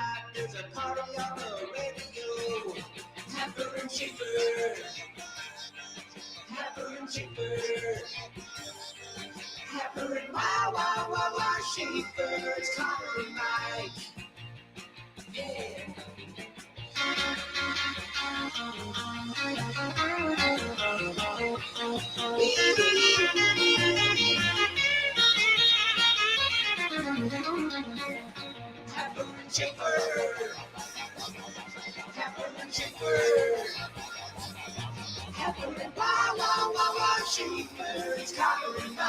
night, there's a party on the radio. Happer and Schaefer. Happer and Schaefer. Happer and wow, Schaefer. It's Connor and Mike. Yeah. Happer and Schaefer. Happer and Schaefer. Happer and wow, Schaefer. It's Connor and Mike.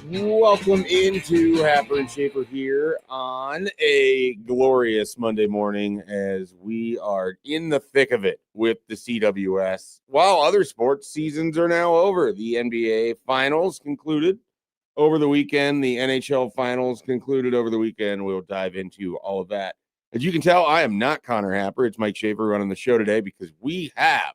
Welcome into Happer and Schaefer here on a glorious Monday morning as we are in the thick of it with the CWS. While other sports seasons are now over, the NBA Finals concluded over the weekend. The NHL Finals concluded over the weekend. We'll dive into all of that. As you can tell, I am not Connor Happer. It's Mike Schaefer running the show today because we have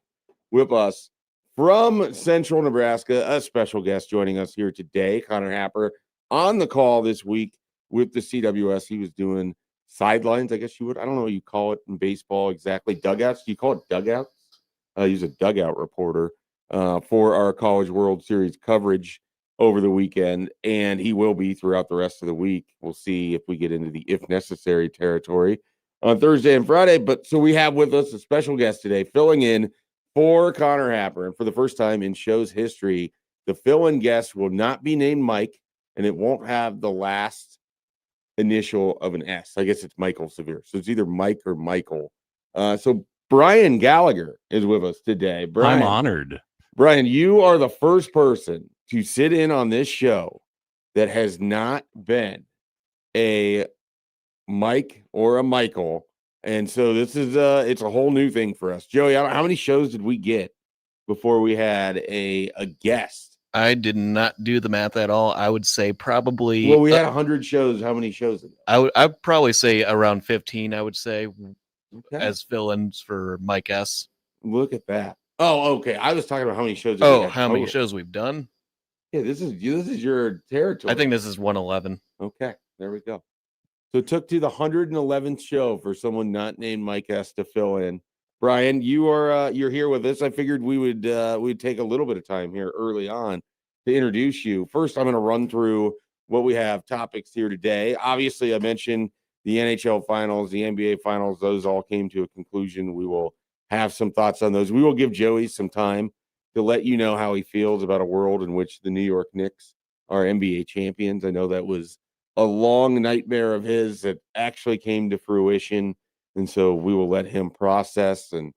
with us from Central Nebraska, a special guest joining us here today, Connor Happer, on the call this week with the CWS. He was doing sidelines, I guess you would. I don't know what you call it in baseball exactly. Dugouts? Do you call it dugouts? He's a dugout reporter for our College World Series coverage over the weekend, and he will be throughout the rest of the week. We'll see if we get into the if necessary territory on Thursday and Friday. But so we have with us a special guest today, filling in for Connor Happer. And for the first time in show's history, the fill-in guest will not be named Mike, and it won't have the last initial of an S. I guess it's Michael Severe. So it's either Mike or Michael. So Brian Gallagher is with us today. Brian, I'm honored. Brian, you are the first person to sit in on this show that has not been a Mike or a Michael. And so this is it's a whole new thing for us. Joey, how many shows did we get before we had a guest? I did not do the math at all. I would say probably. Well, we had 100 shows. How many shows? I'd probably say around 15. I would say as fill-ins for Mike S. Look at that. Oh, okay. I was talking about how many shows. How many shows we've done? Yeah, this is your territory. I think this is 111. Okay, there we go. So it took to the 111th show for someone not named Mike S to fill in. Brian, you're here with us. I figured we'd take a little bit of time here early on to introduce you. First, I'm going to run through what we have topics here today. Obviously, I mentioned the NHL Finals, the NBA Finals. Those all came to a conclusion. We will have some thoughts on those. We will give Joey some time to let you know how he feels about a world in which the New York Knicks are NBA champions. I know that was a long nightmare of his that actually came to fruition. And so we will let him process and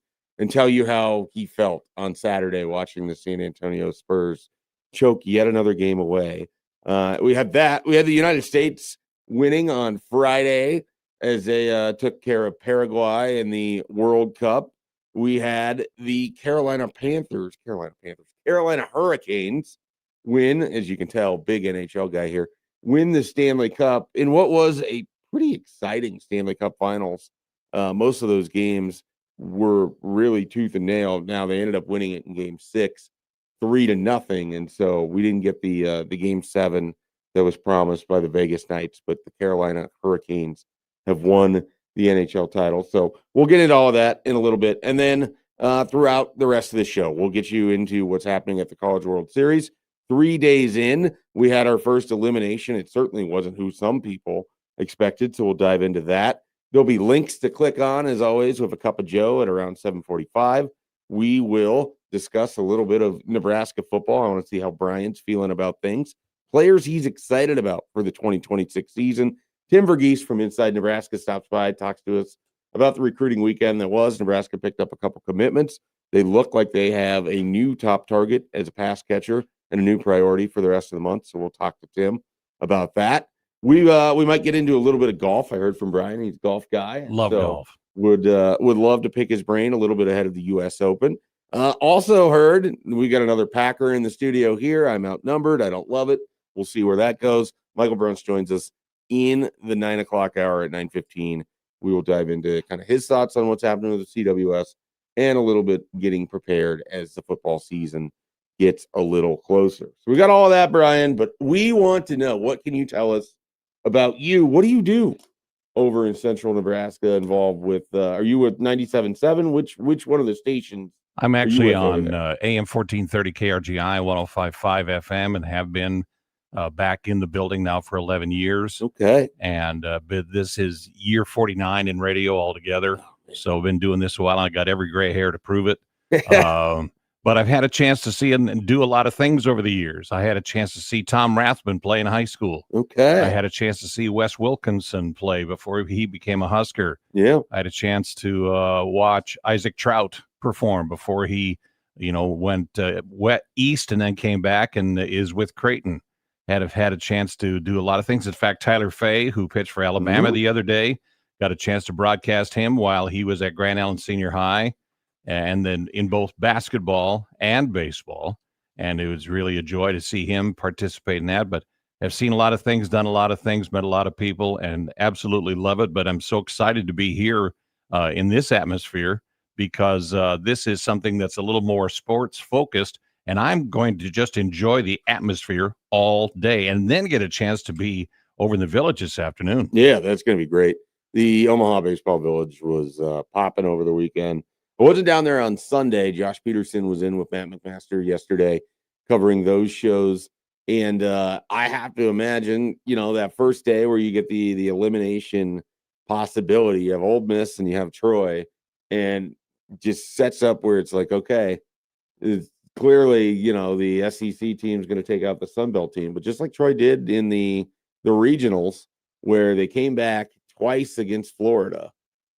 tell you how he felt on Saturday watching the San Antonio Spurs choke yet another game away. We had that. We had the United States winning on Friday as they took care of Paraguay in the World Cup. We had the Carolina Hurricanes win, as you can tell, big NHL guy here, win the Stanley Cup in what was a pretty exciting Stanley Cup Finals. Most of those games were really tooth and nail. Now they ended up winning it in Game 6, 3-0, and so we didn't get the Game 7 that was promised by the Vegas Knights, but the Carolina Hurricanes have won the NHL title. So we'll get into all of that in a little bit, and then throughout the rest of the show, we'll get you into what's happening at the College World Series. 3 days in, we had our first elimination. It certainly wasn't who some people expected, so we'll dive into that. There'll be links to click on, as always, with a cup of Joe at around 7:45. We will discuss a little bit of Nebraska football. I want to see how Brian's feeling about things. Players he's excited about for the 2026 season. Tim Verghese from Inside Nebraska stops by, talks to us about the recruiting weekend that was. Nebraska picked up a couple commitments. They look like they have a new top target as a pass catcher and a new priority for the rest of the month. So we'll talk to Tim about that. We might get into a little bit of golf. I heard from Brian; he's a golf guy. Love golf. Would love to pick his brain a little bit ahead of the U.S. Open. Also heard we got another Packer in the studio here. I'm outnumbered. I don't love it. We'll see where that goes. Michael Bruns joins us in the 9 o'clock hour at 9:15. We will dive into kind of his thoughts on what's happening with the CWS and a little bit getting prepared as the football season gets a little closer. So we got all of that, Brian, but we want to know, what can you tell us about you? What do you do over in central Nebraska involved with, are you with 97.7? Which one of the stations? I'm are you actually with over on there? AM 1430 KRGI 105.5 FM and have been back in the building now for 11 years. Okay. And but this is year 49 in radio altogether. So I've been doing this a while. I got every gray hair to prove it. But I've had a chance to see and do a lot of things over the years. I had a chance to see Tom Rathman play in high school. Okay. I had a chance to see Wes Wilkinson play before he became a Husker. Yeah. I had a chance to watch Isaac Trout perform before he, went east and then came back and is with Creighton. Had a chance to do a lot of things. In fact, Tyler Fay, who pitched for Alabama the other day, got a chance to broadcast him while he was at Grand Island Senior High, and then in both basketball and baseball. And it was really a joy to see him participate in that. But I've seen a lot of things, done a lot of things, met a lot of people, and absolutely love it. But I'm so excited to be here in this atmosphere because this is something that's a little more sports focused. And I'm going to just enjoy the atmosphere all day and then get a chance to be over in the Village this afternoon. Yeah, that's going to be great. The Omaha Baseball Village was popping over the weekend. I wasn't down there on Sunday. Josh Peterson was in with Matt McMaster yesterday covering those shows. And I have to imagine, that first day where you get the elimination possibility, you have Ole Miss and you have Troy, and just sets up where it's like, okay, it's clearly, the SEC team is going to take out the Sun Belt team. But just like Troy did in the regionals, where they came back twice against Florida,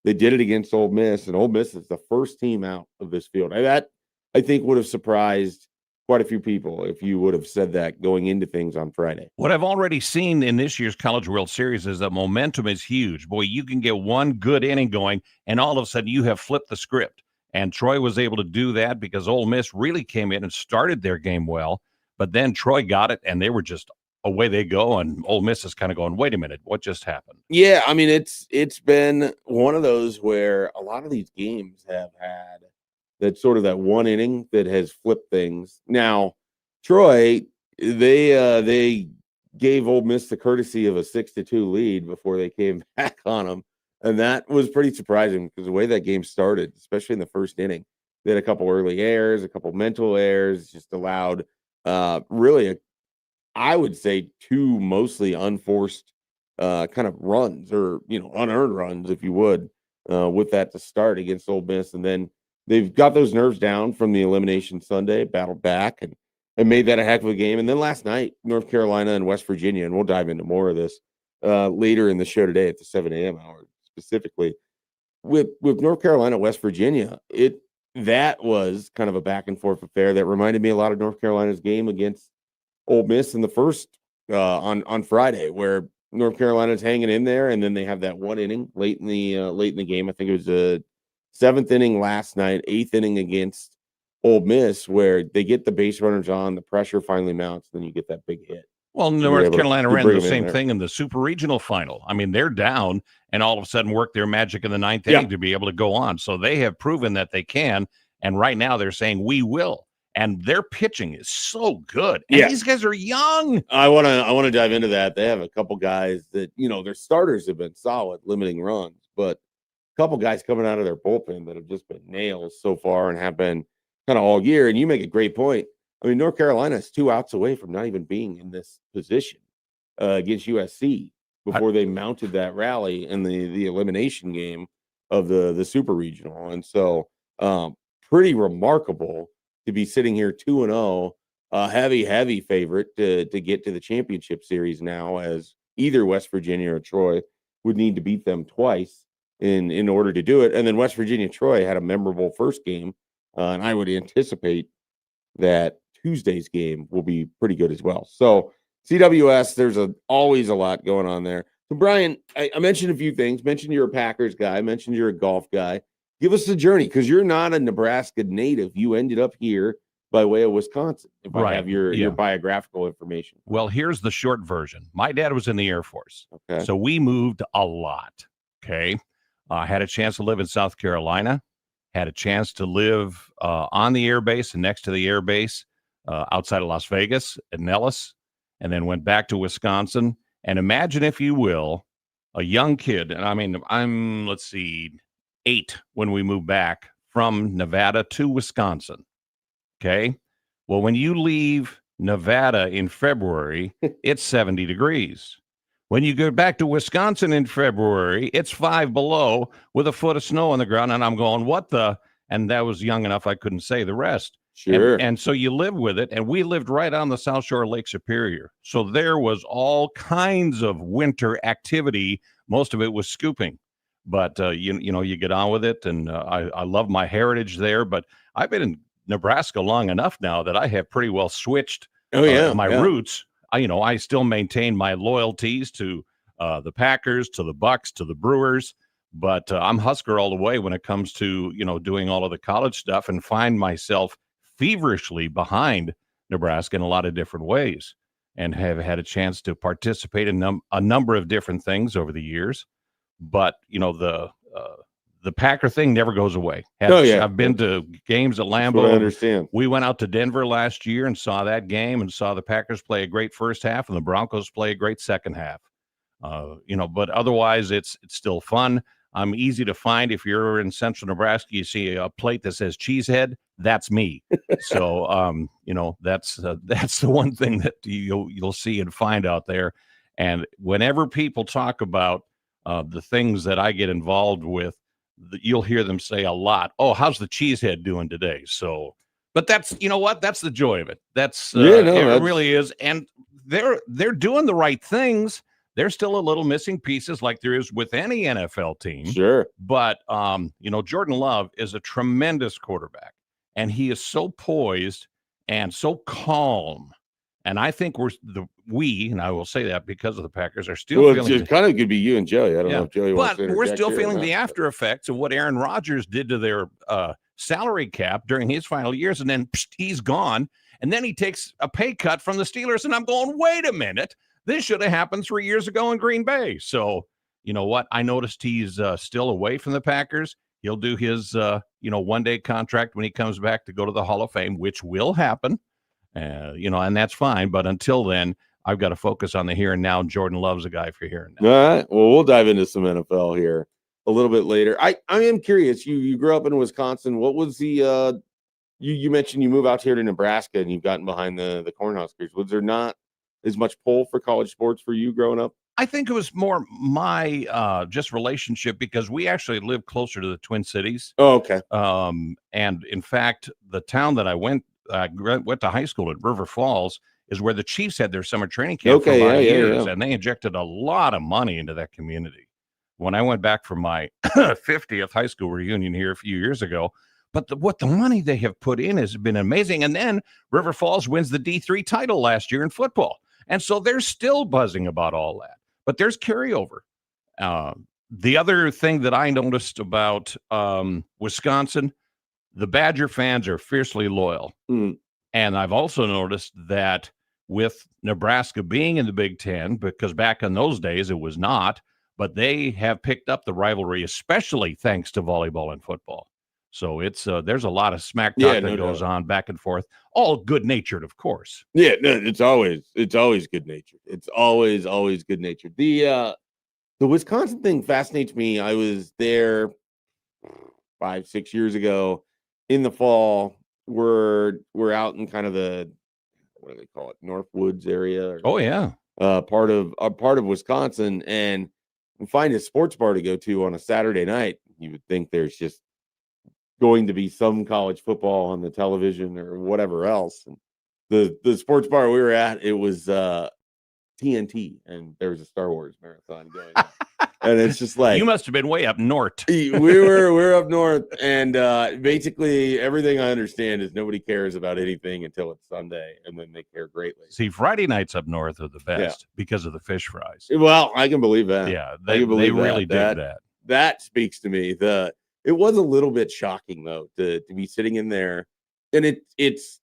they did it against Ole Miss, and Ole Miss is the first team out of this field. That, I think, would have surprised quite a few people if you would have said that going into things on Friday. What I've already seen in this year's College World Series is that momentum is huge. Boy, you can get one good inning going, and all of a sudden you have flipped the script. And Troy was able to do that because Ole Miss really came in and started their game well. But then Troy got it, and they were just away they go. And Ole Miss is kind of going, wait a minute, what just happened? Yeah, I mean, it's been one of those where a lot of these games have had that sort of that one inning that has flipped things. Now, Troy, they gave Ole Miss the courtesy of a 6-2 lead before they came back on them. And that was pretty surprising because the way that game started, especially in the first inning, they had a couple early errors, a couple mental errors, just allowed really, I would say, two mostly unforced kind of runs or, unearned runs, if you would, with that to start against Ole Miss. And then they've got those nerves down from the elimination Sunday, battled back and made that a heck of a game. And then last night, North Carolina and West Virginia, and we'll dive into more of this later in the show today at the 7 a.m. hour. Specifically with North Carolina, West Virginia, that was kind of a back and forth affair that reminded me a lot of North Carolina's game against Ole Miss in the first on Friday, where North Carolina's hanging in there, and then they have that one inning late in the game. I think it was the seventh inning last night, eighth inning against Ole Miss, where they get the base runners on, the pressure finally mounts, then you get that big hit. Well, North Carolina ran the same thing in the Super Regional final. I mean, they're down and all of a sudden work their magic in the ninth inning to be able to go on. So they have proven that they can. And right now they're saying we will. And their pitching is so good. And these guys are young. I want to dive into that. They have a couple guys that, their starters have been solid, limiting runs, but a couple guys coming out of their bullpen that have just been nails so far and have been kind of all year. And you make a great point. I mean, North Carolina is 2 outs away from not even being in this position against USC before they mounted that rally in the elimination game of the Super Regional. And so pretty remarkable to be sitting here 2-0, heavy favorite to get to the championship series now, as either West Virginia or Troy would need to beat them twice in order to do it. And then West Virginia Troy had a memorable first game, and I would anticipate that Tuesday's game will be pretty good as well. So CWS, there's always a lot going on there. So Brian, I mentioned a few things. Mentioned you're a Packers guy. Mentioned you're a golf guy. Give us the journey, because you're not a Nebraska native. You ended up here by way of Wisconsin, if I have your biographical information. Well, here's the short version. My dad was in the Air Force. Okay. So we moved a lot. Okay. I had a chance to live in South Carolina. Had a chance to live on the air base and next to the air base outside of Las Vegas at Nellis, and then went back to Wisconsin. And imagine, if you will, a young kid, and I mean, I'm, let's see, 8 when we moved back from Nevada to Wisconsin. Okay. Well, when you leave Nevada in February, it's 70 degrees. When you go back to Wisconsin in February, it's 5 below with a foot of snow on the ground. And I'm going, what the? And that was young enough I couldn't say the rest. Sure. And so you live with it. And we lived right on the South Shore of Lake Superior. So there was all kinds of winter activity. Most of it was scooping. But, you get on with it. And I love my heritage there. But I've been in Nebraska long enough now that I have pretty well switched my roots. I still maintain my loyalties to the Packers, to the Bucks, to the Brewers, but I'm Husker all the way when it comes to, doing all of the college stuff, and find myself feverishly behind Nebraska in a lot of different ways, and have had a chance to participate in a number of different things over the years. But, the Packer thing never goes away. I've been to games at Lambeau. I understand. We went out to Denver last year and saw that game, and saw the Packers play a great first half and the Broncos play a great second half. But otherwise it's still fun. I'm easy to find. If you're in central Nebraska, you see a plate that says Cheesehead, that's me. So, that's the one thing that you'll see and find out there. And whenever people talk about the things that I get involved with, you'll hear them say a lot, "Oh, how's the Cheesehead doing today?" So, but that's, that's the joy of it. That's it really is. And they're doing the right things. There's still a little missing pieces, like there is with any NFL team. Sure. But Jordan Love is a tremendous quarterback, and he is so poised and so calm. And I think and I will say that because of the Packers, are still feeling. It kind of could be you and Joey. I don't know if Joey wants to. But we're still feeling the after effects of what Aaron Rodgers did to their salary cap during his final years, and then he's gone, and then he takes a pay cut from the Steelers, and I'm going, wait a minute, this should have happened 3 years ago in Green Bay. So you know what? I noticed he's still away from the Packers. He'll do his one-day contract when he comes back to go to the Hall of Fame, which will happen. And that's fine. But until then, I've got to focus on the here and now. Jordan Love's a guy for here and now. All right. Well, we'll dive into some NFL here a little bit later. I am curious. You grew up in Wisconsin. What was the you mentioned you moved out here to Nebraska and you've gotten behind the Cornhuskers. Was there not as much pull for college sports for you growing up? I think it was more my just relationship, because we actually live closer to the Twin Cities. Oh, okay. And in fact, the town that I went to high school at, River Falls, is where the Chiefs had their summer training camp for a lot of years, and they injected a lot of money into that community. When I went back for my 50th high school reunion here a few years ago, but what the money they have put in has been amazing. And then River Falls wins the D3 title last year in football, and so they're still buzzing about all that. But there's carryover. The other thing that I noticed about Wisconsin, the Badger fans are fiercely loyal. Mm. And I've also noticed that with Nebraska being in the Big Ten, because back in those days it was not, but they have picked up the rivalry, especially thanks to volleyball and football. So it's there's a lot of smack talk that goes on back and forth, all good-natured, of course. Yeah, no, it's always good-natured. It's always good-natured. The Wisconsin thing fascinates me. I was there 5-6 years ago in the fall. We're out in kind of the, what do they call it, North Woods area? Oh yeah, part of Wisconsin, and we find a sports bar to go to on a Saturday night. You would think there's just going to be some college football on the television or whatever else. And the sports bar we were at, it was TNT, and there was a Star Wars marathon going on. And it's just like, you must have been way up north. we're up north, and basically everything I understand is nobody cares about anything until it's Sunday, and then they care greatly. See, Friday nights up north are the best because of the fish fries. Well, I can believe that. Yeah, they really dig that. That speaks to me. It was a little bit shocking though to be sitting in there, and it's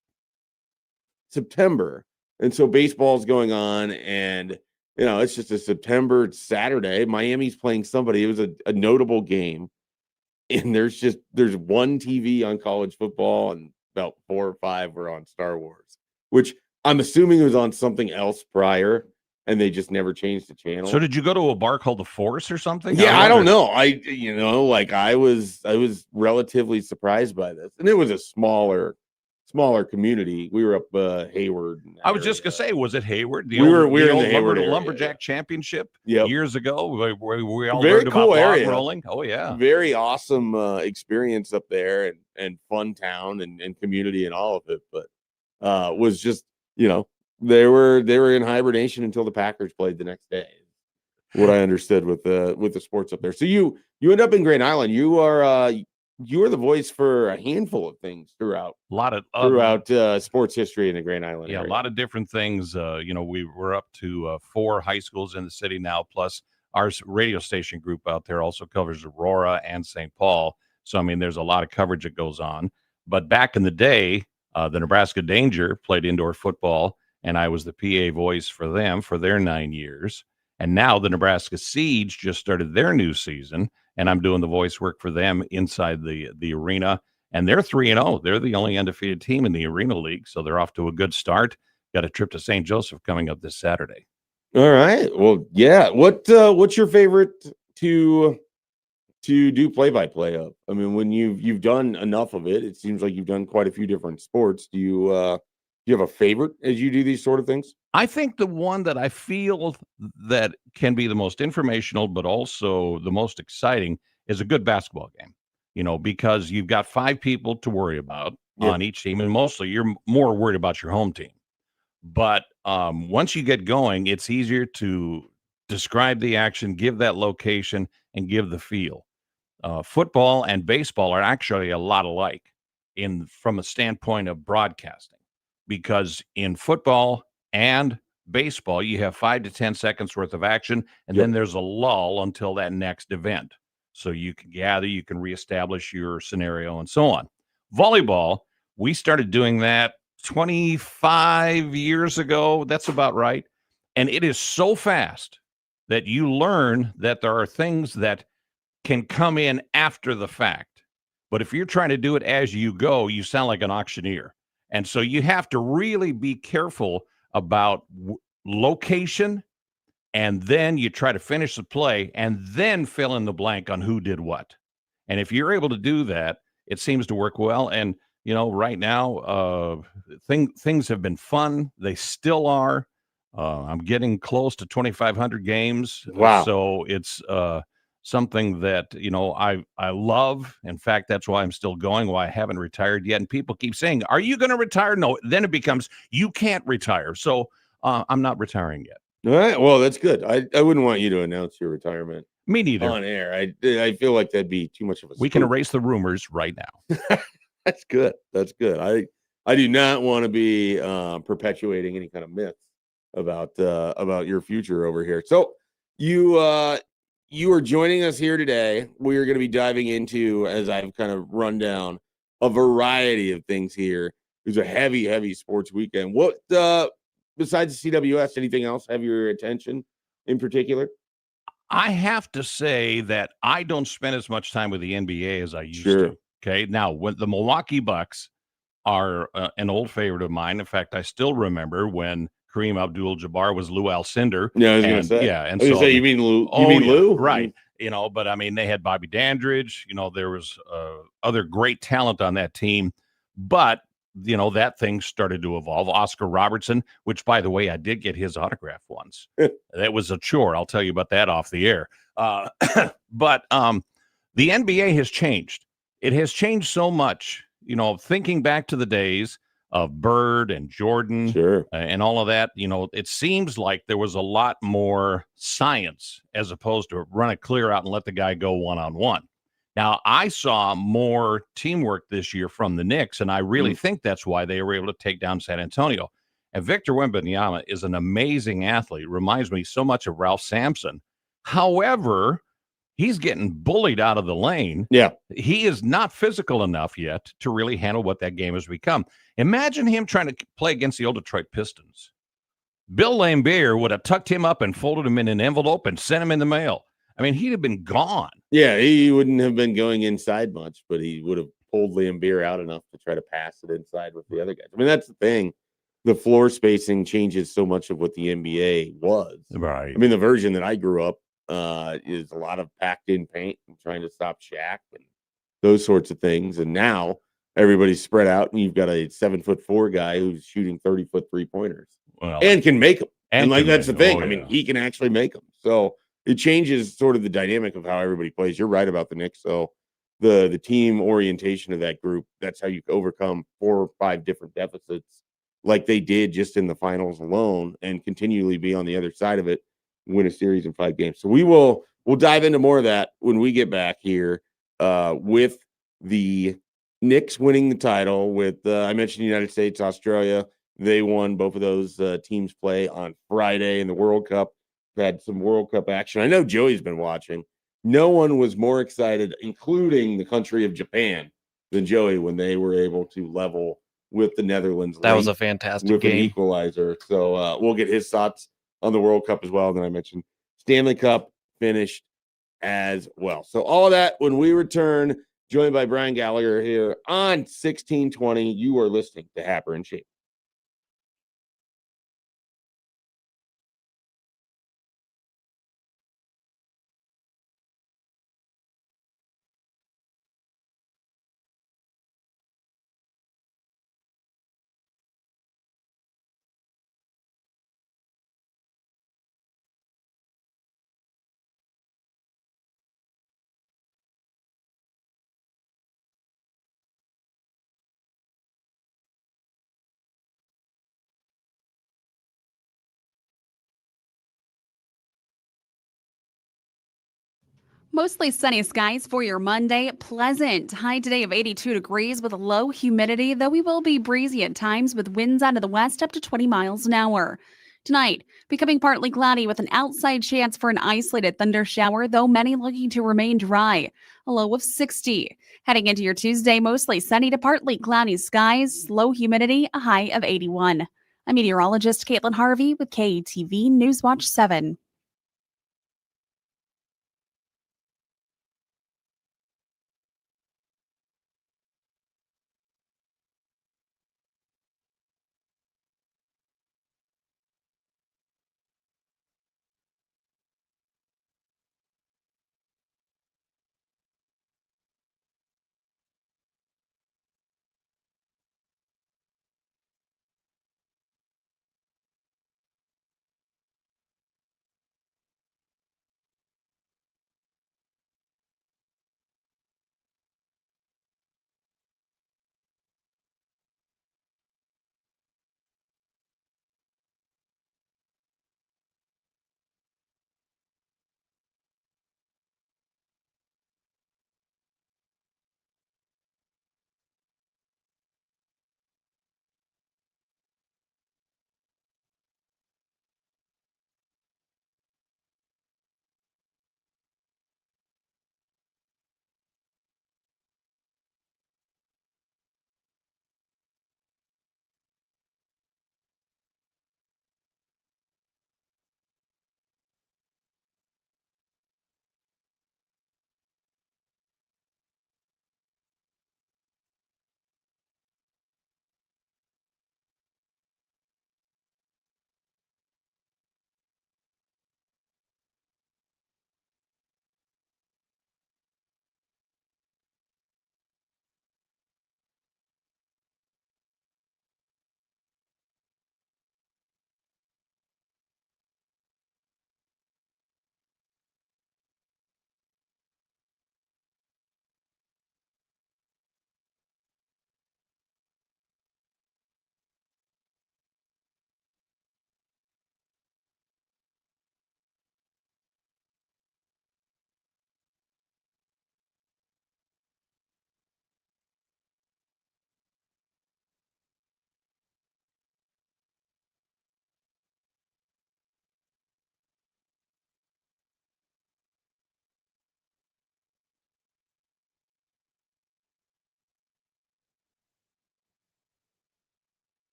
September, and so baseball's going on, and it's just a September Saturday. Miami's playing somebody. It was a notable game, and there's one TV on college football, and about 4 or 5 were on Star Wars, which I'm assuming was on something else prior. and they just never changed the channel. So did you go to a bar called the Force or something? Yeah, I don't know. I was relatively surprised by this, and it was a smaller community. We were up Hayward. I was just gonna say, was it Hayward? We were in the Hayward area, Lumberjack Championship Yep. years ago. We all Very learned cool about area. log rolling. Oh yeah, very awesome experience up there, and fun town and community and all of it. But was just they were in hibernation until the Packers played the next day. What I understood with the sports up there. So you end up in Grand Island. You are the voice for a handful of things throughout sports history in the Grand Island area. A lot of different things. We were up to 4 high schools in the city now, plus our radio station group out there also covers Aurora and St. Paul. So, I mean, there's a lot of coverage that goes on. But back in the day, the Nebraska Danger played indoor football, and I was the PA voice for them for their 9 years. And now the Nebraska Siege just started their new season, and I'm doing the voice work for them inside the arena. And they're 3-0. They're the only undefeated team in the Arena League, so they're off to a good start. Got a trip to St. Joseph coming up this Saturday. All right. Well, yeah. What's your favorite to do play-by-play of? I mean, when you've done enough of it, it seems like you've done quite a few different sports. Do you have a favorite as you do these sort of things? I think the one that I feel that can be the most informational, but also the most exciting, is a good basketball game. Because you've got 5 people to worry about on each team, and mostly you're more worried about your home team. But once you get going, it's easier to describe the action, give that location, and give the feel. Football and baseball are actually a lot alike from a standpoint of broadcasting, because in football and baseball, you have 5 to 10 seconds worth of action, and then there's a lull until that next event. So you can gather, you can reestablish your scenario, and so on. Volleyball, we started doing that 25 years ago. That's about right. And it is so fast that you learn that there are things that can come in after the fact. But if you're trying to do it as you go, you sound like an auctioneer. And so you have to really be careful about location, and then you try to finish the play and then fill in the blank on who did what. And if you're able to do that, it seems to work well. And, right now, things have been fun. They still are. I'm getting close to 2,500 games. Wow. So it's something that, I love. In fact, that's why I'm still going, why I haven't retired yet. And people keep saying, are you going to retire? No, then it becomes, you can't retire. So I'm not retiring yet. All right. Well, that's good. I wouldn't want you to announce your retirement. Me neither. On air. I feel like that'd be too much of a We can erase the rumors right now. That's good. That's good. I do not want to be perpetuating any kind of myths about your future over here. So you are joining us here today. We are going to be diving into, as I've kind of run down, a variety of things here. It's a heavy sports weekend. What besides the CWS, anything else have your attention in particular? I have to say that I don't spend as much time with the NBA as I used to. Okay. Now, when the Milwaukee Bucks are an old favorite of mine. In fact, I still remember when Kareem Abdul-Jabbar was Lou Alcindor. Yeah, I was going to say. Yeah. And I was so, say, you mean Lou? You mean Lou? Right. But I mean, they had Bobby Dandridge. There was other great talent on that team. But, that thing started to evolve. Oscar Robertson, which, by the way, I did get his autograph once. That was a chore. I'll tell you about that off the air. But the NBA has changed. It has changed so much, thinking back to the days of Bird and Jordan and all of that, it seems like there was a lot more science as opposed to run it clear out and let the guy go one-on-one. Now, I saw more teamwork this year from the Knicks, and I really think that's why they were able to take down San Antonio. And Victor Wembanyama is an amazing athlete. Reminds me so much of Ralph Sampson. However, he's getting bullied out of the lane. Yeah. He is not physical enough yet to really handle what that game has become. Imagine him trying to play against the old Detroit Pistons. Bill Laimbeer would have tucked him up and folded him in an envelope and sent him in the mail. I mean, he'd have been gone. Yeah, he wouldn't have been going inside much, but he would have pulled Laimbeer out enough to try to pass it inside with the other guys. I mean, that's the thing. the floor spacing changes so much of what the NBA was. Right. I mean, the version that I grew up is a lot of packed in paint and trying to stop Shaq and those sorts of things. And now everybody's spread out, and you've got a 7'4" guy who's shooting 30-foot 3-pointers and can make them. And like that's the thing. I mean, he can actually make them. So it changes sort of the dynamic of how everybody plays. You're right about the Knicks. So the team orientation of that group, that's how you overcome 4 or 5 different deficits like they did just in the finals alone and continually be on the other side of it, win a series in 5 games. So we'll dive into more of that when we get back here with the Knicks winning the title with I mentioned the United States, Australia. They won. Both of those teams play on Friday in the World Cup. We've had some World Cup action. I know Joey's been watching. No one was more excited, including the country of Japan, than Joey when they were able to level with the Netherlands. That was a fantastic game. An equalizer. So we'll get his thoughts on the World Cup as well. And then I mentioned Stanley Cup finished as well. So all of that when we return, joined by Brian Gallagher here on 1620. You are listening to Happer and Schaefer. Mostly sunny skies for your Monday. Pleasant. High today of 82 degrees with low humidity, though we will be breezy at times with winds out of the west up to 20 miles an hour. Tonight, becoming partly cloudy with an outside chance for an isolated thunder shower, though many looking to remain dry. A low of 60. Heading into your Tuesday, mostly sunny to partly cloudy skies, low humidity, a high of 81. I'm meteorologist Caitlin Harvey with KTV Newswatch 7.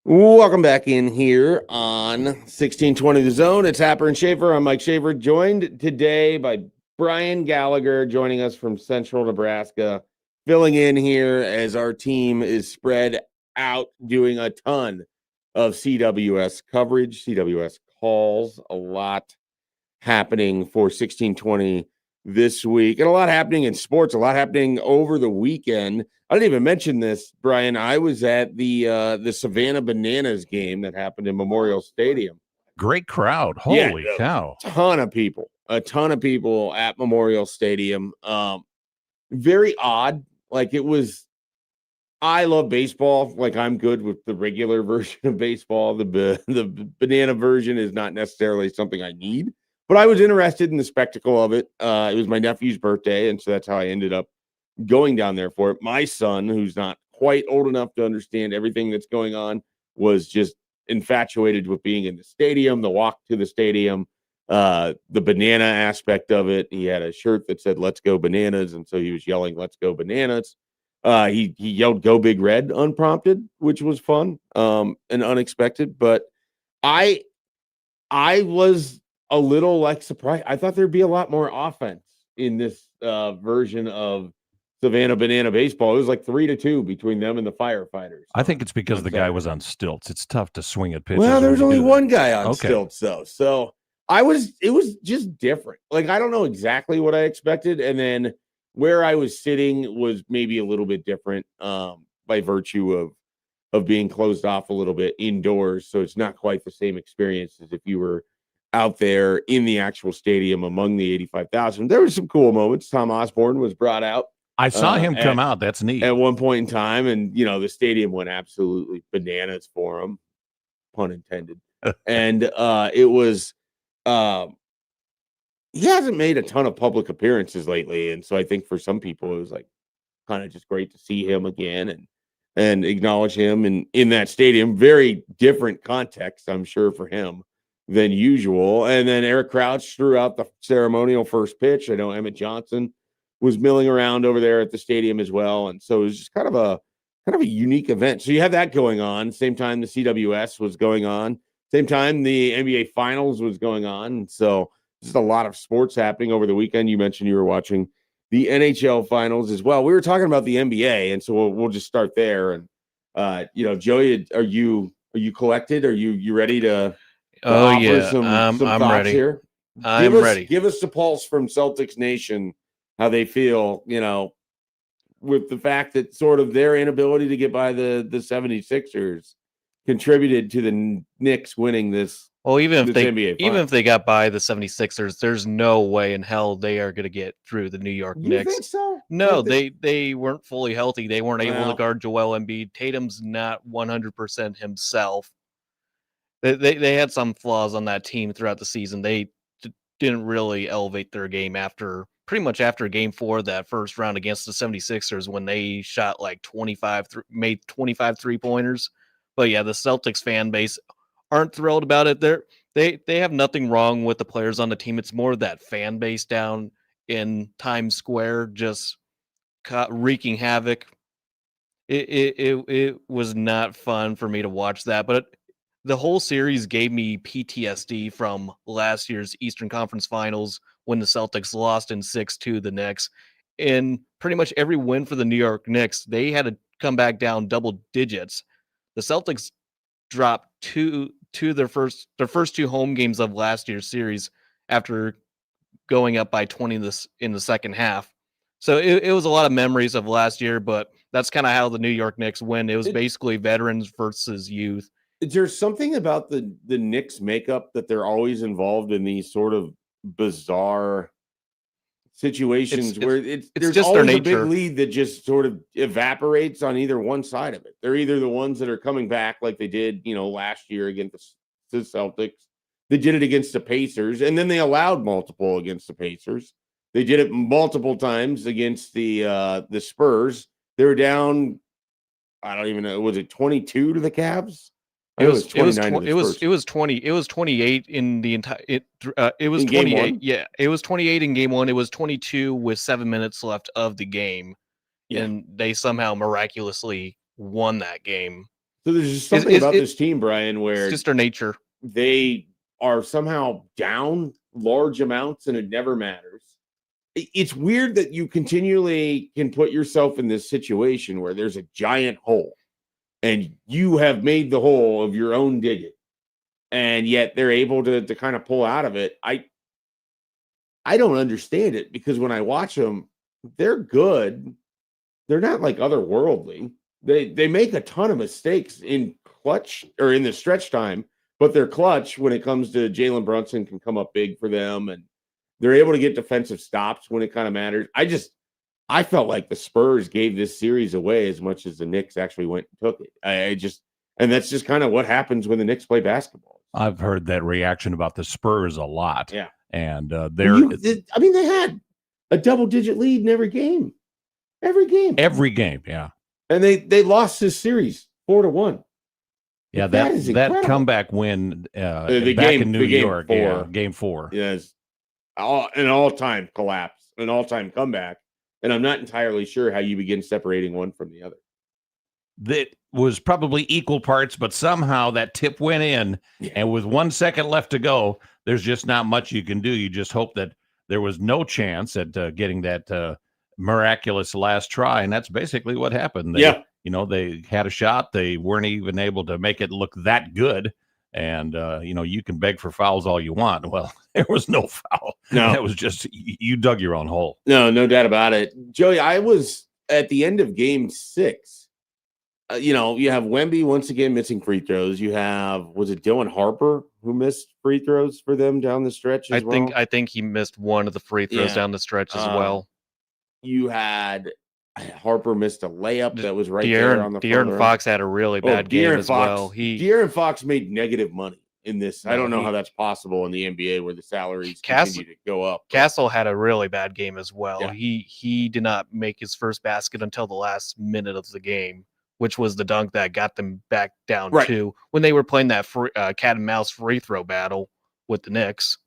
Welcome back in here on 1620 The Zone. It's Happer and Schaefer. I'm Mike Schaefer, joined today by Brian Gallagher, joining us from Central Nebraska, filling in here as our team is spread out doing a ton of CWS coverage, CWS calls, a lot happening for 1620 this week, and a lot happening in sports, a lot happening over the weekend. I didn't even mention this, Brian. I was at the Savannah Bananas game that happened in Memorial Stadium. Great crowd. Holy cow. A ton of people at Memorial Stadium. Very odd. Like, it was, I love baseball. Like, I'm good with the regular version of baseball. The banana version is not necessarily something I need, but I was interested in the spectacle of it. It was my nephew's birthday, and so that's how I ended up going down there for it. My son, who's not quite old enough to understand everything that's going on, was just infatuated with being in the stadium, the walk to the stadium, the banana aspect of it. He had a shirt that said "Let's go Bananas," and so he was yelling "Let's go Bananas." He yelled "Go Big Red" unprompted, which was fun and unexpected. But I was a little like surprised. I thought there'd be a lot more offense in this version of Savannah Banana baseball. It was like 3-2 between them and the Firefighters. I think it's because the guy was on stilts. It's tough to swing at pitches. Well, there's only one guy on stilts, though. So it was just different. Like, I don't know exactly what I expected. And then where I was sitting was maybe a little bit different by virtue of being closed off a little bit indoors. So it's not quite the same experience as if you were out there in the actual stadium among the 85,000. There were some cool moments. Tom Osborne was brought out. I saw him come out. That's neat. At one point in time, and, the stadium went absolutely bananas for him, pun intended. And it was he hasn't made a ton of public appearances lately, and so I think for some people it was like kind of just great to see him again and acknowledge him in that stadium. Very different context, I'm sure, for him than usual. And then Eric Crouch threw out the ceremonial first pitch. I know Emmett Johnson was milling around over there at the stadium as well, and so it was just kind of a unique event. So you had that going on, same time the CWS was going on, same time the NBA Finals was going on, and so just a lot of sports happening over the weekend. You mentioned you were watching the NHL Finals as well. We were talking about the NBA, and so we'll just start there. And Joey, are you collected? Are you ready to offer some I'm thoughts ready. here? I'm ready. Give us the pulse from Celtics Nation, how they feel, with the fact that sort of their inability to get by the 76ers contributed to the Knicks winning this. Well, even if NBA they got by the 76ers, there's no way in hell they are going to get through the New York Knicks. You think so? No, they weren't fully healthy. They weren't able to guard Joel Embiid. Tatum's not 100% himself. They had some flaws on that team throughout the season. They didn't really elevate their game pretty much after game 4, that first round against the 76ers, when they shot like made 25 3-pointers. But yeah, the Celtics fan base aren't thrilled about it. They have nothing wrong with the players on the team. It's more that fan base down in Times Square just wreaking havoc. It was not fun for me to watch that, but the whole series gave me PTSD from last year's Eastern Conference Finals when the Celtics lost in 6 to the Knicks. In pretty much every win for the New York Knicks, they had to come back down double digits. The Celtics dropped their first 2 home games of last year's series after going up by 20 in the second half. So it was a lot of memories of last year, but that's kind of how the New York Knicks win. It was basically veterans versus youth. There's something about the Knicks makeup that they're always involved in these sort of bizarre situations where there's just always their a big nature. lead that just sort of evaporates on either one side of it. They're either the ones that are coming back like they did, last year against the Celtics. They did it against the Pacers, and then they allowed multiple against the Pacers. They did it multiple times against the Spurs. They were down, I don't even know, was it 22 to the Cavs? It was 29. It was 28 in the entire. It was In game 28. one? Yeah, it was 28 in game 1. It was 22 with 7 minutes left of the game, Yeah. and they somehow miraculously won that game. So there's just something about this team, Brian, where It's just their nature. they are somehow down large amounts and it never matters. It's weird that you continually can put yourself in this situation where there's a giant hole and you have made the hole of your own digging, and yet they're able to kind of pull out of it. I don't understand it, because when I watch them, they're good. They're not like otherworldly. They make a ton of mistakes in clutch or in the stretch time, but they're clutch when it comes to Jalen Brunson can come up big for them, and they're able to get defensive stops when it kind of matters. I felt like the Spurs gave this series away as much as the Knicks actually went and took it. And that's just kind of what happens when the Knicks play basketball. I've heard that reaction about the Spurs a lot. Yeah. And they had a double-digit lead in every game. Every game, yeah. And they lost this series 4-1. Yeah, that comeback win back in New York, game 4. Yes, an all-time collapse, an all-time comeback, and I'm not entirely sure how you begin separating one from the other. That was probably equal parts, but somehow that tip went in, and with 1 second left to go, there's just not much you can do. You just hope that there was no chance at getting that miraculous last try, and that's basically what happened. They had a shot. They weren't even able to make it look that good. And, you can beg for fouls all you want. Well, there was no foul. No. It was just you dug your own hole. No doubt about it. Joey, I was at the end of game 6. You have Wemby once again missing free throws. You have, was it Dylan Harper who missed free throws for them down the stretch as well? I think he missed one of the free throws down the stretch as well. You had Harper missed a layup that was right there on the De'Aaron Fox had a really bad game as well. De'Aaron Fox made negative money in this. I don't know how that's possible in the NBA where the salaries continue to go up. Castle had a really bad game as well. Yeah. He did not make his first basket until the last minute of the game, which was the dunk that got them back down 2 when they were playing that cat and mouse free throw battle with the Knicks.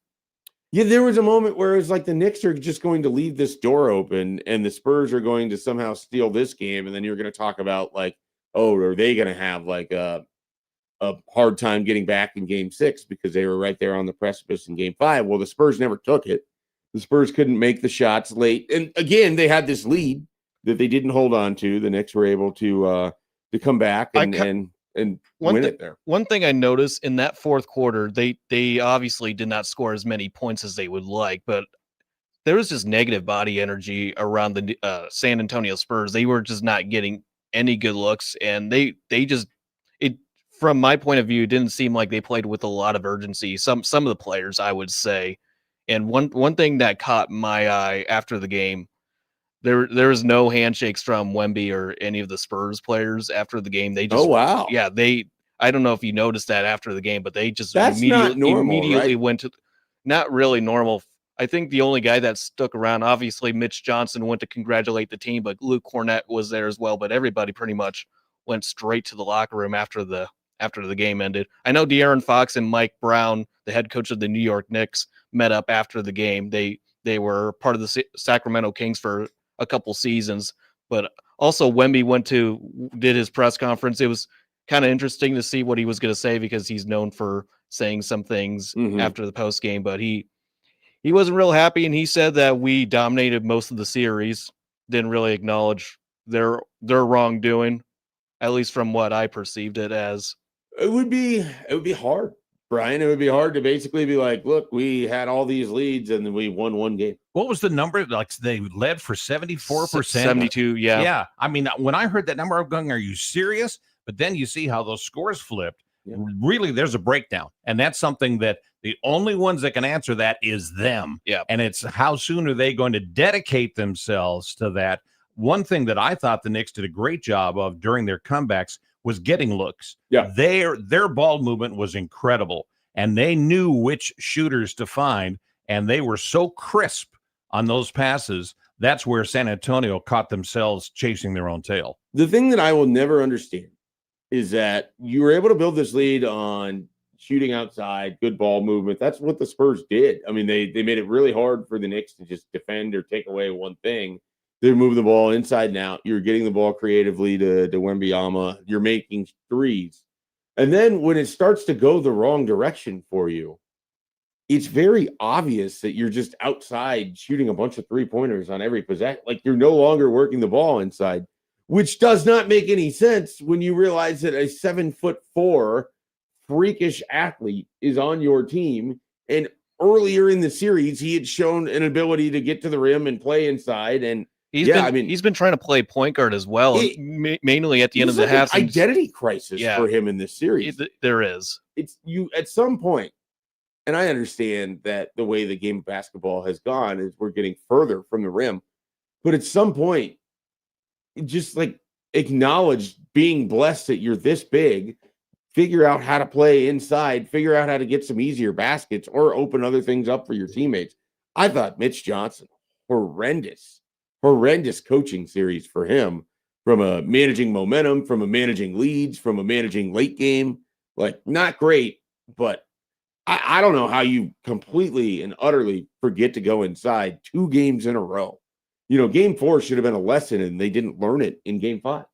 Yeah, there was a moment where it's like the Knicks are just going to leave this door open and the Spurs are going to somehow steal this game. And then you're going to talk about like, oh, are they going to have like a hard time getting back in game 6 because they were right there on the precipice in game 5? Well, the Spurs never took it. The Spurs couldn't make the shots late. And again, they had this lead that they didn't hold on to. The Knicks were able to come back and win it there. One thing I noticed in that fourth quarter, they obviously did not score as many points as they would like, but there was just negative body energy around the San Antonio Spurs. They were just not getting any good looks, and from my point of view, it didn't seem like they played with a lot of urgency. Some of the players, I would say. And one thing that caught my eye after the game, there was no handshakes from Wemby or any of the Spurs players after the game. They just, yeah, I don't know if you noticed that after the game, but they just immediately went to, not really normal. I think the only guy that stuck around, obviously Mitch Johnson went to congratulate the team, but Luke Cornett was there as well. But everybody pretty much went straight to the locker room after the game ended. I know De'Aaron Fox and Mike Brown, the head coach of the New York Knicks, met up after the game. They were part of the Sacramento Kings for a couple seasons, but also Wemby did his press conference. It was kind of interesting to see what he was going to say because he's known for saying some things after the post game, but he wasn't real happy, and he said that we dominated most of the series, didn't really acknowledge their wrongdoing, at least from what I perceived it as. It would be hard, Brian. It would be hard to basically be like, look, we had all these leads and then we won one game. What was the number? Like they led for 74%? 72, yeah. Yeah. I mean, when I heard that number, I'm going, are you serious? But then you see how those scores flipped. Yeah. Really, there's a breakdown. And that's something that the only ones that can answer that is them. Yeah. And it's how soon are they going to dedicate themselves to that? One thing that I thought the Knicks did a great job of during their comebacks was getting looks. Yeah. Their ball movement was incredible. And they knew which shooters to find. And they were so crisp on those passes. That's where San Antonio caught themselves chasing their own tail. The thing that I will never understand is that you were able to build this lead on shooting outside, good ball movement. That's what the Spurs did. I mean, they made it really hard for the Knicks to just defend or take away one thing. They're moving the ball inside and out. You're getting the ball creatively to Wembanyama. You're making threes. And then when it starts to go the wrong direction for you, it's very obvious that you're just outside shooting a bunch of three-pointers on every possession. Like, you're no longer working the ball inside, which does not make any sense when you realize that a 7'4" freakish athlete is on your team. And earlier in the series, he had shown an ability to get to the rim and play inside. And he's been trying to play point guard as well, mainly at the end of the half. Identity crisis for him in this series. There is. It's you at some point. And I understand that the way the game of basketball has gone is we're getting further from the rim. But at some point, just like acknowledge being blessed that you're this big, figure out how to play inside, figure out how to get some easier baskets or open other things up for your teammates. I thought Mitch Johnson, horrendous coaching series for him, from a managing momentum, from a managing leads, from a managing late game. Like, not great, but I don't know how you completely and utterly forget to go inside 2 games in a row. You know, game 4 should have been a lesson, and they didn't learn it in game 5.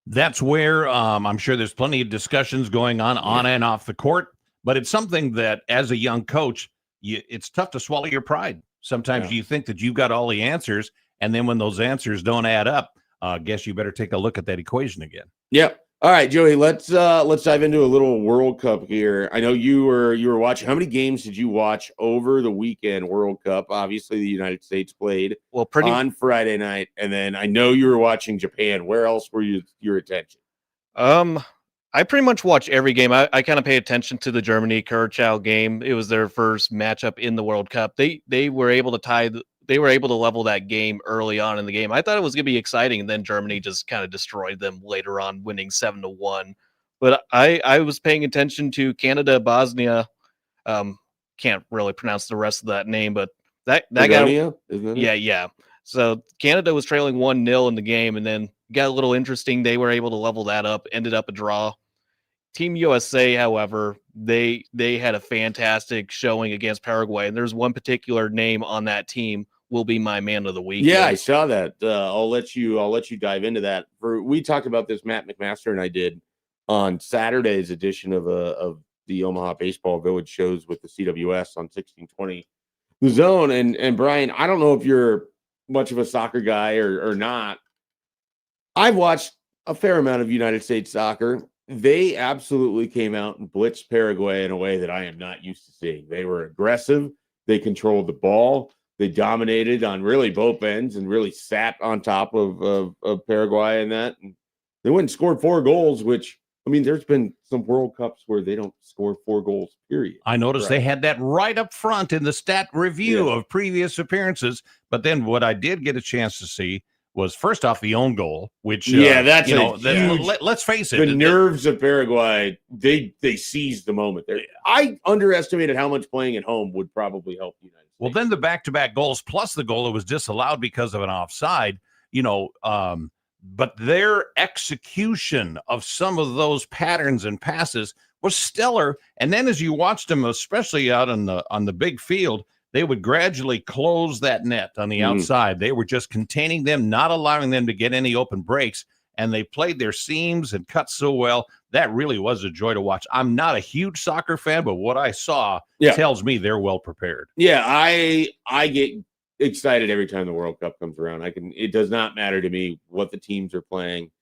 That's where I'm sure there's plenty of discussions going on and off the court, but it's something that as a young coach, it's tough to swallow your pride. Sometimes you think that you've got all the answers, and then when those answers don't add up, I guess you better take a look at that equation again. Yep. All right, Joey, let's dive into a little World Cup here. I know you were watching. How many games did you watch over the weekend World Cup? Obviously, the United States played on Friday night, and then I know you were watching Japan. Where else were your attention? I pretty much watch every game. I kind of pay attention to the Germany Curacao game. It was their first matchup in the World Cup. They were able to they were able to level that game early on in the game. I thought it was going to be exciting, and then Germany just kind of destroyed them later on, winning 7-1. But I was paying attention to Canada, Bosnia. Can't really pronounce the rest of that name, but that Begonia? Yeah. So Canada was trailing 1-0 in the game, and then got a little interesting. They were able to level that up, ended up a draw. Team USA, however, they had a fantastic showing against Paraguay, and there's one particular name on that team will be my man of the week. Yeah, I saw that. I'll let you dive into that. We talked about this, Matt McMaster and I did, on Saturday's edition of the Omaha Baseball Village shows with the CWS on 1620 The Zone. And Brian, I don't know if you're much of a soccer guy or not. I've watched a fair amount of United States soccer. They absolutely came out and blitzed Paraguay in a way that I am not used to seeing. They were aggressive. They controlled the ball. They dominated on really both ends and really sat on top of Paraguay and that. And they went and scored 4 goals, which, I mean, there's been some World Cups where they don't score 4 goals, period. I noticed they had that right up front in the stat review of previous appearances. But then what I did get a chance to see was, first off, the own goal, which that's let's face it, the nerves of Paraguay, they seized the moment there. I underestimated how much playing at home would probably help the United States. Well, then the back-to-back goals plus the goal that was disallowed because of an offside, but their execution of some of those patterns and passes was stellar. And then as you watched them, especially out on the big field, they would gradually close that net on the outside. They were just containing them, not allowing them to get any open breaks, and they played their seams and cut so well. That really was a joy to watch. I'm not a huge soccer fan, but what I saw tells me they're well prepared. Yeah, I get excited every time the World Cup comes around. It does not matter to me what the teams are playing.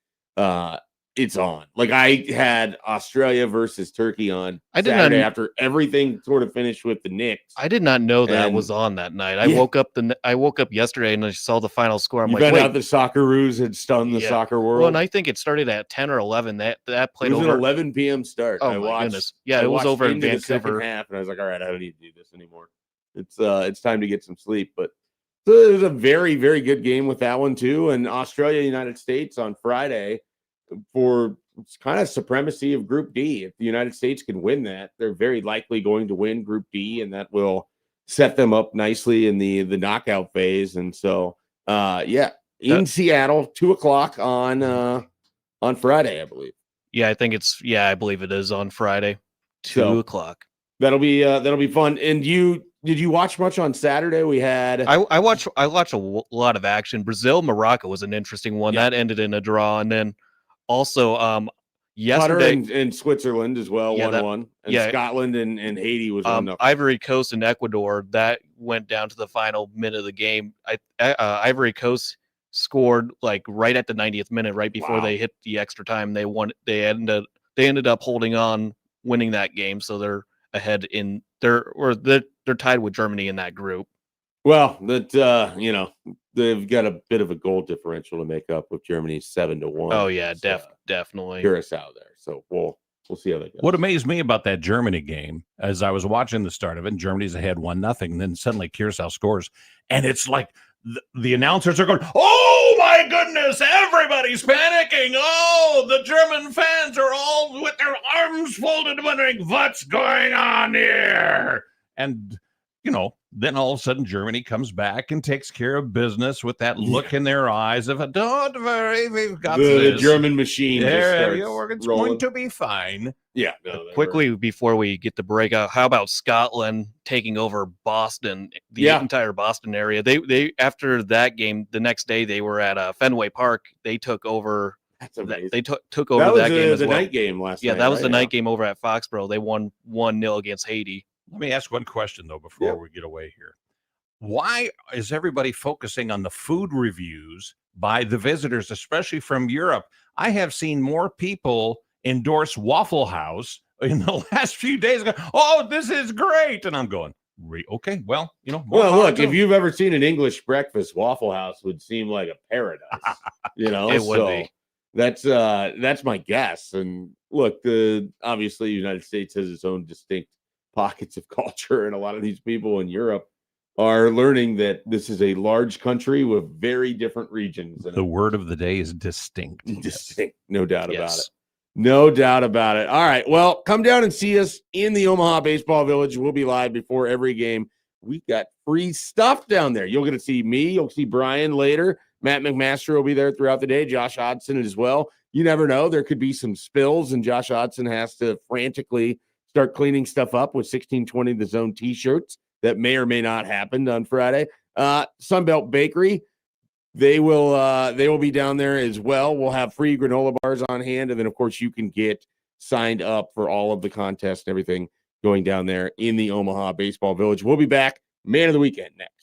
It's on. Like, I had Australia versus Turkey on Saturday after everything sort of finished with the Knicks. I did not know that was on that night. I woke up yesterday and I saw the final score. I'm found out the Socceroos had stunned the soccer world. Well, and I think it started at 10 or 11. That played over. It was an 11 p.m. start. Oh, my goodness. Yeah, it was over in Vancouver. The second half, and I was like, all right, I don't need to do this anymore. It's time to get some sleep. But so it was a very, very good game with that one, too. And Australia, United States on Friday, for kind of supremacy of Group D. If the United States can win that, they're very likely going to win Group D, and that will set them up nicely in the knockout phase. And so, in Seattle, 2:00 on Friday, I believe. Yeah, I believe it is on Friday, 2:00. That'll be fun. And you did you watch much on Saturday? We had I watch lot of action. Brazil Morocco was an interesting one Yeah. that ended in a draw, and then also Qatar yesterday and Switzerland as well, Yeah, 1-1. And yeah. Scotland and Haiti was 1-0. Ivory Coast and Ecuador that went down to the final minute of the game. Ivory Coast scored like right at the 90th minute, right before Wow. they hit the extra time. They won. They ended up holding on, winning that game, so they're ahead in they're tied with Germany in that group. Well, that they've got a bit of a goal differential to make up with Germany's 7-1. Oh yeah, It's, definitely. Curacao there. So we'll see how that goes. What amazed me about that Germany game, as I was watching the start of it, and Germany's ahead 1-0, and then suddenly Curacao scores, and it's like the announcers are going, "Oh my goodness, everybody's panicking! Oh, the German fans are all with their arms folded, wondering what's going on here." And then all of a sudden Germany comes back and takes care of business with that look in their eyes of, "Don't worry, we've got the this." German machine just starts It's rolling. going to be fine. Yeah. Quickly before we get to break out, how about Scotland taking over Boston, the entire Boston area? They after that game, the next day they were at Fenway Park. They took over. That's amazing. They took over that game as the well. night game last night. Yeah, that was the right? night game over at Foxborough. They won 1-0 against Haiti. Let me ask one question, though, before we get away here. Why is everybody focusing on the food reviews by the visitors, especially from Europe? I have seen more people endorse Waffle House in the last few days. "Oh, this is great." And I'm going, okay, well, Well, look, if you've ever seen an English breakfast, Waffle House would seem like a paradise. It would be. That's my guess. And look, obviously the United States has its own distinct pockets of culture, and a lot of these people in Europe are learning that this is a large country with very different regions. And the word of the day is distinct. Distinct, no doubt about it. No doubt about it. All right. Well, come down and see us in the Omaha Baseball Village. We'll be live before every game. We've got free stuff down there. You'll get to see me. You'll see Brian later. Matt McMaster will be there throughout the day. Josh Hodson as well. You never know. There could be some spills, and Josh Hodson has to frantically start cleaning stuff up with 1620 The Zone t-shirts. That may or may not happen on Friday. Sunbelt Bakery, they will be down there as well. We'll have free granola bars on hand, and then of course you can get signed up for all of the contests and everything going down there in the Omaha Baseball Village. We'll be back, man of the weekend, next.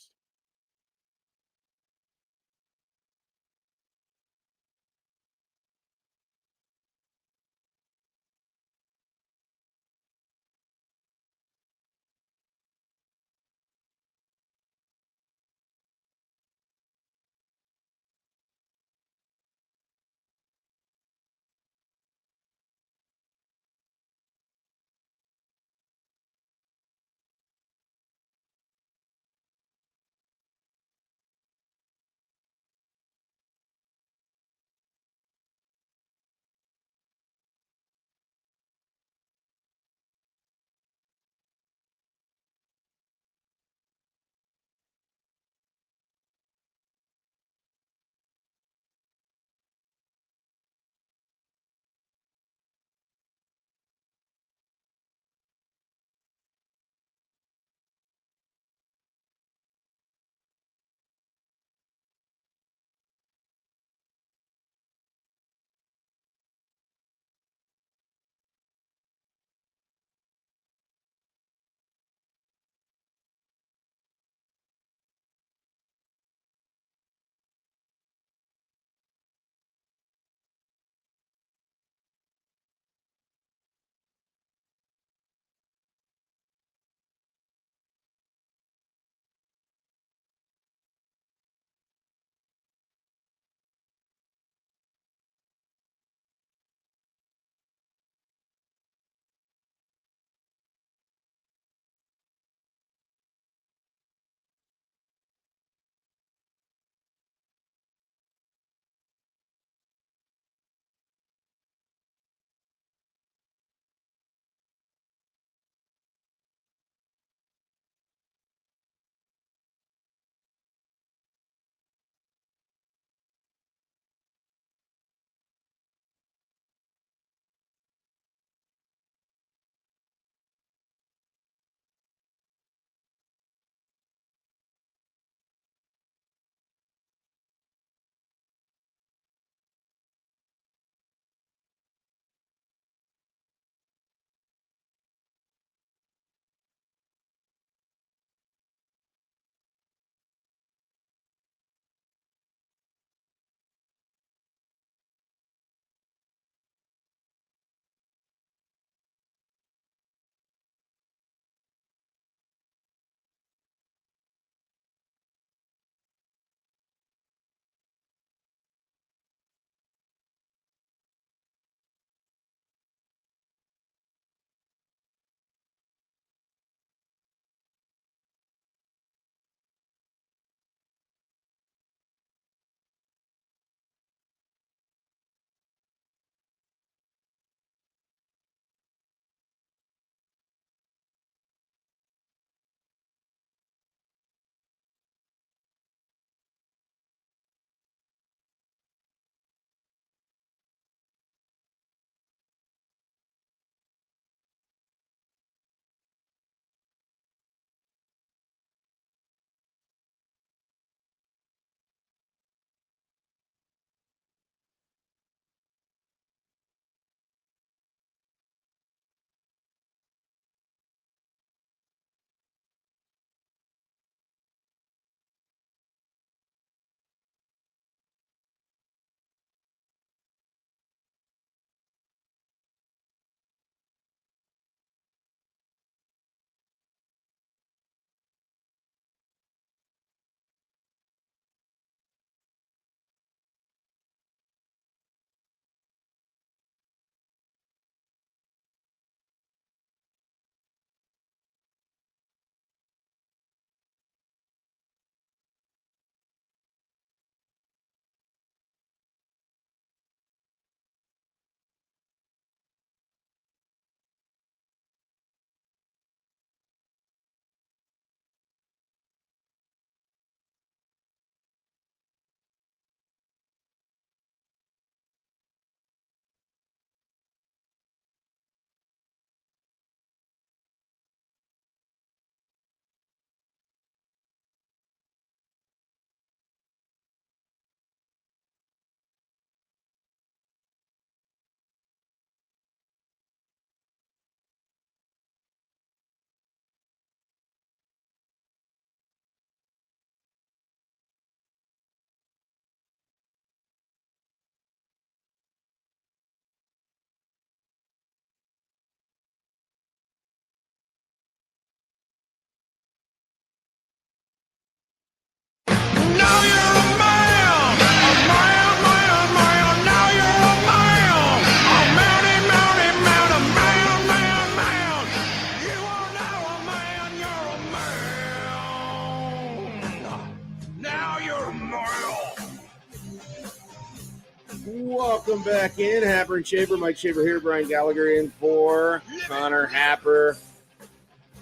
Welcome back in. Happer and Schaefer. Mike Schaefer here. Brian Gallagher in for Connor Happer.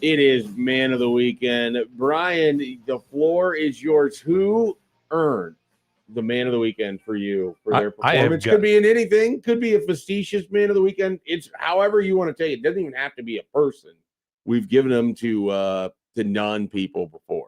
It is man of the weekend. Brian, the floor is yours. Who earned the man of the weekend for you for their performance? Could be in anything. Could be a facetious man of the weekend. It's however you want to take it. It doesn't even have to be a person. We've given them to non-people before.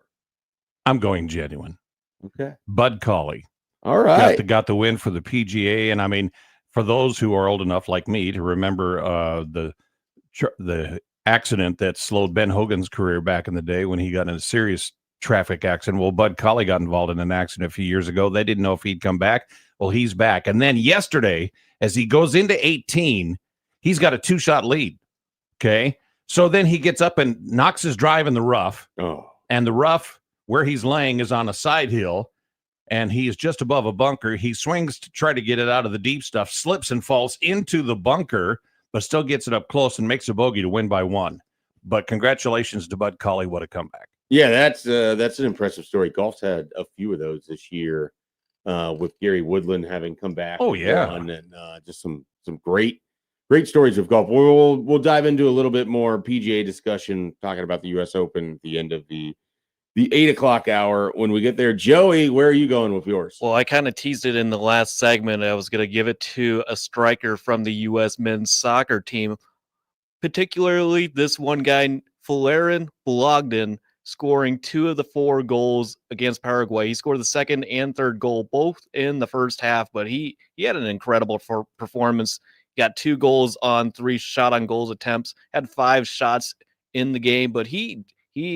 I'm going genuine. Okay. Bud Cauley. All right. Got the win for the PGA. And I mean, for those who are old enough like me to remember the accident that slowed Ben Hogan's career back in the day when he got in a serious traffic accident. Well, Bud Cauley got involved in an accident a few years ago. They didn't know if he'd come back. Well, he's back. And then yesterday, as he goes into 18, he's got a 2-shot lead. Okay. So then he gets up and knocks his drive in the rough. Oh. And the rough where he's laying is on a side hill. And he is just above a bunker. He swings to try to get it out of the deep stuff, slips and falls into the bunker, but still gets it up close and makes a bogey to win by 1. But congratulations to Bud Cauley. What a comeback. Yeah, that's an impressive story. Golf's had a few of those this year with Gary Woodland having come back. Oh, yeah. And just some great stories of golf. We'll dive into a little bit more PGA discussion, talking about the U.S. Open at the end of the 8 o'clock hour when we get there. Joey, where are you going with yours? Well, I kind of teased it in the last segment. I was going to give it to a striker from the U.S. men's soccer team, particularly this one guy, Fullerin Blogden, scoring 2 of the 4 goals against Paraguay. He scored the second and third goal, both in the first half, but he had an incredible performance. Got 2 goals on 3 shot on goals attempts, had 5 shots in the game, but he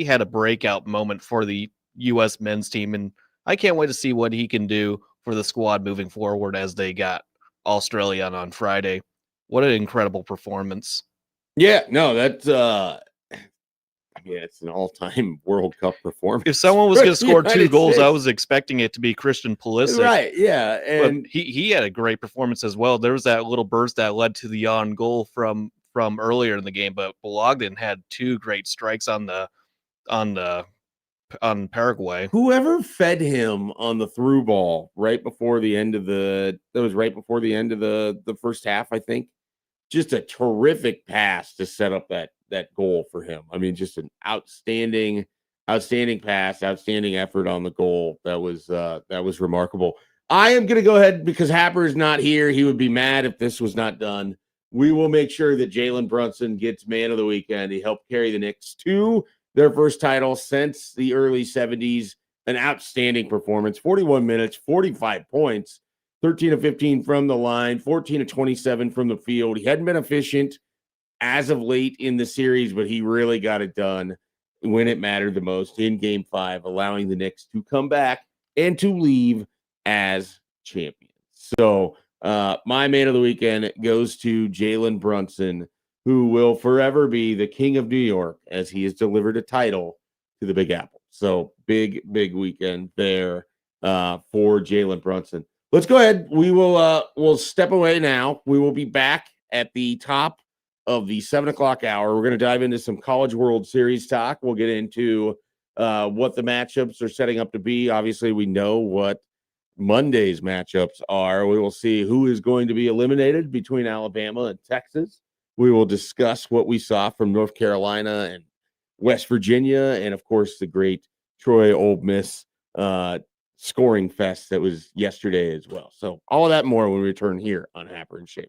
had a breakout moment for the U.S. men's team, and I can't wait to see what he can do for the squad moving forward as they got Australia on Friday. What an incredible performance. Yeah, no, that's it's an all-time World Cup performance. If someone was going to score 2 goals, States. I was expecting it to be Christian Pulisic. Right, yeah. And but he had a great performance as well. There was that little burst that led to the on goal from earlier in the game, but Blogden had 2 great strikes on Paraguay. Whoever fed him on the through ball right before the end of the first half, I think. Just a terrific pass to set up that goal for him. I mean, just an outstanding pass, outstanding effort on the goal. That was remarkable. I am going to go ahead because Happer is not here. He would be mad if this was not done. We will make sure that Jalen Brunson gets man of the weekend. He helped carry the Knicks to their first title since the early 70s. An outstanding performance. 41 minutes, 45 points. 13 of 15 from the line, 14 of 27 from the field. He hadn't been efficient as of late in the series, but he really got it done when it mattered the most in Game 5, allowing the Knicks to come back and to leave as champions. So my man of the weekend goes to Jalen Brunson, who will forever be the king of New York as he has delivered a title to the Big Apple. So big weekend there for Jalen Brunson. Let's go ahead. We'll step away now. We will be back at the top of the 7 o'clock hour. We're going to dive into some College World Series talk. We'll get into what the matchups are setting up to be. Obviously, we know what Monday's matchups are. We will see who is going to be eliminated between Alabama and Texas. We will discuss what we saw from North Carolina and West Virginia, and of course, the great Troy Ole Miss scoring fest that was yesterday as well. So all of that more when we return here on Happer and Schaefer.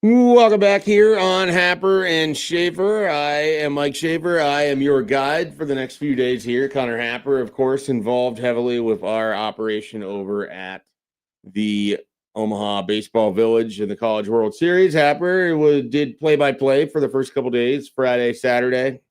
Welcome back here on Happer and Schaefer. I am Mike Schaefer. I am your guide for the next few days here. Connor Happer, of course, involved heavily with our operation over at the Omaha Baseball Village in the College World Series. Happer did play-by-play for the first couple days, Friday, Saturday.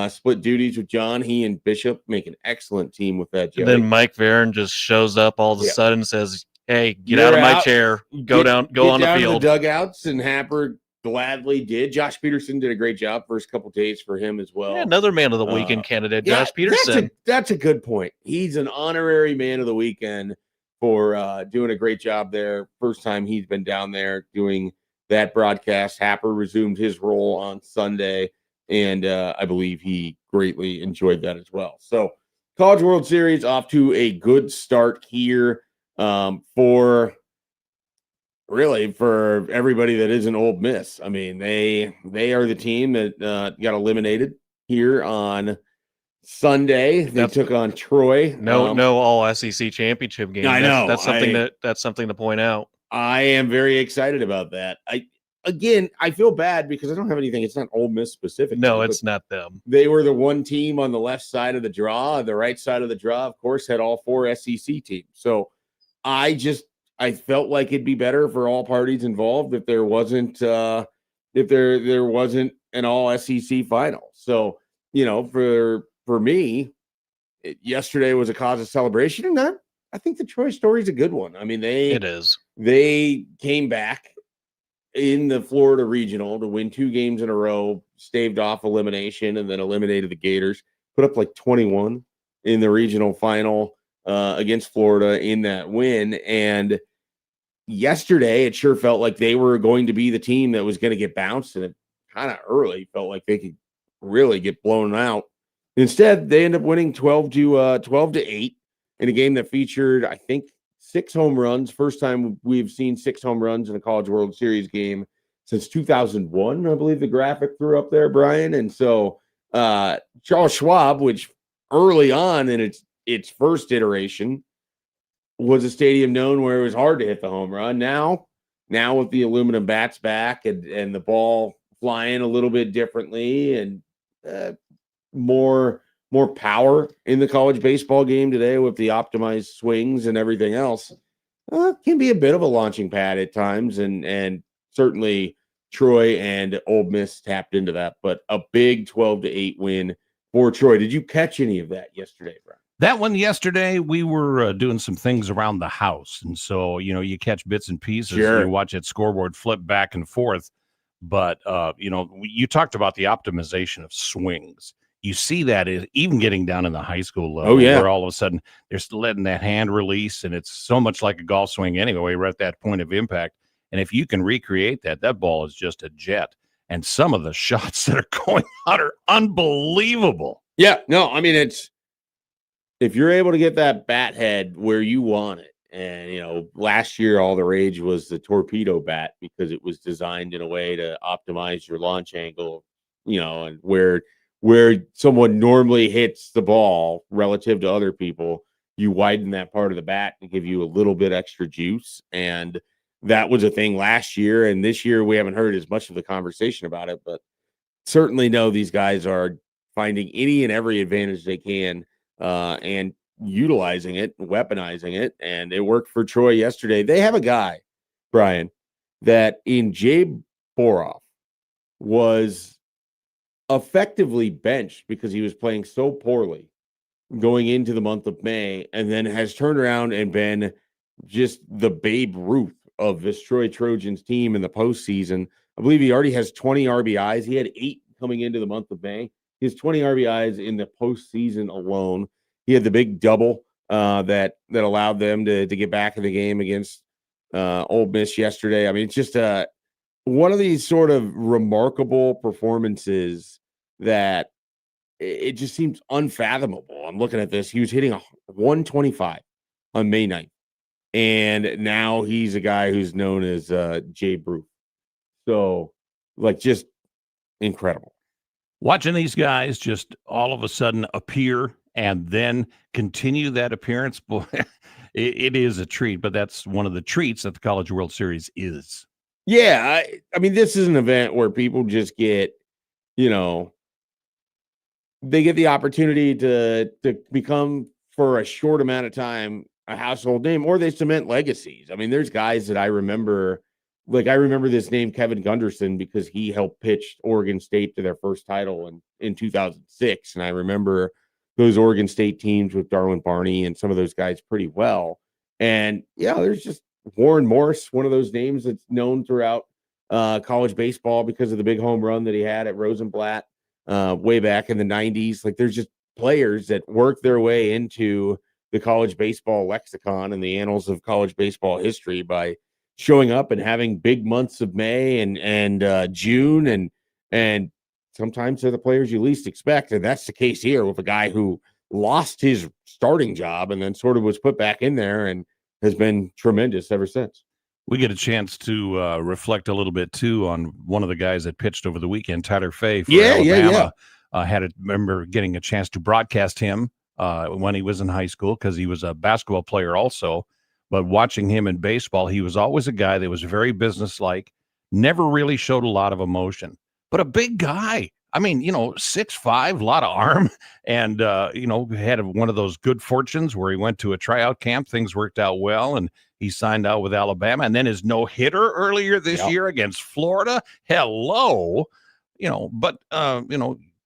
Split duties with John. He and Bishop make an excellent team with that. And then Mike Varon just shows up all of a sudden and says, "Hey, get You're out of my out. chair. Go Get on down the to field." the dugouts, and Happer gladly did. Josh Peterson did a great job first couple days for him as well. Yeah, another man of the weekend candidate, Yeah, Josh Peterson. That's a good point. He's an honorary man of the weekend for doing a great job there. First time he's been down there doing that broadcast. Happer resumed his role on Sunday, and I believe he greatly enjoyed that as well. So, College World Series off to a good start here for everybody that isn't Ole Miss. I mean, they are the team that got eliminated here on Sunday. They took on Troy. No all SEC championship game. I know. That's something to point out. I am very excited about that. I feel bad because I don't have anything. It's not Ole Miss specific. No, it's not them. They were the one team on the left side of the draw. The right side of the draw, of course, had all four SEC teams. So I felt like it'd be better for all parties involved if there wasn't there wasn't an all SEC final. So, for me, yesterday was a cause of celebration, and I think the Troy story is a good one. I mean, they came back in the Florida Regional to win 2 games in a row, staved off elimination, and then eliminated the Gators. Put up like 21 in the regional final against Florida in that win. And yesterday, it sure felt like they were going to be the team that was going to get bounced, and it kind of early felt like they could really get blown out. Instead, they end up winning 12-8 in a game that featured, I think, 6 home runs. First time we've seen 6 home runs in a College World Series game since 2001, I believe the graphic threw up there, Brian. And so Charles Schwab, which early on in its first iteration was a stadium known where it was hard to hit the home run. Now with the aluminum bats back and the ball flying a little bit differently and more power in the college baseball game today with the optimized swings and everything else, can be a bit of a launching pad at times. And certainly Troy and Ole Miss tapped into that, but a big 12-8 win for Troy. Did you catch any of that yesterday, Brian? That one yesterday, we were doing some things around the house. And so, you catch bits and pieces. Sure. You watch that scoreboard flip back and forth. But, you talked about the optimization of swings. You see that even getting down in the high school level, where all of a sudden they're still letting that hand release, and it's so much like a golf swing anyway. We're at that point of impact, and if you can recreate that ball is just a jet. And some of the shots that are going out are unbelievable. Yeah, no, I mean, if you're able to get that bat head where you want it, and last year all the rage was the torpedo bat because it was designed in a way to optimize your launch angle, and where someone normally hits the ball relative to other people, you widen that part of the bat and give you a little bit extra juice. And that was a thing last year. And this year we haven't heard as much of the conversation about it, but certainly know these guys are finding any and every advantage they can and utilizing it, weaponizing it. And it worked for Troy yesterday. They have a guy, Brian, that in Jabe Boroff was effectively benched because he was playing so poorly going into the month of May, and then has turned around and been just the Babe Ruth of this Troy Trojans team in the postseason. I believe he already has 20 RBIs. He had 8 coming into the month of May. He has 20 RBIs in the postseason alone. He had the big double that allowed them to get back in the game against Ole Miss yesterday. I mean, it's just one of these sort of remarkable performances that it just seems unfathomable. I'm looking at this. He was hitting 125 on May 9th. And now he's a guy who's known as Jay Brew. So, just incredible. Watching these guys just all of a sudden appear and then continue that appearance, boy, it is a treat. But that's one of the treats that the College World Series is. Yeah, I mean, this is an event where people just get, you know, they get the opportunity to become for a short amount of time a household name, or they cement legacies. I mean, there's guys that I remember, like I remember this name Kevin Gunderson because he helped pitch Oregon State to their first title in 2006, and I remember those Oregon State teams with Darwin Barney and some of those guys pretty well. And yeah, there's just Warren Morse, one of those names that's known throughout college baseball because of the big home run that he had at Rosenblatt way back in the 90s. Like there's just players that work their way into the college baseball lexicon and the annals of college baseball history by showing up and having big months of May and June and sometimes they're the players you least expect. And that's the case here with a guy who lost his starting job and then sort of was put back in there and has been tremendous ever since. We get a chance to reflect a little bit too on one of the guys that pitched over the weekend, Tyler Fay for Alabama. Remember getting a chance to broadcast him when he was in high school because he was a basketball player also. But watching him in baseball, he was always a guy that was very businesslike, never really showed a lot of emotion, but a big guy. I mean, 6'5", a lot of arm, and had one of those good fortunes where he went to a tryout camp. Things worked out well, and he signed out with Alabama. And then his no-hitter earlier this year against Florida. Hello, but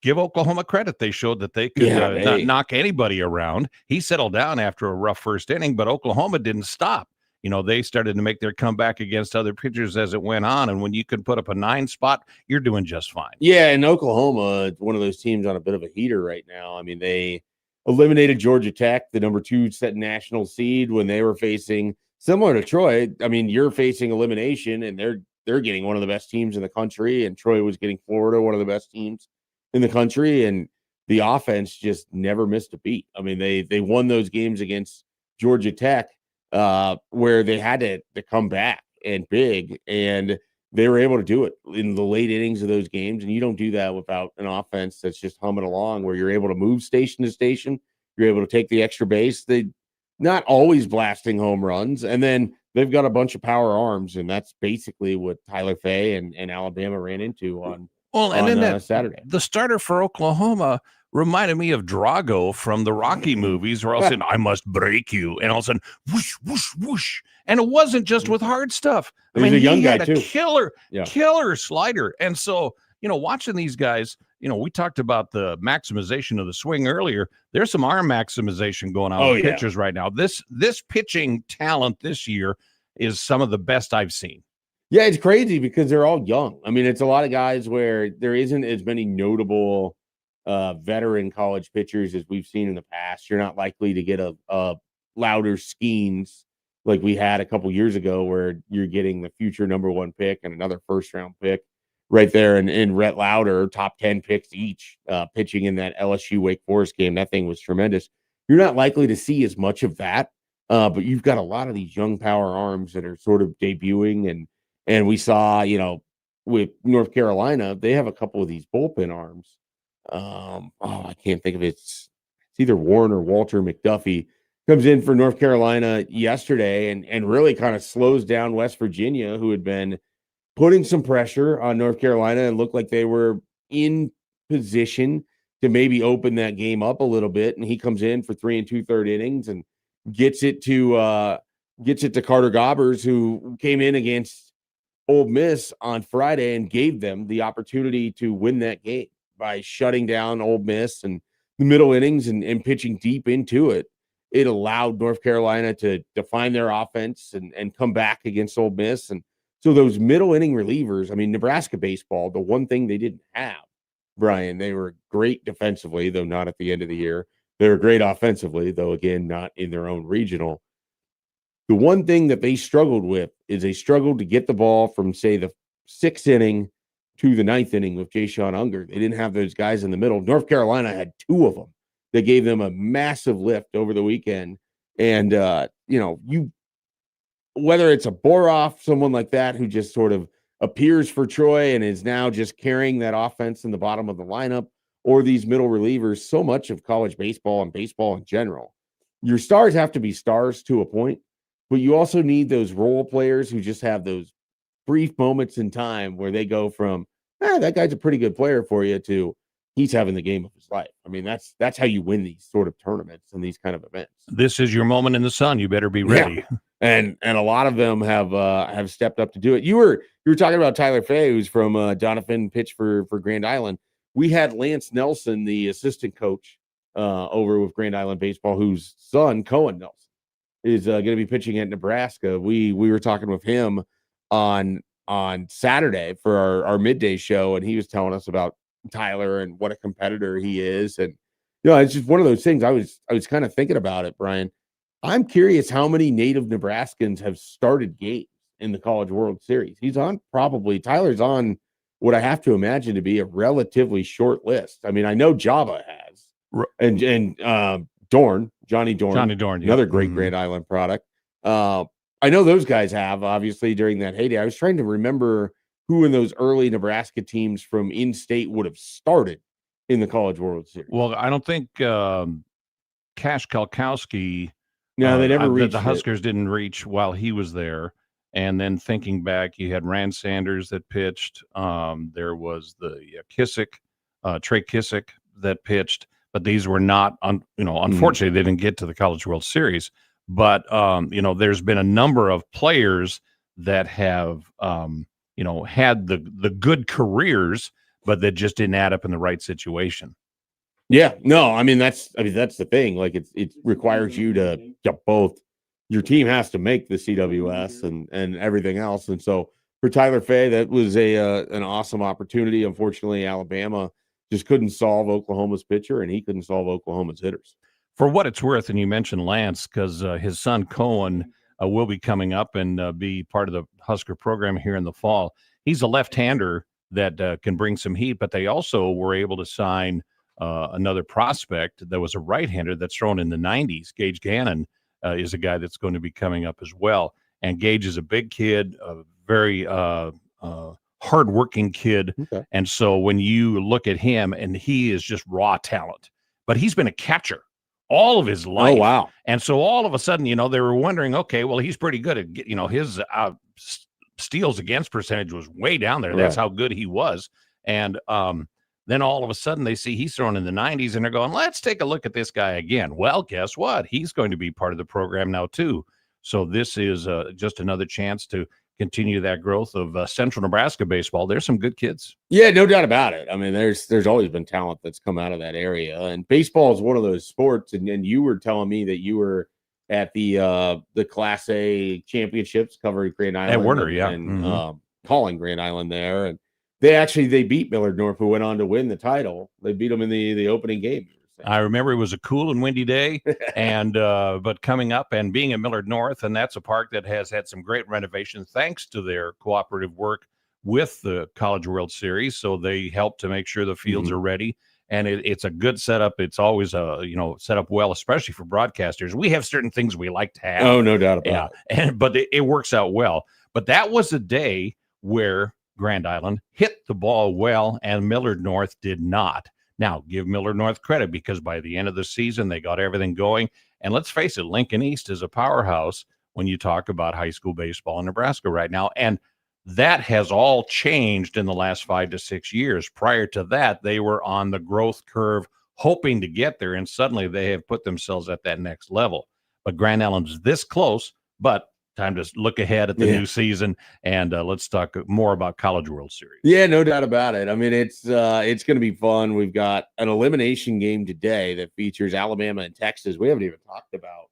give Oklahoma credit. They showed that they could not knock anybody around. He settled down after a rough first inning, but Oklahoma didn't stop. They started to make their comeback against other pitchers as it went on. And when you can put up a 9 spot, you're doing just fine. Yeah, and Oklahoma, one of those teams on a bit of a heater right now. I mean, they eliminated Georgia Tech, the number 2 set national seed, when they were facing, similar to Troy. I mean, you're facing elimination, and they're getting one of the best teams in the country, and Troy was getting Florida, one of the best teams in the country, and the offense just never missed a beat. I mean, they won those games against Georgia Tech, where they had to come back and big, and they were able to do it in the late innings of those games. And you don't do that without an offense that's just humming along, where you're able to move station to station. You're able to take the extra base. They not always blasting home runs, and then they've got a bunch of power arms, and that's basically what Tyler Fay and Alabama ran into on Saturday. The starter for Oklahoma reminded me of Drago from the Rocky movies, where all of a sudden, I must break you. And all of a sudden, whoosh, whoosh, whoosh. And it wasn't just with hard stuff. I mean, a young guy, had a too. Killer slider. And so, watching these guys, we talked about the maximization of the swing earlier. There's some arm maximization going on with pitchers right now. This pitching talent this year is some of the best I've seen. Yeah, it's crazy because they're all young. I mean, it's a lot of guys where there isn't as many notable veteran college pitchers as we've seen in the past. You're not likely to get a louder Skeens like we had a couple years ago, where you're getting the future number 1 pick and another first-round pick right there in Rhett Lauder, top 10 picks each, pitching in that LSU Wake Forest game. That thing was tremendous. You're not likely to see as much of that, but you've got a lot of these young power arms that are sort of debuting, and we saw, with North Carolina, they have a couple of these bullpen arms. I can't think of it. It's either Warren or Walter McDuffie comes in for North Carolina yesterday and really kind of slows down West Virginia, who had been putting some pressure on North Carolina and looked like they were in position to maybe open that game up a little bit. And he comes in for 3 2/3 innings and gets it to Carter Gobbers, who came in against Ole Miss on Friday and gave them the opportunity to win that game by shutting down Ole Miss and the middle innings and pitching deep into it. It allowed North Carolina to define their offense and come back against Ole Miss. And so those middle inning relievers, I mean, Nebraska baseball, the one thing they didn't have, Brian, they were great defensively, though not at the end of the year. They were great offensively, though, again, not in their own regional. The one thing that they struggled with is they struggled to get the ball from, say, the 6th inning to the 9th inning with Jayshon Unger. They didn't have those guys in the middle. North Carolina had 2 of them. They gave them a massive lift over the weekend. And, whether it's a Boroff, someone like that who just sort of appears for Troy and is now just carrying that offense in the bottom of the lineup, or these middle relievers, so much of college baseball and baseball in general, your stars have to be stars to a point, but you also need those role players who just have those brief moments in time where they go from, that guy's a pretty good player for you to he's having the game of his life. I mean, that's how you win these sort of tournaments and these kind of events. This is your moment in the sun. You better be ready. Yeah. And a lot of them have stepped up to do it. You were talking about Tyler Fay, who's from Donovan, pitched for Grand Island. We had Lance Nelson, the assistant coach over with Grand Island Baseball, whose son, Cohen Nelson, is going to be pitching at Nebraska. We were talking with him on Saturday for our midday show, and he was telling us about Tyler and what a competitor he is. And it's just one of those things. I was kind of thinking about it, Brian. I'm curious how many native Nebraskans have started games in the College World Series. Tyler's on what I have to imagine to be a relatively short list. I mean, I know Java has, and Johnny Dorn, another great Grand Island product. I know those guys have, obviously, during that heyday. I was trying to remember who in those early Nebraska teams from in-state would have started in the College World Series. Well, I don't think Cash Kalkowski. No, they never reached. The Huskers didn't reach while he was there. And then thinking back, you had Rand Sanders that pitched. There was the Trey Kissick that pitched. But these were not, unfortunately, they didn't get to the College World Series. But there's been a number of players that have had the good careers, but that just didn't add up in the right situation. Yeah, no, I mean that's the thing. Like it requires you to both. Your team has to make the CWS and everything else. And so for Tyler Fay, that was an awesome opportunity. Unfortunately, Alabama just couldn't solve Oklahoma's pitcher, and he couldn't solve Oklahoma's hitters. For what it's worth, and you mentioned Lance, because his son Cohen will be coming up and be part of the Husker program here in the fall. He's a left-hander that can bring some heat, but they also were able to sign another prospect that was a right-hander that's thrown in the 90s. Gage Gannon is a guy that's going to be coming up as well. And Gage is a big kid, a very hardworking kid. Okay. And so when you look at him, and he is just raw talent, but he's been a catcher all of his life. Oh, wow. And so all of a sudden, they were wondering, okay, well, he's pretty good at, his steals against percentage was way down there. Right. That's how good he was. And then all of a sudden they see he's thrown in the 90s and they're going, let's take a look at this guy again. Well, guess what? He's going to be part of the program now too. So this is just another chance to continue that growth of Central Nebraska baseball. There's some good kids. Yeah, no doubt about it. I mean, there's always been talent that's come out of that area, and baseball is one of those sports. And you were telling me that you were at the Class A championships covering Grand Island at Warner, and calling Grand Island there, and they beat Millard North, who went on to win the title. They beat them in the opening game. I remember it was a cool and windy day, and but coming up and being at Millard North, and that's a park that has had some great renovations thanks to their cooperative work with the College World Series. So they help to make sure the fields are ready, and it's a good setup. It's always set up well, especially for broadcasters. We have certain things we like to have. Oh, no doubt about it. But it works out well. But that was a day where Grand Island hit the ball well, and Millard North did not. Now, give Millard North credit, because by the end of the season, they got everything going. And let's face it, Lincoln East is a powerhouse when you talk about high school baseball in Nebraska right now. And that has all changed in the last 5 to 6 years. Prior to that, they were on the growth curve, hoping to get there, and suddenly they have put themselves at that next level. But Grand Island's this close, but time to look ahead at the new season, and let's talk more about College World Series. Yeah, no doubt about it. I mean, it's going to be fun. We've got an elimination game today that features Alabama and Texas. We haven't even talked about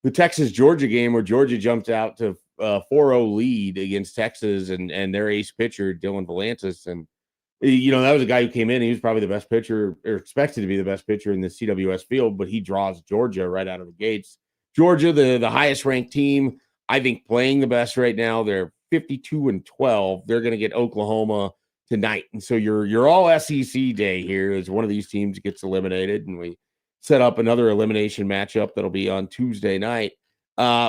the Texas-Georgia game, where Georgia jumped out to 4-0 lead against Texas and their ace pitcher, Dylan Volantis. And, that was a guy who came in. He was probably the best pitcher, or expected to be the best pitcher in the CWS field, but he draws Georgia right out of the gates. Georgia, the highest-ranked team, I think, playing the best right now. They're 52-12. They're going to get Oklahoma tonight, and so you're all SEC day here as one of these teams gets eliminated, and we set up another elimination matchup that'll be on Tuesday night.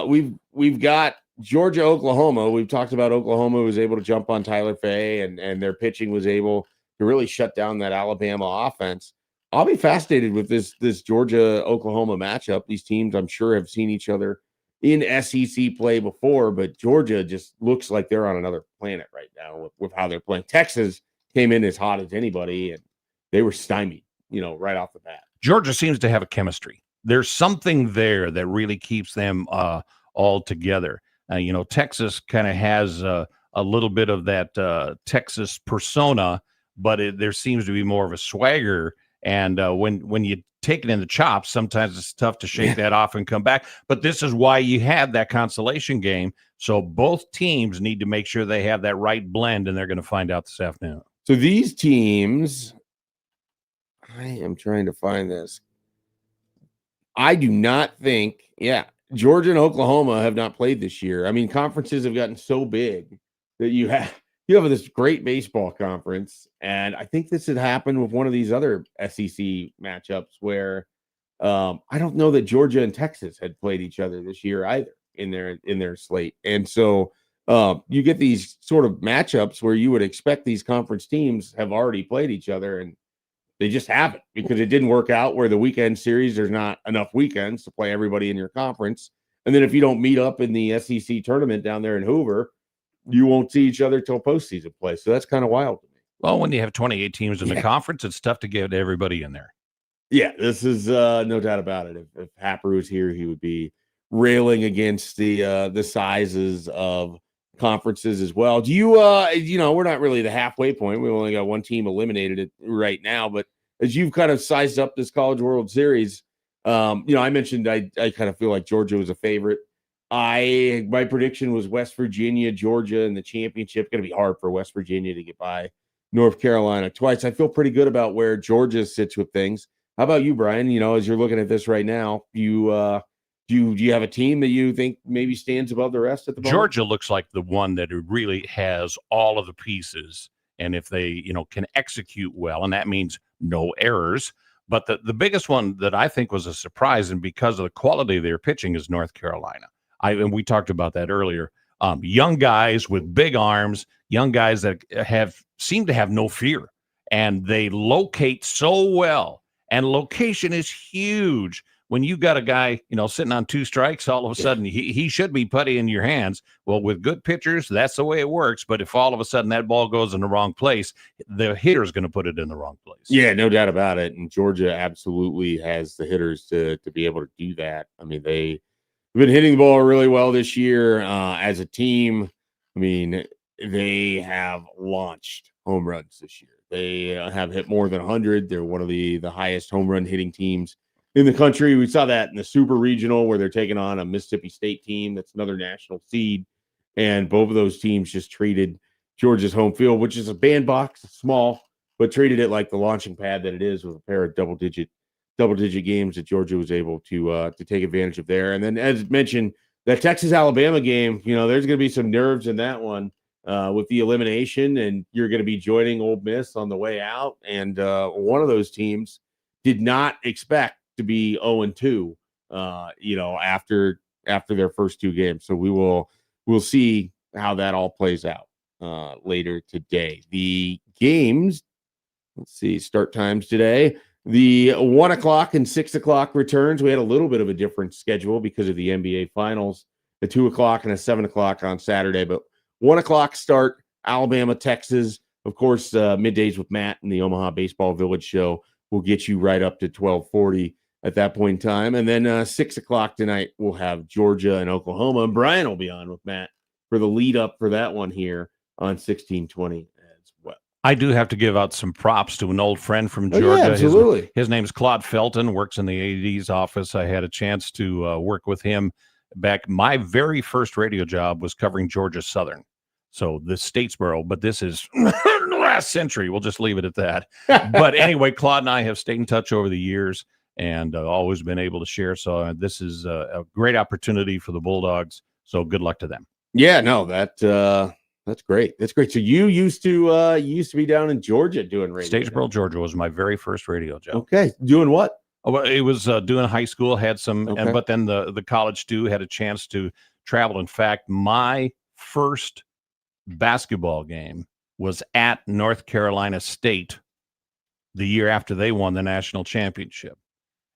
We've got Georgia, Oklahoma. We've talked about Oklahoma was able to jump on Tyler Fay, and their pitching was able to really shut down that Alabama offense. I'll be fascinated with this Georgia Oklahoma matchup. These teams, I'm sure, have seen each other in SEC play before, but Georgia just looks like they're on another planet right now with how they're playing. Texas came in as hot as anybody, and they were stymied, right off the bat. Georgia seems to have a chemistry. There's something there that really keeps them all together. Texas kind of has a little bit of that Texas persona, but there seems to be more of a swagger. And when you take it in the chops, sometimes it's tough to shake that off and come back. But this is why you have that consolation game. So both teams need to make sure they have that right blend, and they're going to find out this afternoon. So these teams, I am trying to find this. I do not think, Georgia and Oklahoma have not played this year. I mean, conferences have gotten so big that you have this great baseball conference, and I think this had happened with one of these other SEC matchups where I don't know that Georgia and Texas had played each other this year either in their slate, and so you get these sort of matchups where you would expect these conference teams have already played each other, and they just haven't, because it didn't work out where the weekend series, there's not enough weekends to play everybody in your conference. And then if you don't meet up in the SEC tournament down there in Hoover, you won't see each other till postseason play. So that's kind of wild to me. Well, when you have 28 teams in the conference, it's tough to get everybody in there. Yeah, this is no doubt about it. If Happer was here, he would be railing against the sizes of conferences as well. Do you we're not really the halfway point. We've only got one team eliminated right now, but as you've kind of sized up this College World Series, I mentioned I kind of feel like Georgia was a favorite. My prediction was West Virginia, Georgia in the championship. Going to be hard for West Virginia to get by North Carolina twice. I feel pretty good about where Georgia sits with things. How about you, Brian? As you're looking at this right now, do you have a team that you think maybe stands above the rest at the moment? Georgia looks like the one that really has all of the pieces, and if they can execute well, and that means no errors. But the biggest one that I think was a surprise, and because of the quality of their pitching, is North Carolina. And we talked about that earlier. Young guys with big arms, young guys that seem to have no fear, and they locate so well. And location is huge. When you got a guy, sitting on 2 strikes, all of a sudden he should be putty in your hands. Well, with good pitchers, that's the way it works. But if all of a sudden that ball goes in the wrong place, the hitter's going to put it in the wrong place. Yeah, no doubt about it. And Georgia absolutely has the hitters to be able to do that. I mean, they've been hitting the ball really well this year as a team. I mean, they have launched home runs this year. They have hit more than 100. They're one of the highest home run hitting teams in the country. We saw that in the Super Regional where they're taking on a Mississippi State team that's another national seed. And both of those teams just treated Georgia's home field, which is a bandbox, small, but treated it like the launching pad that it is, with a pair of double-digit games that Georgia was able to take advantage of there. And then, as mentioned, that Texas-Alabama game, there's going to be some nerves in that one with the elimination, and you're going to be joining Ole Miss on the way out. And one of those teams did not expect to be 0-2, after their first 2 games. So we'll see how that all plays out later today. The games, let's see, start times today. The 1 o'clock and 6 o'clock returns. We had a little bit of a different schedule because of the NBA Finals. The 2 o'clock and a 7 o'clock on Saturday, but 1 o'clock start, Alabama, Texas. Of course, middays with Matt and the Omaha Baseball Village show will get you right up to 12:40 at that point in time. And then 6 o'clock tonight, we'll have Georgia and Oklahoma. And Brian will be on with Matt for the lead up for that one here on 1620 as well. I do have to give out some props to an old friend from Georgia. Yeah, absolutely. His name's Claude Felton, works in the AD's office. I had a chance to work with him back. My very first radio job was covering Georgia Southern. So the Statesboro, but this is last century. We'll just leave it at that. But anyway, Claude and I have stayed in touch over the years and always been able to share. So this is a great opportunity for the Bulldogs. So good luck to them. Yeah, no, that's great. That's great. So you used to be down in Georgia doing radio. Statesboro, Georgia was my very first radio job. Okay, doing what? Oh, well, it was doing high school. Had some, okay. But then the college too had a chance to travel. In fact, my first basketball game was at North Carolina State the year after they won the national championship.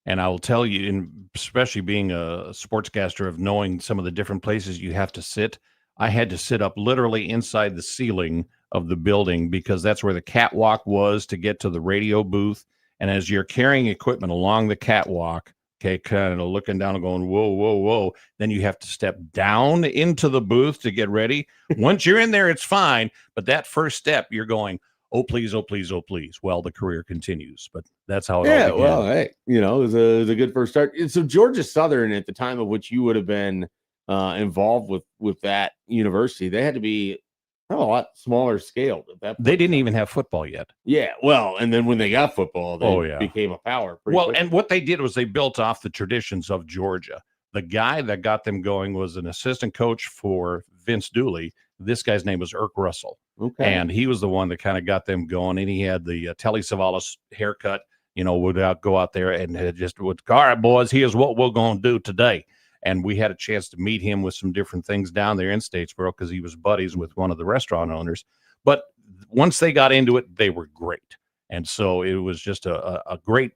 And I will tell you, especially being a sportscaster, of knowing some of the different places you have to sit, I had to sit up literally inside the ceiling of the building because that's where the catwalk was to get to the radio booth. And as you're carrying equipment along the catwalk, okay, kind of looking down and going, whoa, whoa, whoa, then you have to step down into the booth to get ready. Once you're in there, it's fine. But that first step, you're going, oh, please, oh, please, oh, please. Well, the career continues, but that's how it all began. Well, hey, it was a good first start. And so Georgia Southern, at the time of which you would have been involved with that university, they had to be a lot smaller scale at that point. They didn't even have football yet. Yeah, well, and then when they got football, they became a power. Well, and what they did was they built off the traditions of Georgia. The guy that got them going was an assistant coach for Vince Dooley. This guy's name was Irk Russell. Okay. And he was the one that kind of got them going. And he had the Telly Savalas haircut, would go out there and just would, all right, boys, here's what we're going to do today. And we had a chance to meet him with some different things down there in Statesboro because he was buddies with one of the restaurant owners. But once they got into it, they were great. And so it was just a great,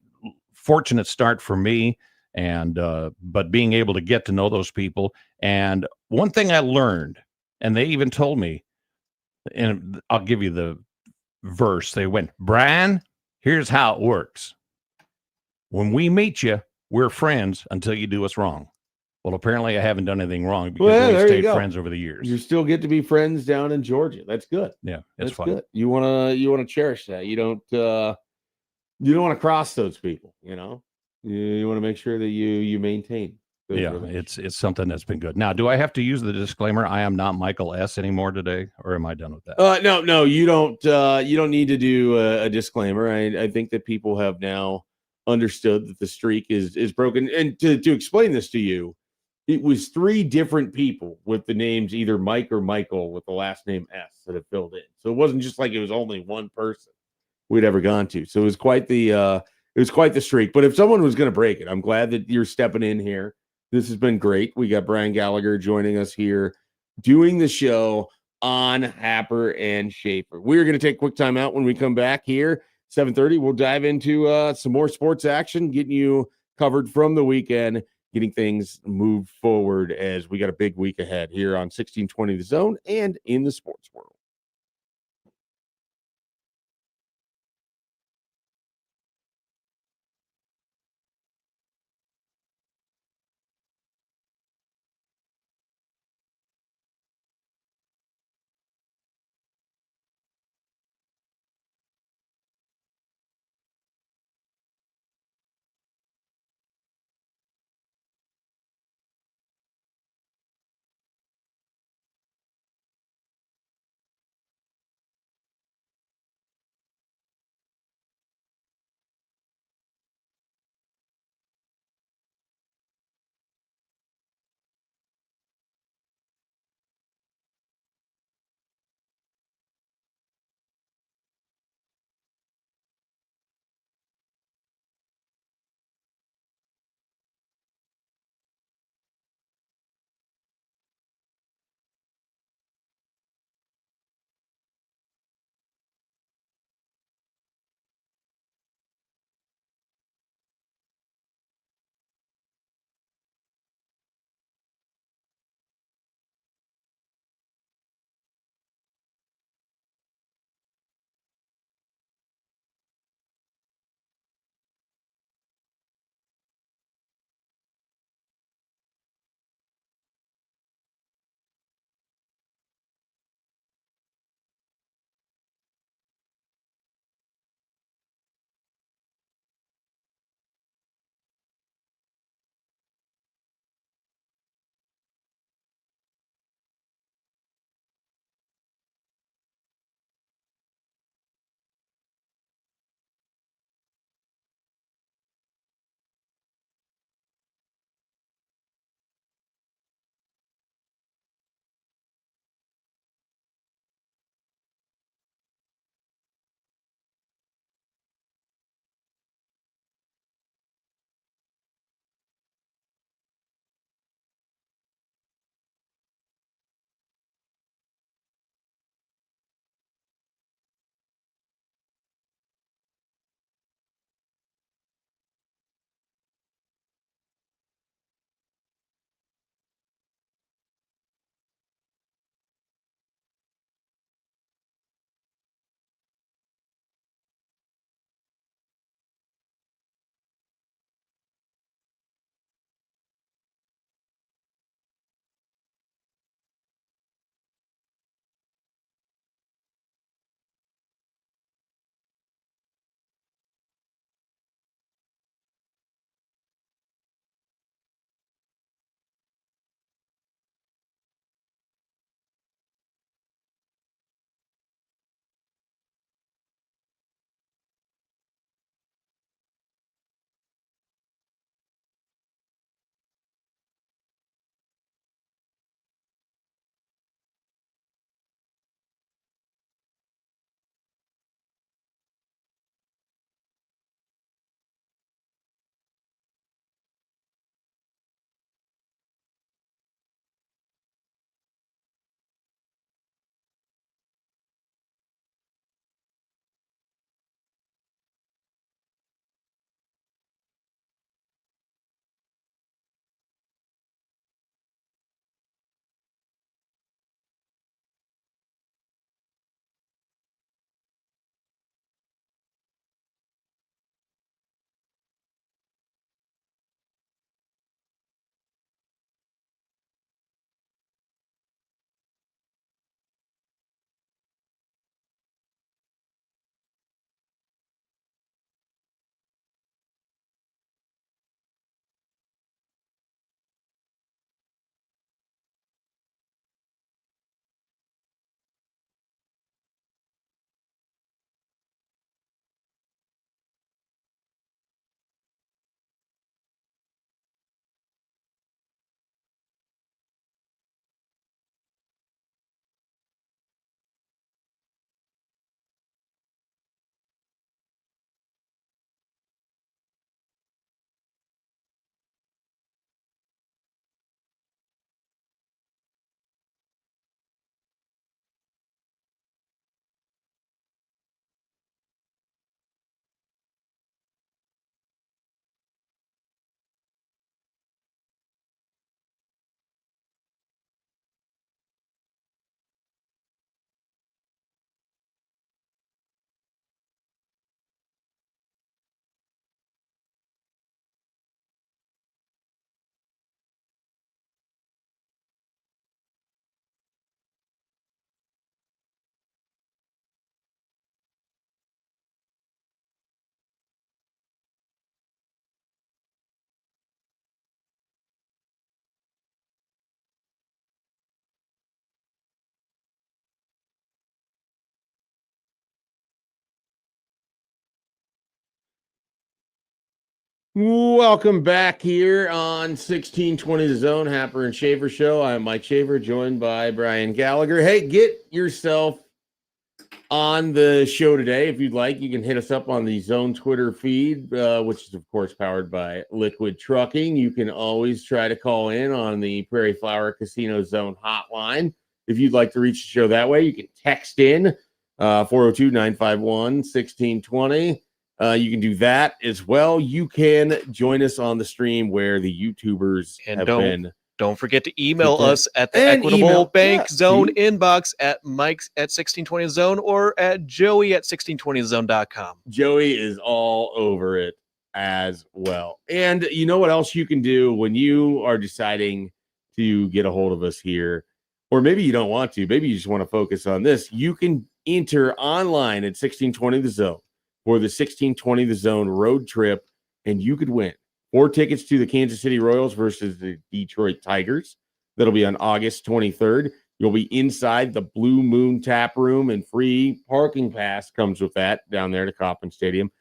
fortunate start for me. And but being able to get to know those people. And one thing I learned, and they even told me, and I'll give you the verse. They went, Brian, here's how it works. When we meet you, we're friends until you do us wrong. Well, apparently I haven't done anything wrong because we've stayed friends over the years. You still get to be friends down in Georgia. That's good. Yeah, that's fun. Good. You wanna cherish that. You don't want to cross those people. You want to make sure that you maintain. Yeah, it's something that's been good. Now, do I have to use the disclaimer? I am not Michael S. anymore today, or am I done with that? No, you don't. You don't need to do a disclaimer. I think that people have now understood that the streak is broken. And to explain this to you, it was 3 different people with the names either Mike or Michael with the last name S that have filled in. So it wasn't just like it was only one person we'd ever gone to. So it was quite the streak. But if someone was going to break it, I'm glad that you're stepping in here. This has been great. We got Brian Gallagher joining us here, doing the show on Happer and Schaefer. We're going to take a quick time out. When we come back here, 7:30, we'll dive into some more sports action, getting you covered from the weekend, getting things moved forward as we got a big week ahead here on 1620 The Zone and in the sports world. Welcome back here on 1620 The Zone, Happer and Schaefer Show. I'm Mike Schaefer, joined by Brian Gallagher. Hey, get yourself on the show today. If you'd like, you can hit us up on the Zone Twitter feed, which is, of course, powered by Liquid Trucking. You can always try to call in on the Prairie Flower Casino Zone hotline. If you'd like to reach the show that way, you can text in 402-951-1620. You can do that as well. You can join us on the stream where the YouTubers have been. Don't forget to email us at the Equitable Bank Zone inbox at Mike's at 1620 Zone or at Joey at 1620zone.com. Joey is all over it as well. And you know what else you can do when you are deciding to get a hold of us here, or maybe you don't want to, maybe you just want to focus on this. You can enter online at 1620 The Zone for the 1620 The Zone road trip, and you could win 4 tickets to the Kansas City Royals versus the Detroit Tigers. That'll be on August 23rd. You'll be inside the Blue Moon Tap Room, and free parking pass comes with that down there to Kauffman Stadium.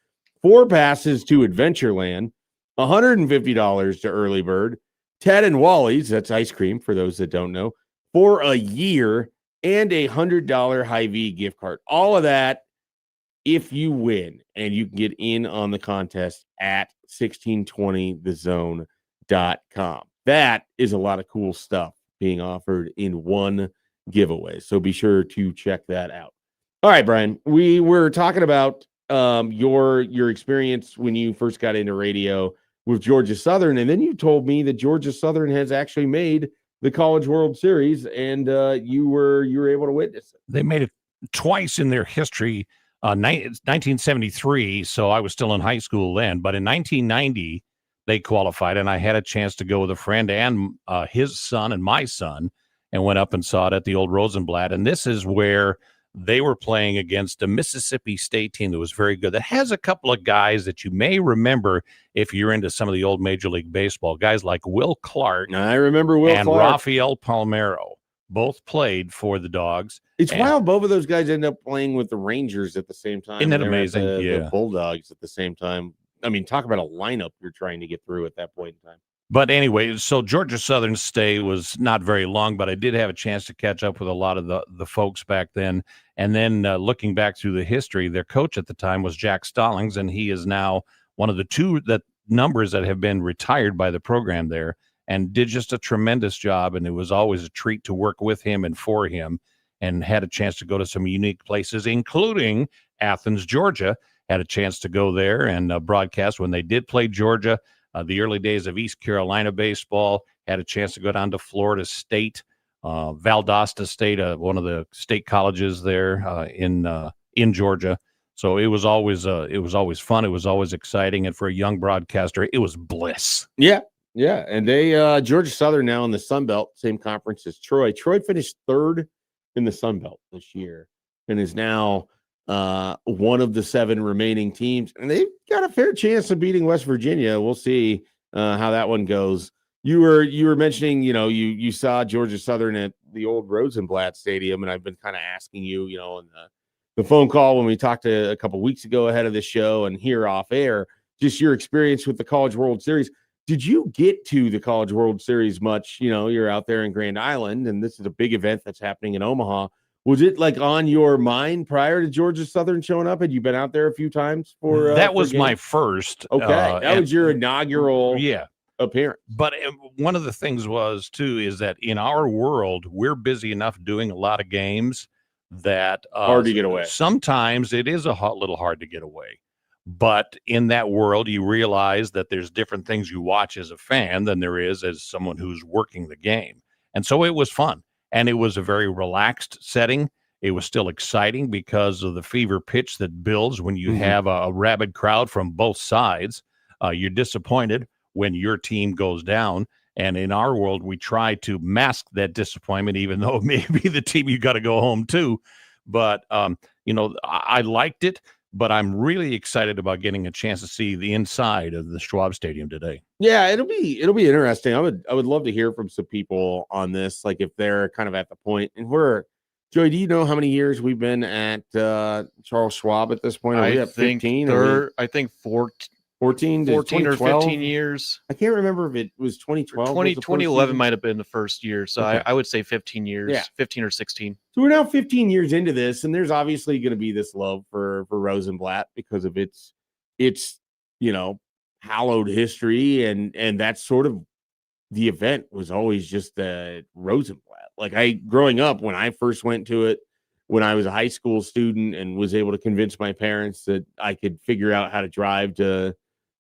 4 passes to Adventureland, $150 to Early Bird, Ted and Wally's, that's ice cream for those that don't know, for a year, and a $100 Hy-Vee gift card. All of that if you win, and you can get in on the contest at 1620thezone.com. That is a lot of cool stuff being offered in one giveaway, so be sure to check that out. All right, Brian, we were talking about your experience when you first got into radio with Georgia Southern, and then you told me that Georgia Southern has actually made the College World Series, and you were able to witness it. They made it twice in their history. 1973, so I was still in high school then, but in 1990 they qualified, and I had a chance to go with a friend and his son and my son, and went up and saw it at the old Rosenblatt. And this is where they were playing against a Mississippi State team that was very good, that has a couple of guys that you may remember if you're into some of the old Major League Baseball, guys like Will Clark. I remember Will and Clark. Rafael Palmeiro. Both played for the Dogs. It's wild. Both of those guys end up playing with the Rangers at the same time. Isn't that amazing? The Bulldogs at the same time. I mean, talk about a lineup you're trying to get through at that point in time. But anyway, so Georgia Southern's stay was not very long, but I did have a chance to catch up with a lot of the folks back then. And then looking back through the history, their coach at the time was Jack Stallings, and he is now one of the 2 numbers that have been retired by the program there, and did just a tremendous job. And it was always a treat to work with him and for him, and had a chance to go to some unique places, including Athens, Georgia. Had a chance to go there and broadcast when they did play Georgia, the early days of East Carolina baseball. Had a chance to go down to Florida State, Valdosta State, one of the state colleges there in Georgia. So it was always fun. It was always exciting. And for a young broadcaster, it was bliss. Yeah. Yeah, and they Georgia Southern now in the Sun Belt, same conference as Troy. Troy finished 3rd in the Sun Belt this year and is now one of the 7 remaining teams, and they've got a fair chance of beating West Virginia. We'll see how that one goes. You were mentioning, you saw Georgia Southern at the old Rosenblatt Stadium, and I've been kind of asking you, in the phone call when we talked a couple weeks ago ahead of the show and here off air, just your experience with the College World Series. Did you get to the College World Series much? You're out there in Grand Island, and this is a big event that's happening in Omaha. Was it like on your mind prior to Georgia Southern showing up? Had you been out there a few times for that was my first. Okay, that was your inaugural appearance. But one of the things was too is that in our world we're busy enough doing a lot of games that hard to get away. Sometimes it is a little hard to get away. But in that world, you realize that there's different things you watch as a fan than there is as someone who's working the game. And so it was fun. And it was a very relaxed setting. It was still exciting because of the fever pitch that builds when you have a rabid crowd from both sides. You're disappointed when your team goes down. And in our world, we try to mask that disappointment, even though it may be the team you got to go home to. But, I liked it. But I'm really excited about getting a chance to see the inside of the Schwab Stadium today. Yeah, it'll be interesting. I would love to hear from some people on this, like if they're kind of at the point. And Joey, do you know how many years we've been at Charles Schwab at this point? Are we at 15? I think 14 to 14 or 2012? 15 years. I can't remember if it was 2012. 2011 might have been the first year. So Okay. I would say 15 years, Yeah. 15 or 16. So we're now 15 years into this, and there's obviously going to be this love for Rosenblatt because of its hallowed history, and that's sort of the event was always just the Rosenblatt. Like growing up, when I first went to it, when I was a high school student and was able to convince my parents that I could figure out how to drive to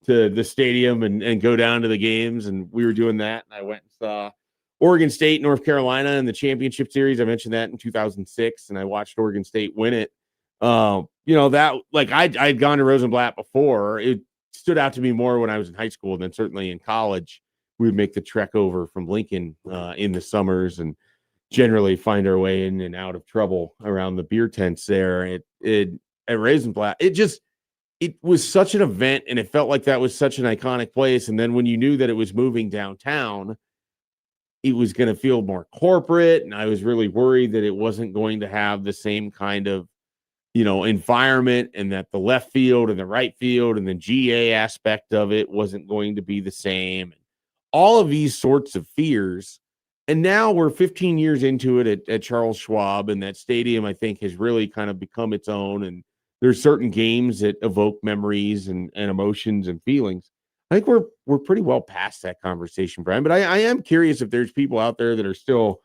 the stadium and go down to the games, and we were doing that, and I went and saw Oregon State, North Carolina in the championship series. I mentioned that in 2006, and I watched Oregon State win it. That like I'd gone to Rosenblatt before. It stood out to me more when I was in high school than certainly in college. We would make the trek over from Lincoln in the summers and generally find our way in and out of trouble around the beer tents there at Rosenblatt. It was such an event, and it felt like that was such an iconic place. And then when you knew that it was moving downtown, it was going to feel more corporate, and I was really worried that it wasn't going to have the same kind of environment, and that the left field and the right field and the GA aspect of it wasn't going to be the same. All of these sorts of fears. And now we're 15 years into it at Charles Schwab, and that stadium, I think, has really kind of become its own. And there's certain games that evoke memories and emotions and feelings. I think we're pretty well past that conversation, Brian. But I am curious if there's people out there that are still,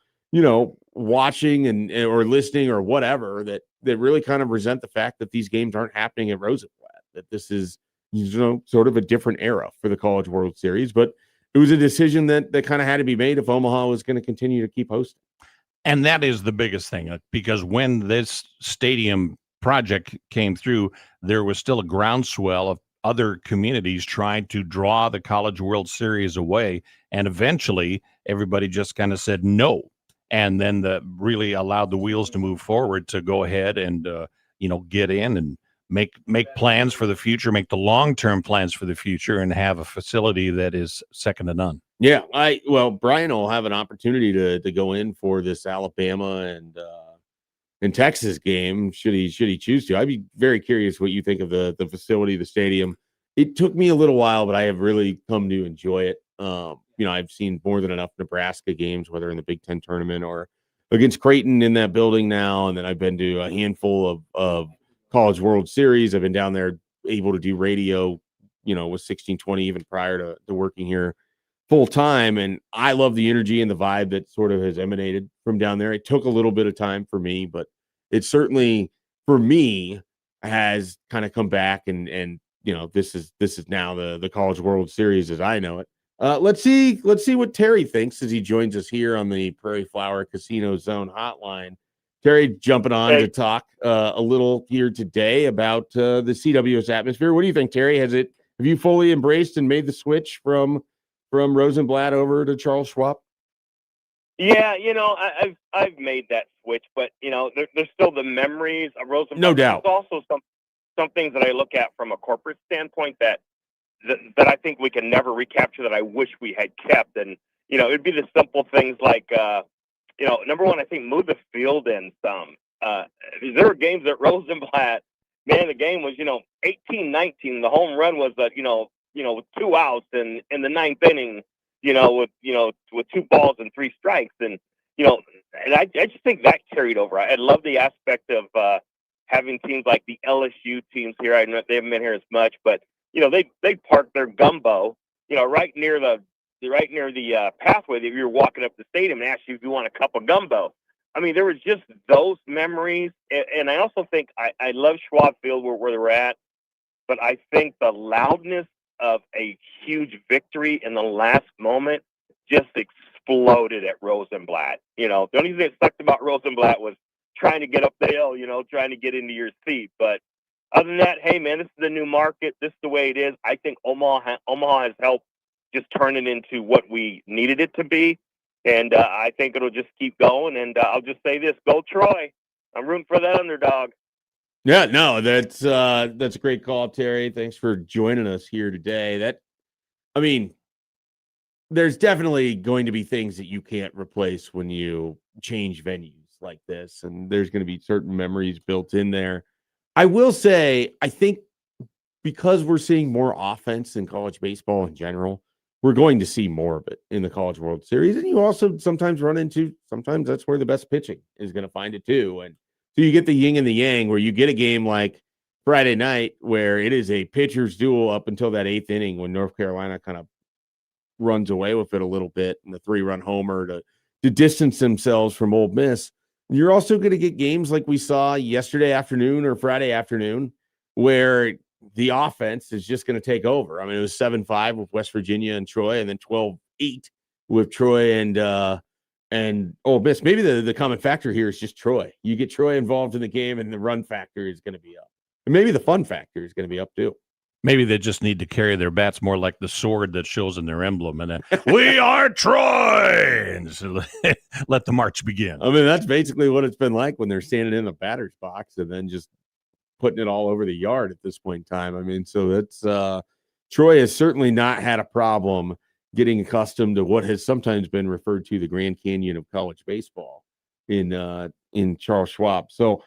watching or listening or whatever that really kind of resent the fact that these games aren't happening at Rosenblatt. That this is sort of a different era for the College World Series, but it was a decision that kind of had to be made if Omaha was going to continue to keep hosting. And that is the biggest thing, because when this stadium project came through, there was still a groundswell of other communities trying to draw the College World Series away. And eventually everybody just kind of said no. And then really allowed the wheels to move forward to go ahead and, get in and make plans for the future, make the long-term plans for the future, and have a facility that is second to none. Yeah, Brian will have an opportunity to go in for this Alabama and Texas game should he choose to. I'd be very curious what you think of the facility, the stadium. It took me a little while, but I have really come to enjoy it. I've seen more than enough Nebraska games, whether in the Big Ten tournament or against Creighton in that building now, and then I've been to a handful of College World Series. I've been down there able to do radio, with 1620 even prior to working here full time. And I love the energy and the vibe that sort of has emanated from down there. It took a little bit of time for me, but it certainly for me has kind of come back and this is now the College World Series as I know it. Let's see what Terry thinks as he joins us here on the Prairie Flower Casino Zone hotline. Terry jumping on to talk a little here today about the CWS atmosphere. What do you think, Terry? Have you fully embraced and made the switch from Rosenblatt over to Charles Schwab? Yeah, I've made that switch, but there's still the memories of Rosenblatt. No doubt. There's also some things that I look at from a corporate standpoint that I think we can never recapture that I wish we had kept. And it'd be the simple things like number one, I think move the field in some. There were games at Rosenblatt. Man, the game was 18-19. The home run was with 2 outs in the ninth inning. With 2 balls and 3 strikes, and and I just think that carried over. I love the aspect of having teams like the LSU teams here. I know they haven't been here as much, but they park their gumbo right near the pathway that you're walking up the stadium and ask you if you want a cup of gumbo. I mean, there was just those memories, and I also think I love Schwab Field where they're at, but I think the loudness of a huge victory in the last moment just exploded at Rosenblatt. The only thing that sucked about Rosenblatt was trying to get up the hill, trying to get into your seat. But other than that, hey man, this is the new market. This is the way it is. I think Omaha has helped just turn it into what we needed it to be. And I think it'll just keep going. And I'll just say this, go Troy. I'm rooting for that underdog. Yeah, no, that's a great call, Terry. Thanks for joining us here today. There's definitely going to be things that you can't replace when you change venues like this, and there's going to be certain memories built in there. I will say, I think because we're seeing more offense in college baseball in general, we're going to see more of it in the College World Series. And you also sometimes sometimes that's where the best pitching is going to find it too. And so you get the yin and the yang where you get a game like Friday night where it is a pitcher's duel up until that 8th inning when North Carolina kind of runs away with it a little bit and the 3-run homer to distance themselves from Ole Miss. You're also going to get games like we saw yesterday afternoon or Friday afternoon where the offense is just going to take over. I mean, it was 7-5 with West Virginia and Troy, and then 12-8 with Troy and Ole Miss. Maybe the common factor here is just Troy. You get Troy involved in the game, and the run factor is going to be up. And maybe the fun factor is going to be up too. Maybe they just need to carry their bats more like the sword that shows in their emblem. And we are Troy! And so let the march begin. I mean, that's basically what it's been like when they're standing in the batter's box and then just putting it all over the yard at this point in time. I mean, so that's Troy has certainly not had a problem getting accustomed to what has sometimes been referred to the Grand Canyon of college baseball in Charles Schwab. So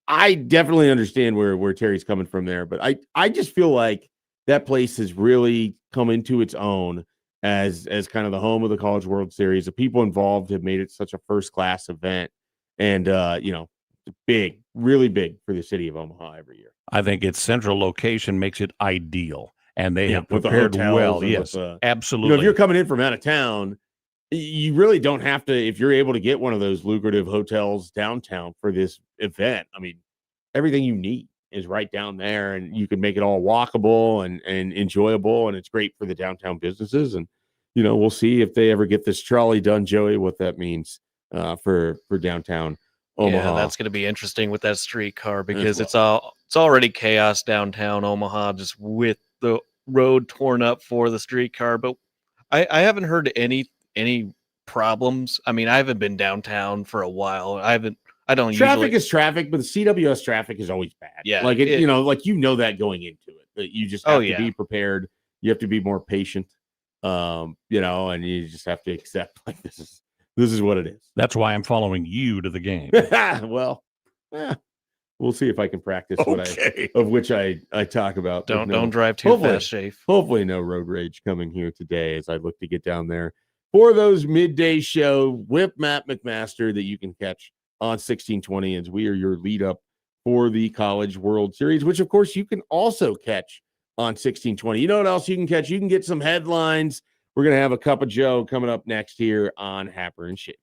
I definitely understand where Terry's coming from there, but I just feel like that place has really come into its own as kind of the home of the College World Series. The people involved have made it such a first-class event, and big, really big for the city of Omaha every year. I think its central location makes it ideal, and they have with the prepared hotels well. and Yes, with absolutely. If you're coming in from out of town, you really don't have to. If you're able to get one of those lucrative hotels downtown for this event, I mean, everything you need is right down there, and you can make it all walkable and enjoyable, and it's great for the downtown businesses. And we'll see if they ever get this trolley done, Joey. What that means for downtown Omaha. Yeah, that's going to be interesting with that streetcar because it's already chaos downtown Omaha just with the road torn up for the streetcar. But I haven't heard any problems. I mean, I haven't been downtown for a while. I don't traffic usually. is traffic, but the CWS traffic is always bad. Yeah, like that going into it. That you just have to be prepared. You have to be more patient. And you just have to accept like this is what it is. That's why I'm following you to the game. Well, we'll see if I can practice which I talk about. Don't drive too fast, Schaefer. Hopefully no road rage coming here today as I look to get down there for those midday show with Matt McMaster that you can catch on 1620, as we are your lead up for the College World Series, which of course you can also catch on 1620. You know what else you can catch? You can get some headlines. We're going to have a cup of Joe coming up next here on Happer and Schaefer.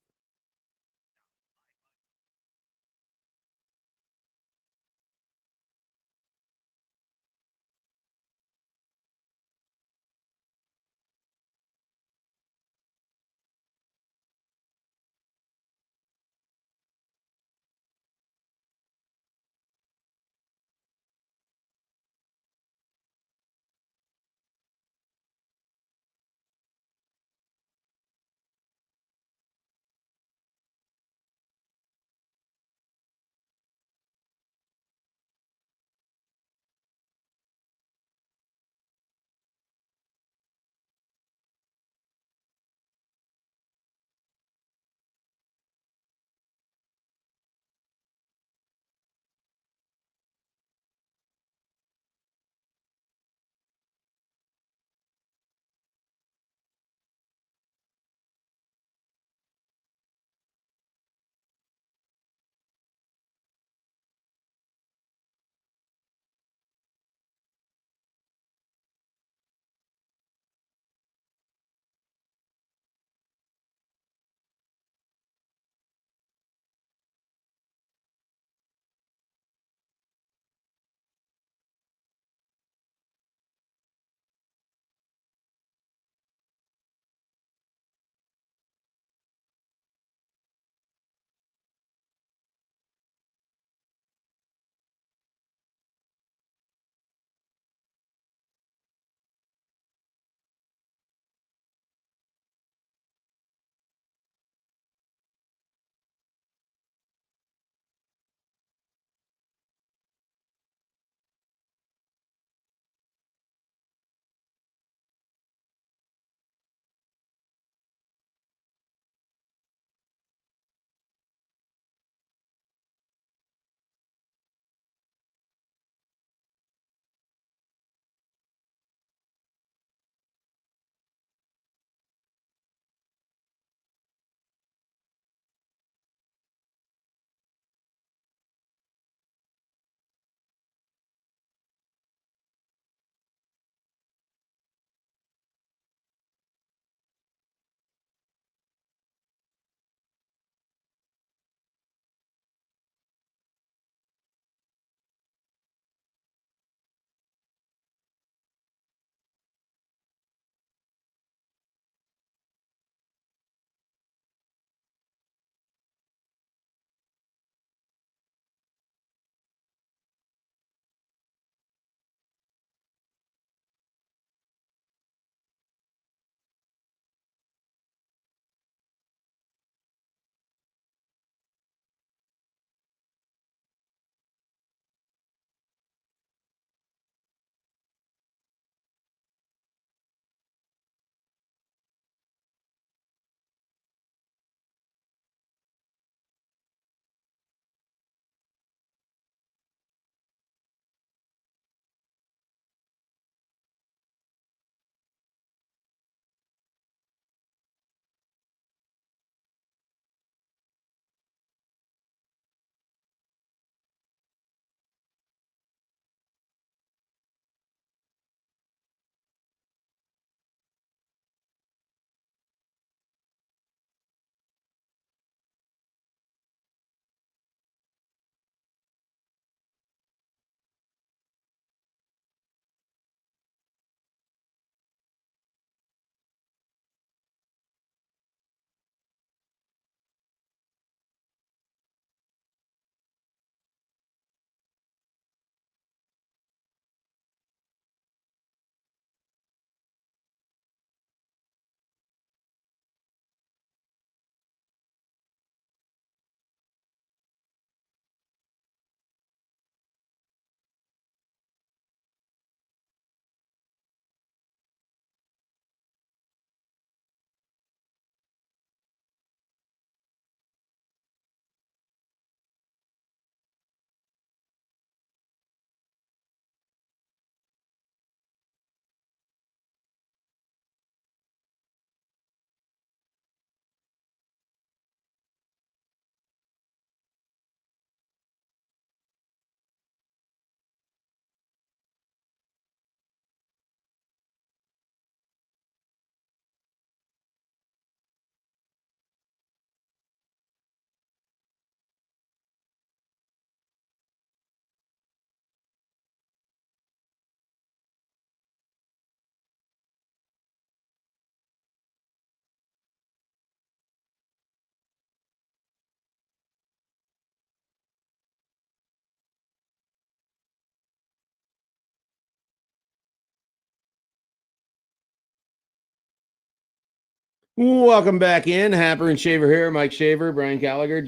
Welcome back in. Happer and Schaefer here. Mike Schaefer, Brian Gallagher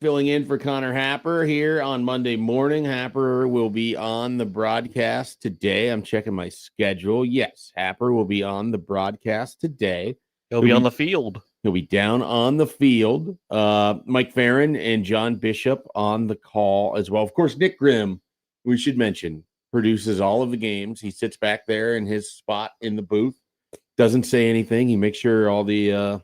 filling in for Connor Happer here on Monday morning. Happer will be on the broadcast today. I'm checking my schedule. Yes, Happer will be on the broadcast today. He'll be on the field. He'll be down on the field. Mike Farron and John Bishop on the call as well. Of course, Nick Grimm, we should mention, produces all of the games. He sits back there in his spot in the booth. Doesn't say anything. He makes sure all the,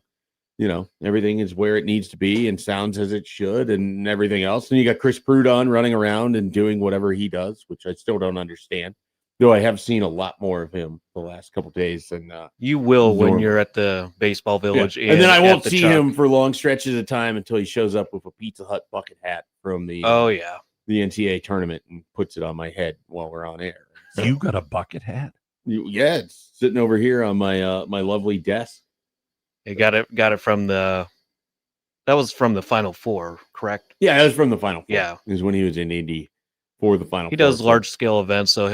everything is where it needs to be and sounds as it should and everything else. And you got Chris Prudon running around and doing whatever he does, which I still don't understand. Though I have seen a lot more of him the last couple of days. And you will when you're at the baseball village. Yeah. And then I won't see him for long stretches of time until he shows up with a Pizza Hut bucket hat from the the NCAA tournament and puts it on my head while we're on air. So, you got a bucket hat? Yeah, it's sitting over here on my my lovely desk. It got it from that was from the Final Four, correct? Yeah, that was from the Final Four. Yeah, it was when he was in Indy for the Final Four. He does large scale events, so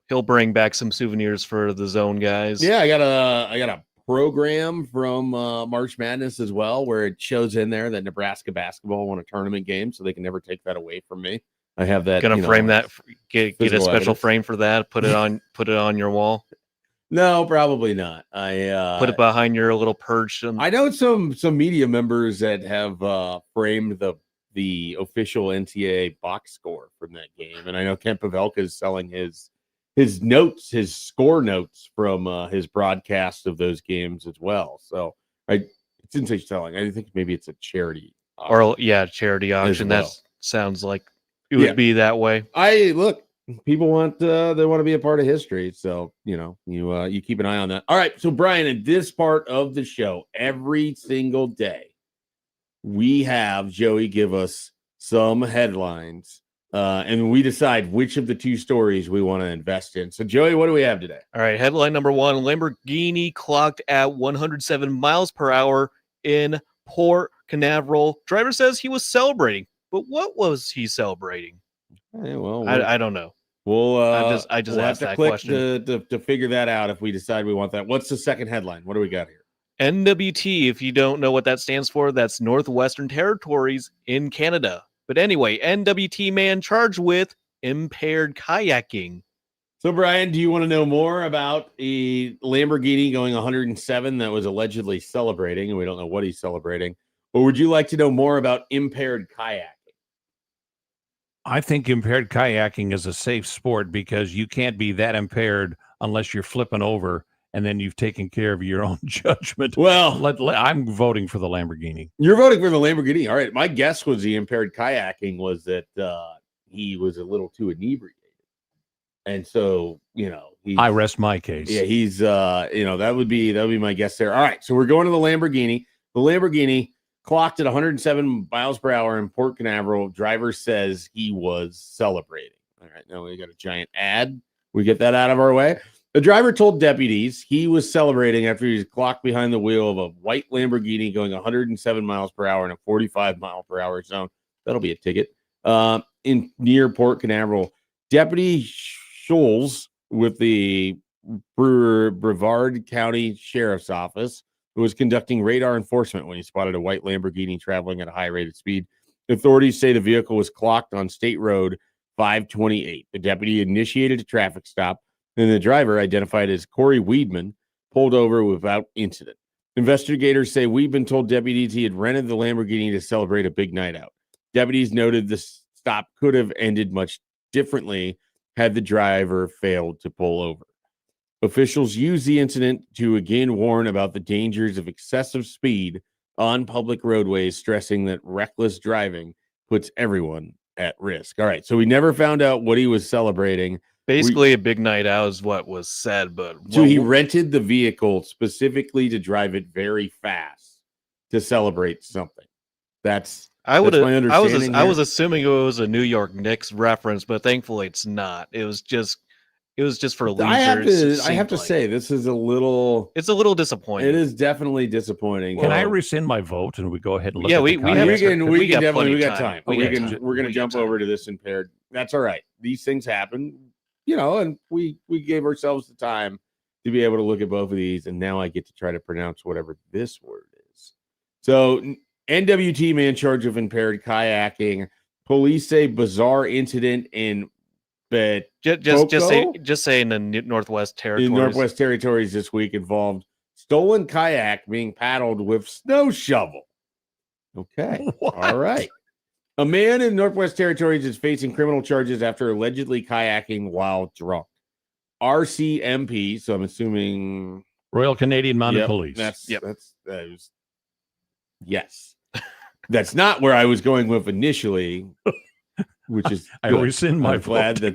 he'll bring back some souvenirs for the zone guys. Yeah, I got a program from March Madness as well, where it shows in there that Nebraska basketball won a tournament game, so they can never take that away from me. I have that. Gonna frame that. Get a special evidence. frame for that. Put it on your wall. No, probably not. I put it behind your little perch. I know some media members that have framed the official NCAA box score from that game, and I know Kent Pavelka is selling his notes, his score notes from his broadcast of those games as well. So it's insane selling. I think maybe it's a charity charity auction. Well. That sounds like it would be that way. People want they want to be a part of history, so you keep an eye on that. All right, so Brian, in this part of the show, every single day we have Joey give us some headlines, and we decide which of the two stories we want to invest in. So Joey, what do we have today? All right, headline number one: Lamborghini clocked at 107 miles per hour in Port Canaveral. Driver says he was celebrating, but what was he celebrating? Well, I don't know. Well, I just we'll asked have to that click question to figure that out if we decide we want that. What's the second headline? What do we got here? NWT. If you don't know what that stands for, that's Northwestern Territories in Canada. But anyway, NWT man charged with impaired kayaking. So, Brian, do you want to know more about a Lamborghini going 107 that was allegedly celebrating, and we don't know what he's celebrating? Or would you like to know more about impaired kayaking? I think impaired kayaking is a safe sport because you can't be that impaired unless you're flipping over and then you've taken care of your own judgment. Well, I'm voting for the Lamborghini. You're voting for the Lamborghini. All right. My guess was the impaired kayaking was that he was a little too inebriated. And so, I rest my case. Yeah, he's that would be my guess there. All right. So we're going to the Lamborghini. The Lamborghini clocked at 107 miles per hour in Port Canaveral. Driver says he was celebrating. All right, now we got a giant ad. We get that out of our way. The driver told deputies he was celebrating after he was clocked behind the wheel of a white Lamborghini going 107 miles per hour in a 45 mile per hour zone. That'll be a ticket. In near Port Canaveral. Deputy Scholes with the Brevard County Sheriff's Office who was conducting radar enforcement when he spotted a white Lamborghini traveling at a high rate of speed. Authorities say the vehicle was clocked on State Road 528. The deputy initiated a traffic stop, and the driver, identified as Corey Weedman, pulled over without incident. Investigators say Weedman told deputies he had rented the Lamborghini to celebrate a big night out. Deputies noted the stop could have ended much differently had the driver failed to pull over. Officials used the incident to again warn about the dangers of excessive speed on public roadways, stressing that reckless driving puts everyone at risk. All right, so we never found out what he was celebrating. Basically, a big night out is what was said, but so he rented the vehicle specifically to drive it very fast to celebrate something. I was assuming it was a New York Knicks reference, but thankfully it's not. It was just for leisure. I have to say this is it's a little disappointing. It is definitely disappointing. Can I rescind my vote and we go ahead and look? Yeah, at we got time. We're going to jump time. over to this impaired. That's all right. These things happen, and we gave ourselves the time to be able to look at both of these, and now I get to try to pronounce whatever this word is. So, NWT man charged with impaired kayaking. Police say bizarre incident in Just say in the Northwest Territories. in Northwest Territories this week involved stolen kayak being paddled with snow shovel. Okay. All right. A man in Northwest Territories is facing criminal charges after allegedly kayaking while drunk. RCMP, so I'm assuming Royal Canadian Mounted Yep, Police. Yes. That's not where I was going with initially, which is I good. rescind my I'm glad vote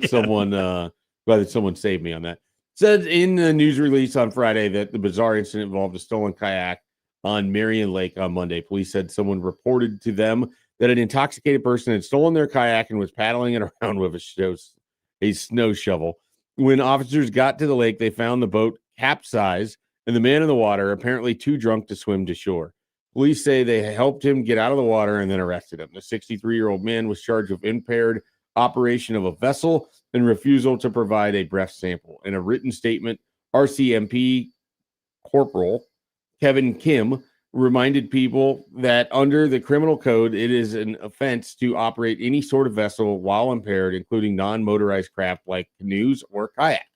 that someone saved me on that. Said in the news release on Friday that the bizarre incident involved a stolen kayak on Marion Lake on Monday. Police said someone reported to them that an intoxicated person had stolen their kayak and was paddling it around with a snow shovel. When officers got to the lake, they found the boat capsized and the man in the water, apparently too drunk to swim to shore. Police say they helped him get out of the water and then arrested him. The 63-year-old man was charged with impaired operation of a vessel and refusal to provide a breath sample. In a written statement, RCMP Corporal Kevin Kim reminded people that under the criminal code, it is an offense to operate any sort of vessel while impaired, including non-motorized craft like canoes or kayaks.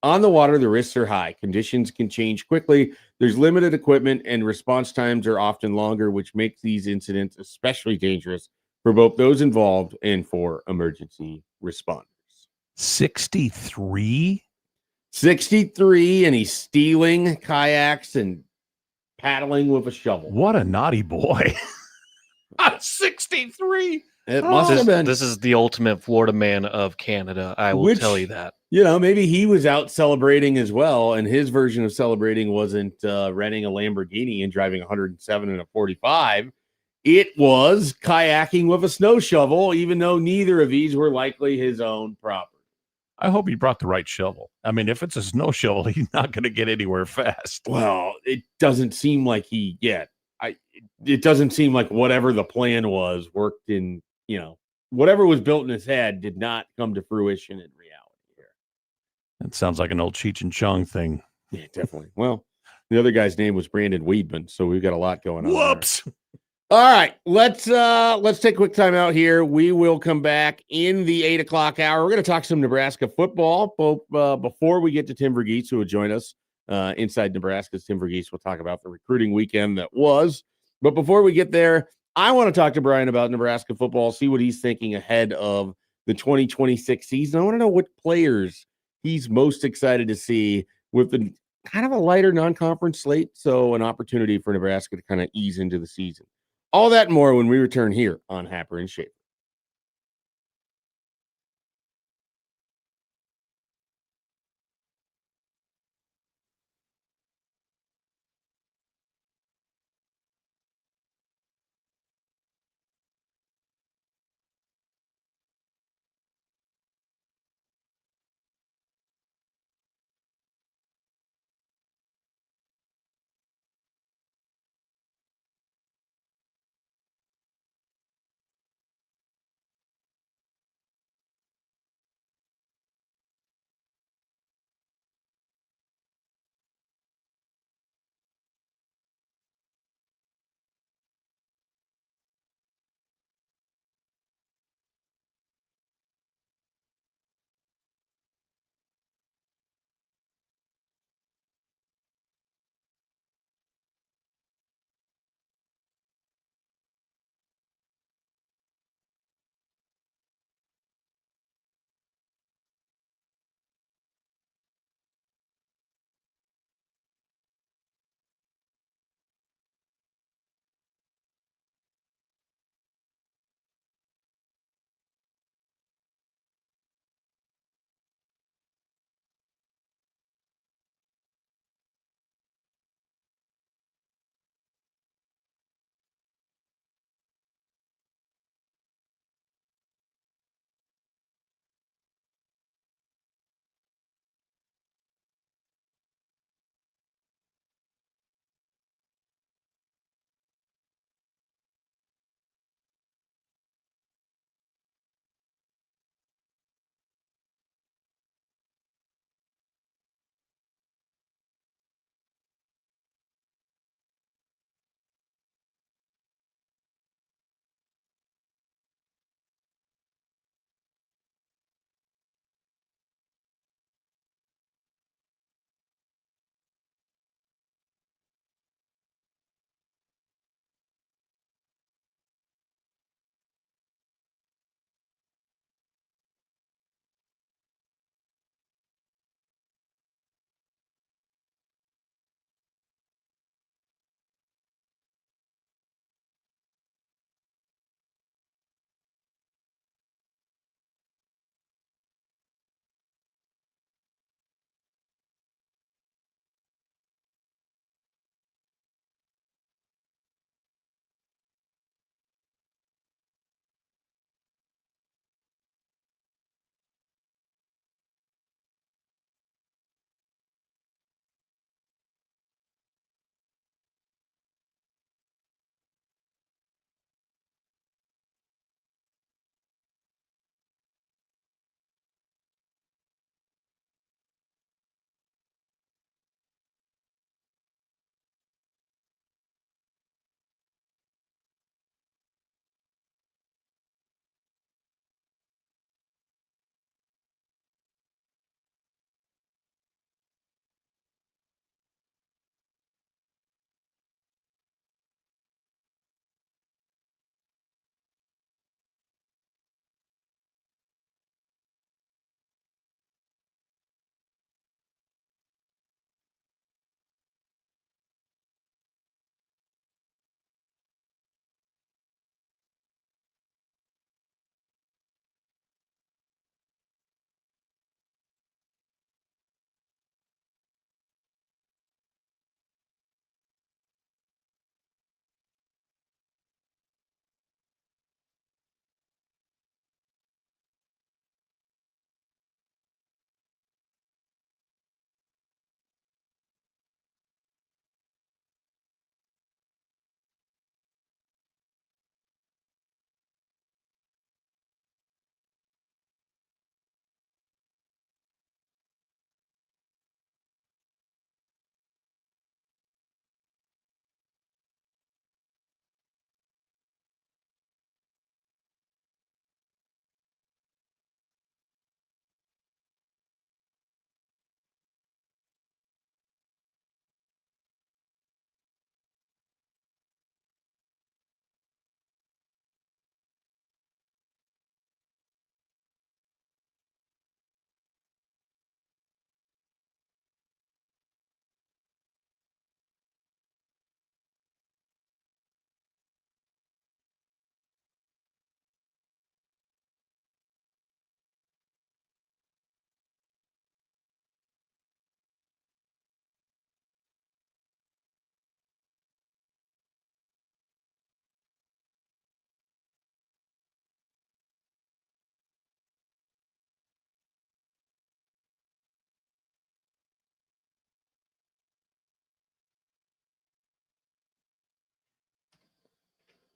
On the water, the risks are high. Conditions can change quickly. There's limited equipment, and response times are often longer, which makes these incidents especially dangerous for both those involved and for emergency responders. 63? 63, and he's stealing kayaks and paddling with a shovel. What a naughty boy. 63. It must have been. This is the ultimate Florida man of Canada. I will tell you that. Maybe he was out celebrating as well, and his version of celebrating wasn't renting a Lamborghini and driving 107 and a 45. It was kayaking with a snow shovel, even though neither of these were likely his own property. I hope he brought the right shovel. I mean, if it's a snow shovel, he's not going to get anywhere fast. Well, it doesn't seem like it doesn't seem like whatever the plan was worked in, whatever was built in his head did not come to fruition in reality here. That sounds like an old Cheech and Chong thing. Yeah, definitely. Well, the other guy's name was Brandon Weedman, so we've got a lot going on. Whoops. All right, let's take a quick time out here. We will come back in the 8 o'clock hour. We're going to talk some Nebraska football. Before we get to Tim Vergeese, who will join us inside Nebraska's Tim Vergeese, we'll talk about the recruiting weekend that was. But before we get there, I want to talk to Brian about Nebraska football, see what he's thinking ahead of the 2026 season. I want to know what players he's most excited to see with the kind of a lighter non-conference slate, so an opportunity for Nebraska to kind of ease into the season. All that and more when we return here on Happer and Schaefer.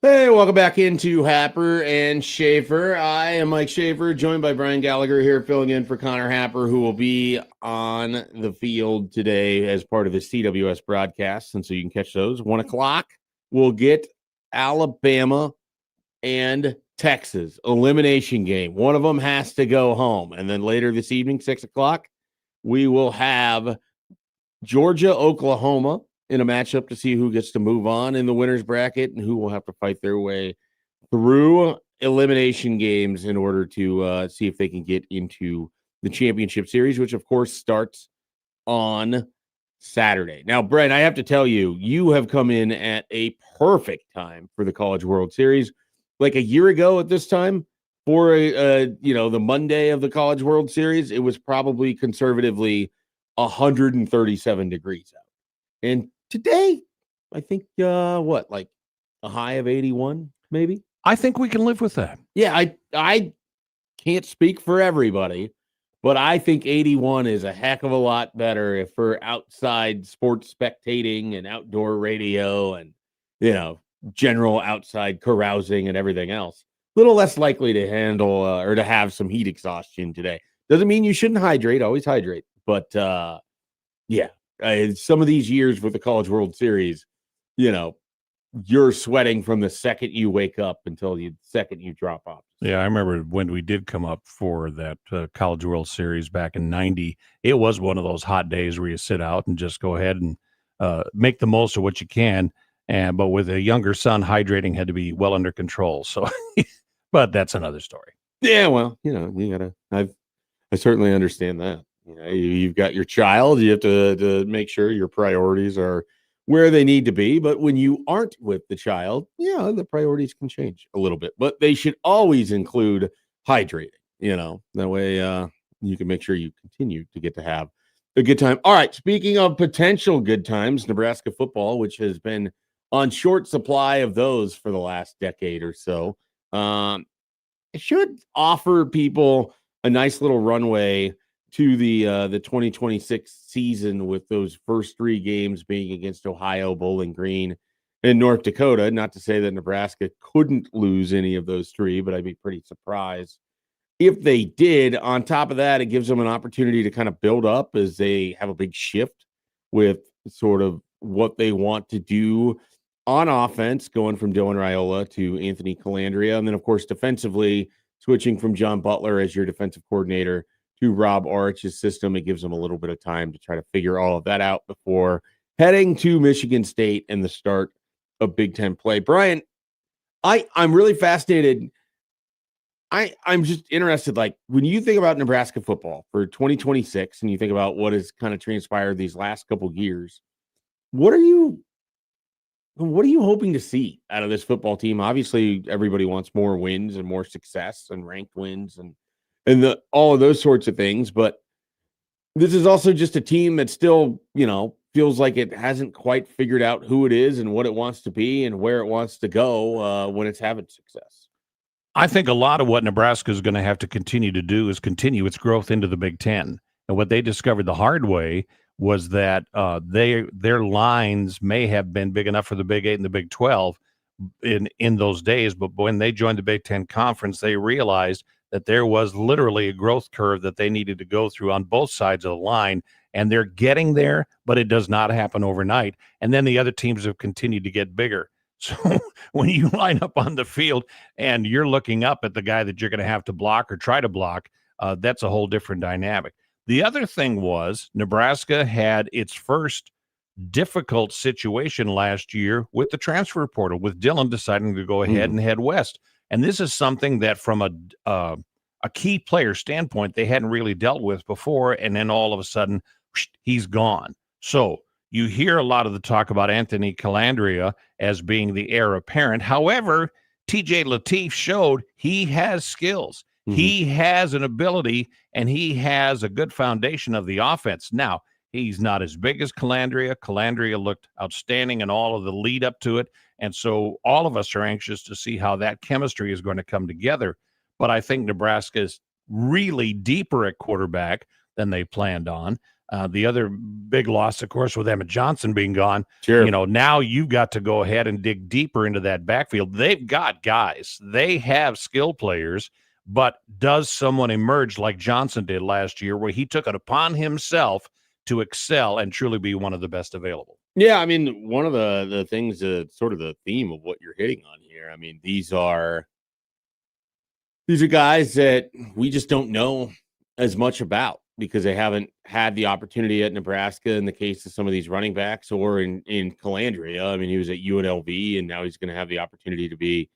Hey, welcome back into Happer and Schaefer. I am Mike Schaefer, joined by Brian Gallagher here, filling in for Connor Happer, who will be on the field today as part of the CWS broadcast. And so you can catch those. 1 o'clock, we'll get Alabama and Texas elimination game. One of them has to go home. And then later this evening, 6 o'clock, we will have Georgia, Oklahoma in a matchup to see who gets to move on in the winner's bracket and who will have to fight their way through elimination games in order to see if they can get into the championship series, which of course starts on Saturday. Now, Brent, I have to tell you, you have come in at a perfect time for the College World Series. Like a year ago at this time, for the Monday of the College World Series, it was probably conservatively 137 degrees out. And today, I think, like a high of 81, maybe? I think we can live with that. Yeah, I can't speak for everybody, but I think 81 is a heck of a lot better if for outside sports spectating and outdoor radio and, general outside carousing and everything else. A little less likely to handle or to have some heat exhaustion today. Doesn't mean you shouldn't hydrate. Always hydrate. But, some of these years with the College World Series, you're sweating from the second you wake up until the second you drop off. Yeah, I remember when we did come up for that College World Series back in 90, it was one of those hot days where you sit out and just go ahead and make the most of what you can. But with a younger son, hydrating had to be well under control. So, but that's another story. Yeah, well, I certainly understand that. You've got your child, you have to make sure your priorities are where they need to be. But when you aren't with the child, the priorities can change a little bit. But they should always include hydrating, that way you can make sure you continue to get to have a good time. All right, speaking of potential good times, Nebraska football, which has been on short supply of those for the last decade or so, it should offer people a nice little runway to the 2026 season, with those first 3 games being against Ohio, Bowling Green, and North Dakota. Not to say that Nebraska couldn't lose any of those 3, but I'd be pretty surprised if they did. On top of that, it gives them an opportunity to kind of build up as they have a big shift with sort of what they want to do on offense, going from Dylan Raiola to Anthony Calandria. And then, of course, defensively, switching from John Butler as your defensive coordinator to Rob Arch's system. It gives them a little bit of time to try to figure all of that out before heading to Michigan State and the start of Big Ten play. Brian, I'm really fascinated. I'm just interested, like, when you think about Nebraska football for 2026 and you think about what has kind of transpired these last couple of years, what are you hoping to see out of this football team? Obviously, everybody wants more wins and more success and ranked wins and all of those sorts of things. But this is also just a team that still, feels like it hasn't quite figured out who it is and what it wants to be and where it wants to go when it's having success. I think a lot of what Nebraska is going to have to continue to do is continue its growth into the Big Ten. And what they discovered the hard way was that their lines may have been big enough for the Big 8 and the Big 12 in those days. But when they joined the Big Ten Conference, they realized that there was literally a growth curve that they needed to go through on both sides of the line. And they're getting there, but it does not happen overnight. And then the other teams have continued to get bigger. So when you line up on the field and you're looking up at the guy that you're going to have to block or try to block, that's a whole different dynamic. The other thing was Nebraska had its first difficult situation last year with the transfer portal, with Dylan deciding to go ahead and head west. And this is something that from a key player standpoint, they hadn't really dealt with before. And then all of a sudden, he's gone. So you hear a lot of the talk about Anthony Calandria as being the heir apparent. However, TJ Lateef showed he has skills. Mm-hmm. He has an ability, and he has a good foundation of the offense. Now, he's not as big as Calandria. Calandria looked outstanding in all of the lead up to it. And so all of us are anxious to see how that chemistry is going to come together. But I think Nebraska is really deeper at quarterback than they planned on. The other big loss, of course, with Emmett Johnson being gone, Sure. now you've got to go ahead and dig deeper into that backfield. They've got guys. They have skill players, but does someone emerge like Johnson did last year, where he took it upon himself to excel and truly be one of the best available? Yeah, I mean, one of the things, sort of the theme of what you're hitting on here. I mean, these are guys that we just don't know as much about because they haven't had the opportunity at Nebraska in the case of some of these running backs, or in Calandria. I mean, he was at UNLV, and now he's going to have the opportunity to be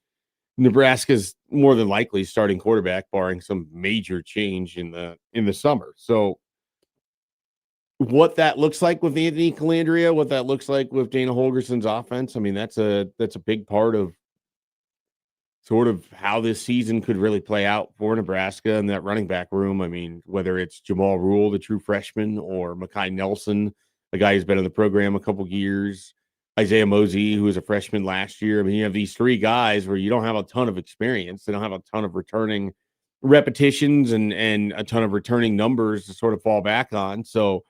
Nebraska's more than likely starting quarterback, barring some major change in the summer. So what that looks like with Anthony Calandria, what that looks like with Dana Holgerson's offense, I mean, that's a big part of sort of how this season could really play out for Nebraska and that running back room. I mean, whether it's Jamal Rule, the true freshman, or Mekhi Nelson, a guy who's been in the program a couple years, Isaiah Mosey, who was a freshman last year. I mean, you have these three guys where you don't have a ton of experience. They don't have a ton of returning repetitions and a ton of returning numbers to sort of fall back on. So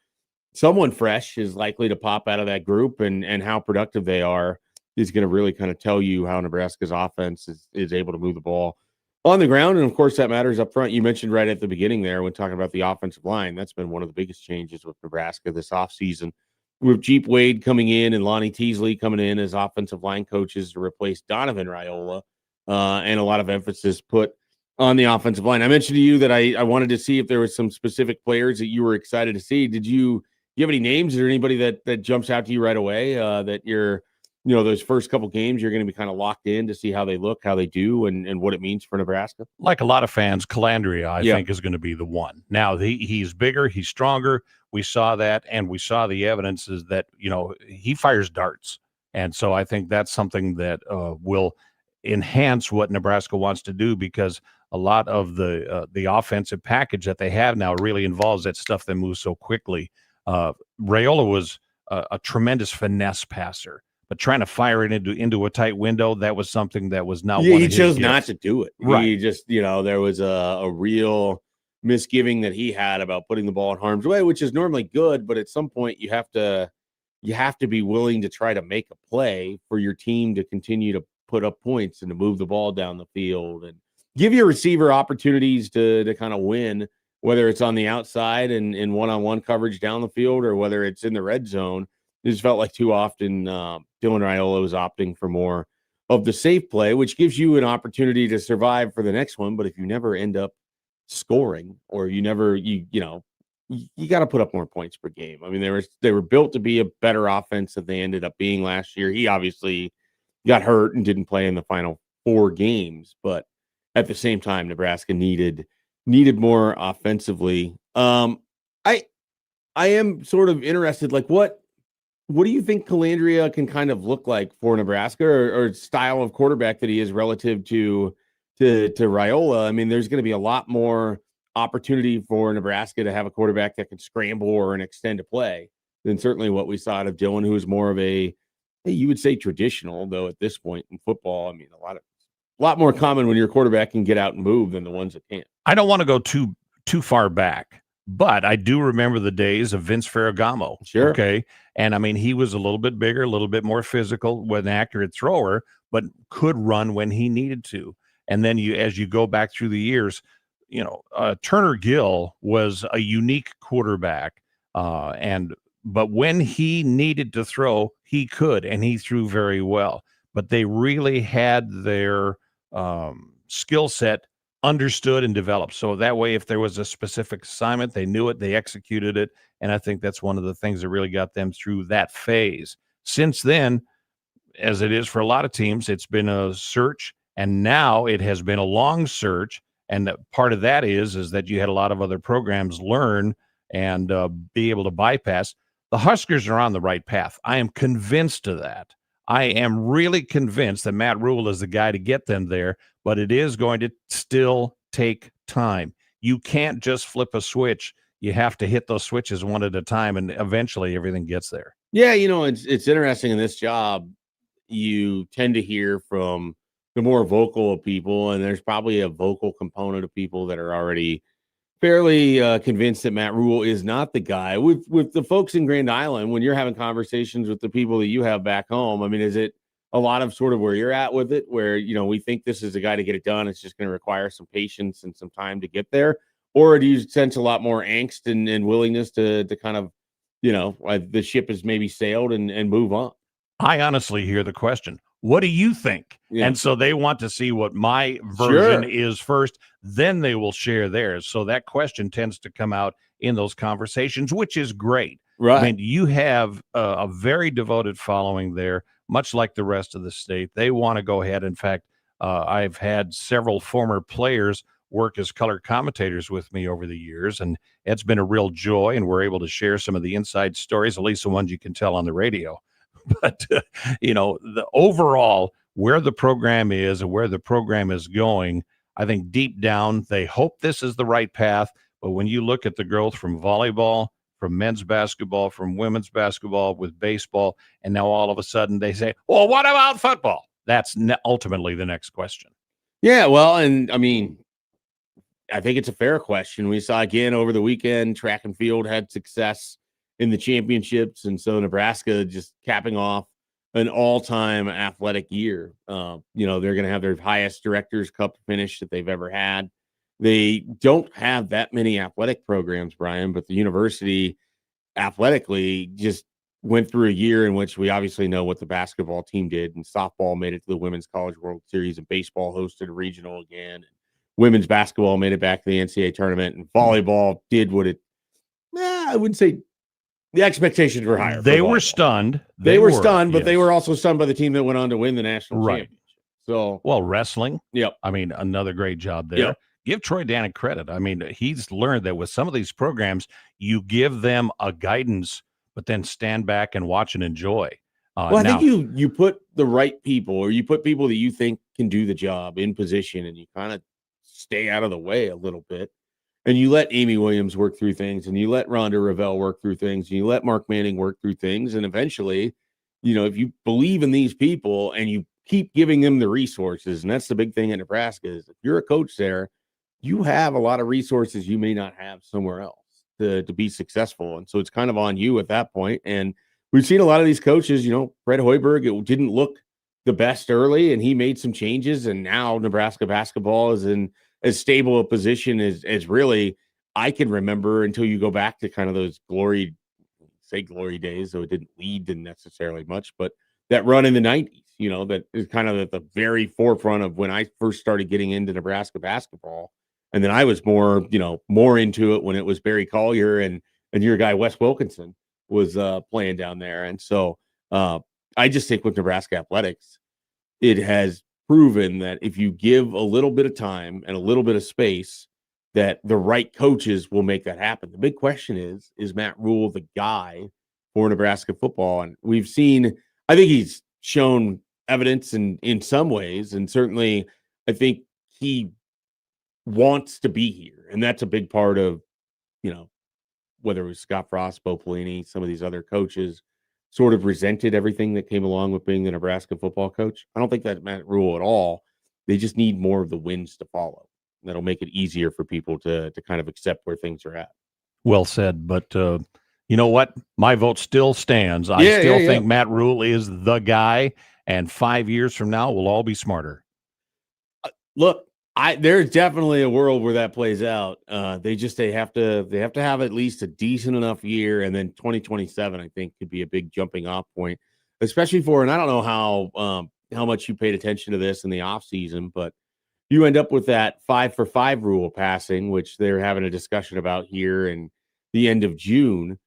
someone fresh is likely to pop out of that group, and how productive they are is going to really kind of tell you how Nebraska's offense is able to move the ball on the ground. And of course, that matters up front. You mentioned right at the beginning there when talking about the offensive line, that's been one of the biggest changes with Nebraska this offseason, with Jeep Wade coming in and Lonnie Teasley coming in as offensive line coaches to replace Donovan Raiola, and a lot of emphasis put on the offensive line. I mentioned to you that I wanted to see if there was some specific players that you were excited to see. Do you have any names? Is there anybody that jumps out to you right away, that you're, those first couple games, you're going to be kind of locked in to see how they look, how they do, and what it means for Nebraska? Like a lot of fans, Calandria, I think, is going to be the one. Now, he's bigger, he's stronger. We saw that, and we saw the evidence is that, he fires darts. And so I think that's something that will enhance what Nebraska wants to do, because a lot of the offensive package that they have now really involves that stuff that moves so quickly. Raiola was a tremendous finesse passer, but trying to fire it into a tight window, that was something that was not one of his chose gifts. not to do it. Right. He just, there was a real misgiving that he had about putting the ball in harm's way, which is normally good, but at some point you have to be willing to try to make a play for your team to continue to put up points and to move the ball down the field and give your receiver opportunities to kind of win, whether it's on the outside and in one-on-one coverage down the field, or whether it's in the red zone. It just felt like too often Dylan Raiola was opting for more of the safe play, which gives you an opportunity to survive for the next one. But if you never end up scoring, or you got to put up more points per game. I mean, they were built to be a better offense than they ended up being last year. He obviously got hurt and didn't play in the final 4 games, but at the same time, Nebraska needed more offensively. I am sort of interested, like what do you think Calandria can kind of look like for Nebraska, or style of quarterback that he is relative to Raiola? I mean, there's going to be a lot more opportunity for Nebraska to have a quarterback that can scramble or an extend a play than certainly what we saw out of Dylan, who is more of you would say traditional, though at this point in football, I mean, a lot more common when your quarterback can get out and move than the ones that can't. I don't want to go too far back, but I do remember the days of Vince Ferragamo. Sure. Okay. And I mean, he was a little bit bigger, a little bit more physical, was an accurate thrower, but could run when he needed to. And then as you go back through the years, Turner Gill was a unique quarterback. But when he needed to throw, he could, and he threw very well. But they really had their skill set understood and developed. So that way, if there was a specific assignment, they knew it, they executed it. And I think that's one of the things that really got them through that phase. Since then, as it is for a lot of teams, it's been a search, and now it has been a long search. And part of that is that you had a lot of other programs learn and be able to bypass. The Huskers are on the right path. I am convinced of that. I am really convinced that Matt Rule is the guy to get them there, but it is going to still take time. You can't just flip a switch. You have to hit those switches one at a time, and eventually everything gets there. Yeah, it's interesting in this job. You tend to hear from the more vocal of people, and there's probably a vocal component of people that are already fairly convinced that Matt Rule is not the guy. With the folks in Grand Island, when you're having conversations with the people that you have back home, I mean, is it a lot of sort of where you're at with it, where, you know, we think this is a guy to get it done, it's just going to require some patience and some time to get there? Or do you sense a lot more angst and willingness to kind of, you know, the ship has maybe sailed and move on? I honestly hear the question, what do you think? Yeah. And so they want to see what my version Sure. is first, then they will share theirs. So that question tends to come out in those conversations, which is great. Right. I mean, you have a very devoted following there, much like the rest of the state. They want to go ahead. In fact, I've had several former players work as color commentators with me over the years, and it's been a real joy, and we're able to share some of the inside stories, at least the ones you can tell on the radio. But, you know, the overall, where the program is and where the program is going, I think deep down, they hope this is the right path. But when you look at the growth from volleyball, from men's basketball, from women's basketball, with baseball, and now all of a sudden they say, well, what about football? That's ultimately the next question. Yeah, well, and I mean, I think it's a fair question. We saw again over the weekend, track and field had success in the championships, and so Nebraska just capping off an all-time athletic year. You know, they're going to have their highest Directors Cup finish that they've ever had. They don't have that many athletic programs, Brian, but the university athletically just went through a year in which we obviously know what the basketball team did, and softball made it to the Women's College World Series, and baseball hosted a regional again. And women's basketball made it back to the NCAA tournament, and volleyball did what it, I wouldn't say the expectations were higher. They were stunned. They were stunned, but yes. they were also stunned by the team that went on to win the national Right. championship. So, well, wrestling. Yep. I mean, another great job there. Yep. Give Troy Danik credit. I mean, he's learned that with some of these programs, you give them a guidance, but then stand back and watch and enjoy. Well, I think you put the right people, or you put people that you think can do the job in position, and you kind of stay out of the way a little bit. And you let Amy Williams work through things, and you let Rhonda Revelle work through things, and you let Mark Manning work through things. And eventually, you know, if you believe in these people and you keep giving them the resources, and that's the big thing in Nebraska, is if you're a coach there, you have a lot of resources you may not have somewhere else to be successful. And so it's kind of on you at that point. And we've seen a lot of these coaches, you know, Fred Hoiberg, it didn't look the best early, and he made some changes. And now Nebraska basketball is in as stable a position as really I can remember, until you go back to kind of those glory days, though it didn't lead to necessarily much, but that run in the 90s, you know, that is kind of at the very forefront of when I first started getting into Nebraska basketball. And then I was more into it when it was Barry Collier and your guy Wes Wilkinson was playing down there. And so I just think with Nebraska athletics, it has proven that if you give a little bit of time and a little bit of space, that the right coaches will make that happen. The big question is Matt Rule the guy for Nebraska football? And we've seen, I think he's shown evidence in some ways, and certainly I think he wants to be here. And that's a big part of, you know, whether it was Scott Frost, Bo Pelini, some of these other coaches sort of resented everything that came along with being the Nebraska football coach. I don't think that's Matt Rule at all. They just need more of the wins to follow. That'll make it easier for people to kind of accept where things are at. Well said. But you know what? My vote still stands. I still think Matt Rule is the guy, and 5 years from now, we'll all be smarter. Look, there's definitely a world where that plays out. They have to have at least a decent enough year, and then 2027 I think could be a big jumping off point, especially for, and I don't know how much you paid attention to this in the off season, but you end up with that 5-for-5 rule passing, which they're having a discussion about here in the end of June.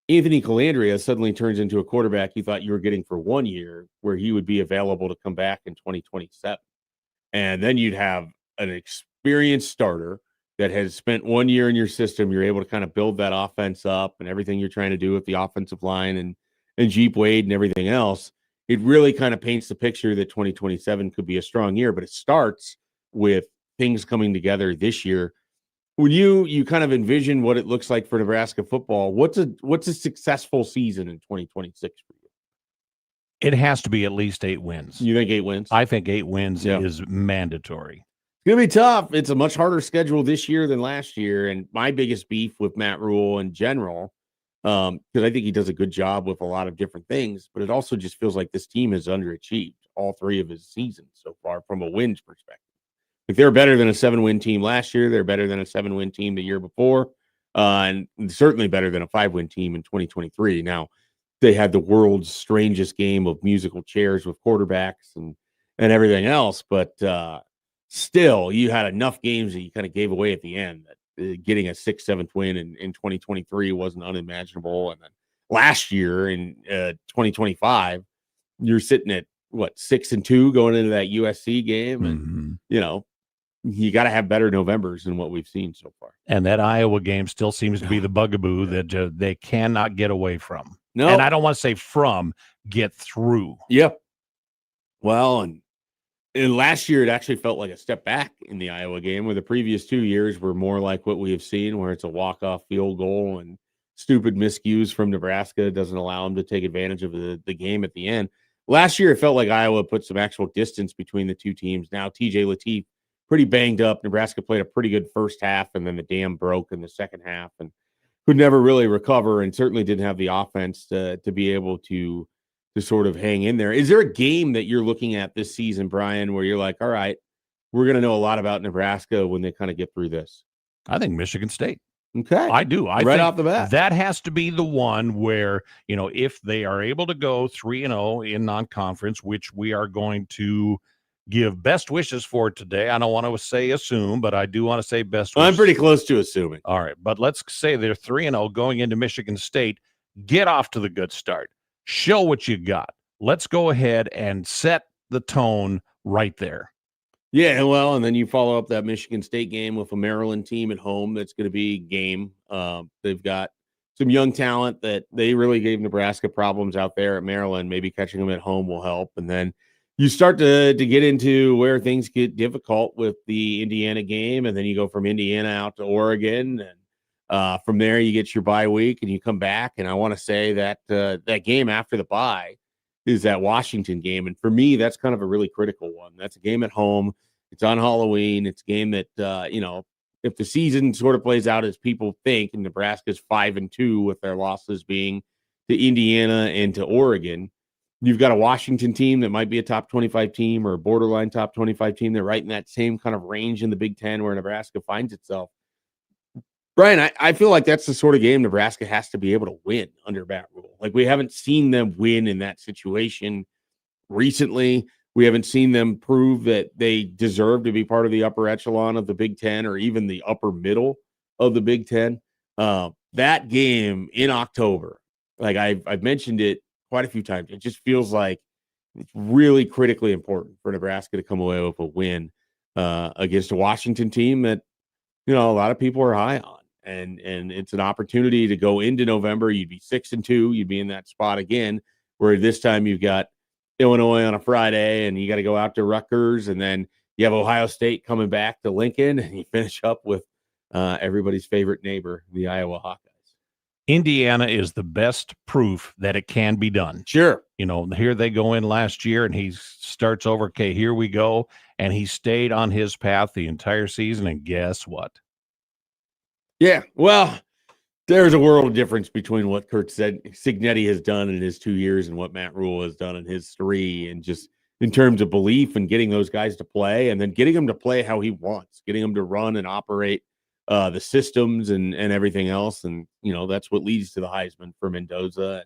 Anthony Calandria suddenly turns into a quarterback you thought you were getting for 1 year, where he would be available to come back in 2027. And then you'd have an experienced starter that has spent 1 year in your system. You're able to kind of build that offense up, and everything you're trying to do with the offensive line and Jeep Wade and everything else. It really kind of paints the picture that 2027 could be a strong year, but it starts with things coming together this year. When you kind of envision what it looks like for Nebraska football, what's a successful season in 2026 for you? It has to be at least 8 wins. You think 8 wins? I think 8 wins is mandatory. I was going to be tough. It's a much harder schedule this year than last year. And my biggest beef with Matt Rule in general, because I think he does a good job with a lot of different things, but it also just feels like this team has underachieved all 3 of his seasons so far from a wins perspective. Like they're better than a 7-win team last year. They're better than a 7-win team the year before, and certainly better than a 5-win team in 2023. Now, they had the world's strangest game of musical chairs with quarterbacks and everything else, but still, you had enough games that you kind of gave away at the end that getting a 6th, 7th win in 2023 wasn't unimaginable. And then last year in 2025, you're sitting at what 6-2 going into that USC game, and you got to have better Novembers than what we've seen so far. And that Iowa game still seems to be the bugaboo that they cannot get away from. No, and I don't want to say get through. Yep. Well, and last year it actually felt like a step back in the Iowa game, where the previous 2 years were more like what we have seen, where it's a walk-off field goal and stupid miscues from Nebraska doesn't allow them to take advantage of the game at the end. Last year, it felt like Iowa put some actual distance between the two teams. Now, TJ Lateef, pretty banged up. Nebraska played a pretty good first half, and then the dam broke in the second half and could never really recover, and certainly didn't have the offense to be able to sort of hang in there. Is there a game that you're looking at this season, Brian, where you're like, all right, we're going to know a lot about Nebraska when they kind of get through this? I think Michigan State. Okay. I do. I right think off the bat. That has to be the one where, if they are able to go 3-0 in non-conference, which we are going to give best wishes for today. I don't want to say assume, but I do want to say best wishes. I'm pretty close to assuming. All right. But let's say they're 3-0 going into Michigan State. Get off to the good start. Show what you got. Let's go ahead and set the tone right there. Yeah, well, and then you follow up that Michigan State game with a Maryland team at home that's going to be game. They've got some young talent that they really gave Nebraska problems out there at Maryland. Maybe catching them at home will help. And then you start to get into where things get difficult with the Indiana game, and then you go from Indiana out to Oregon, and from there you get your bye week and you come back. And I want to say that that game after the bye is that Washington game. And for me, that's kind of a really critical one. That's a game at home. It's on Halloween. It's a game that, if the season sort of plays out as people think, and Nebraska's 5-2 with their losses being to Indiana and to Oregon, you've got a Washington team that might be a top 25 team or a borderline top 25 team. They're right in that same kind of range in the Big Ten where Nebraska finds itself. Brian, I feel like that's the sort of game Nebraska has to be able to win under Matt Rule. Like, we haven't seen them win in that situation recently. We haven't seen them prove that they deserve to be part of the upper echelon of the Big Ten or even the upper middle of the Big Ten. That game in October, like I've mentioned it quite a few times, it just feels like it's really critically important for Nebraska to come away with a win against a Washington team that, a lot of people are high on. And it's an opportunity to go into November. You'd be 6-2. You'd be in that spot again, where this time you've got Illinois on a Friday, and you got to go out to Rutgers, and then you have Ohio State coming back to Lincoln, and you finish up with everybody's favorite neighbor, the Iowa Hawkeyes. Indiana is the best proof that it can be done. Sure. Here they go in last year, and he starts over. Okay, here we go. And he stayed on his path the entire season, and guess what? Yeah, well, there's a world of difference between what Kurt Cignetti has done in his 2 years and what Matt Rule has done in his 3, and just in terms of belief and getting those guys to play, and then getting them to play how he wants, getting them to run and operate the systems and everything else. And, that's what leads to the Heisman for Mendoza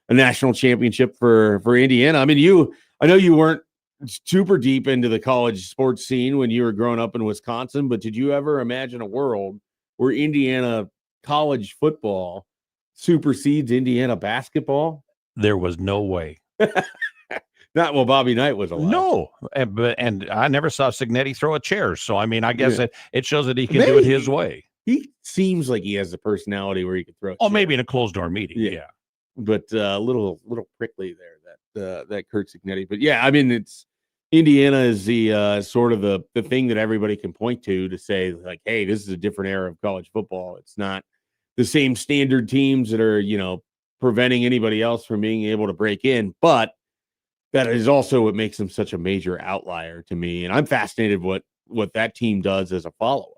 and a national championship for Indiana. I mean, I know you weren't super deep into the college sports scene when you were growing up in Wisconsin, but did you ever imagine a world where Indiana college football supersedes Indiana basketball? There was no way. Not while Bobby Knight was alive. No, and I never saw Cignetti throw a chair. So, I mean, I guess it shows that he can do it his way. He seems like he has the personality where he could throw a chair. Oh, maybe in a closed-door meeting, yeah. But a little prickly there, that Kurt Cignetti. But, yeah, I mean, it's Indiana is the sort of the thing that everybody can point to say, like, hey, this is a different era of college football. It's not the same standard teams that are, preventing anybody else from being able to break in. But that is also what makes them such a major outlier to me. And I'm fascinated what what that team does as a follow-up.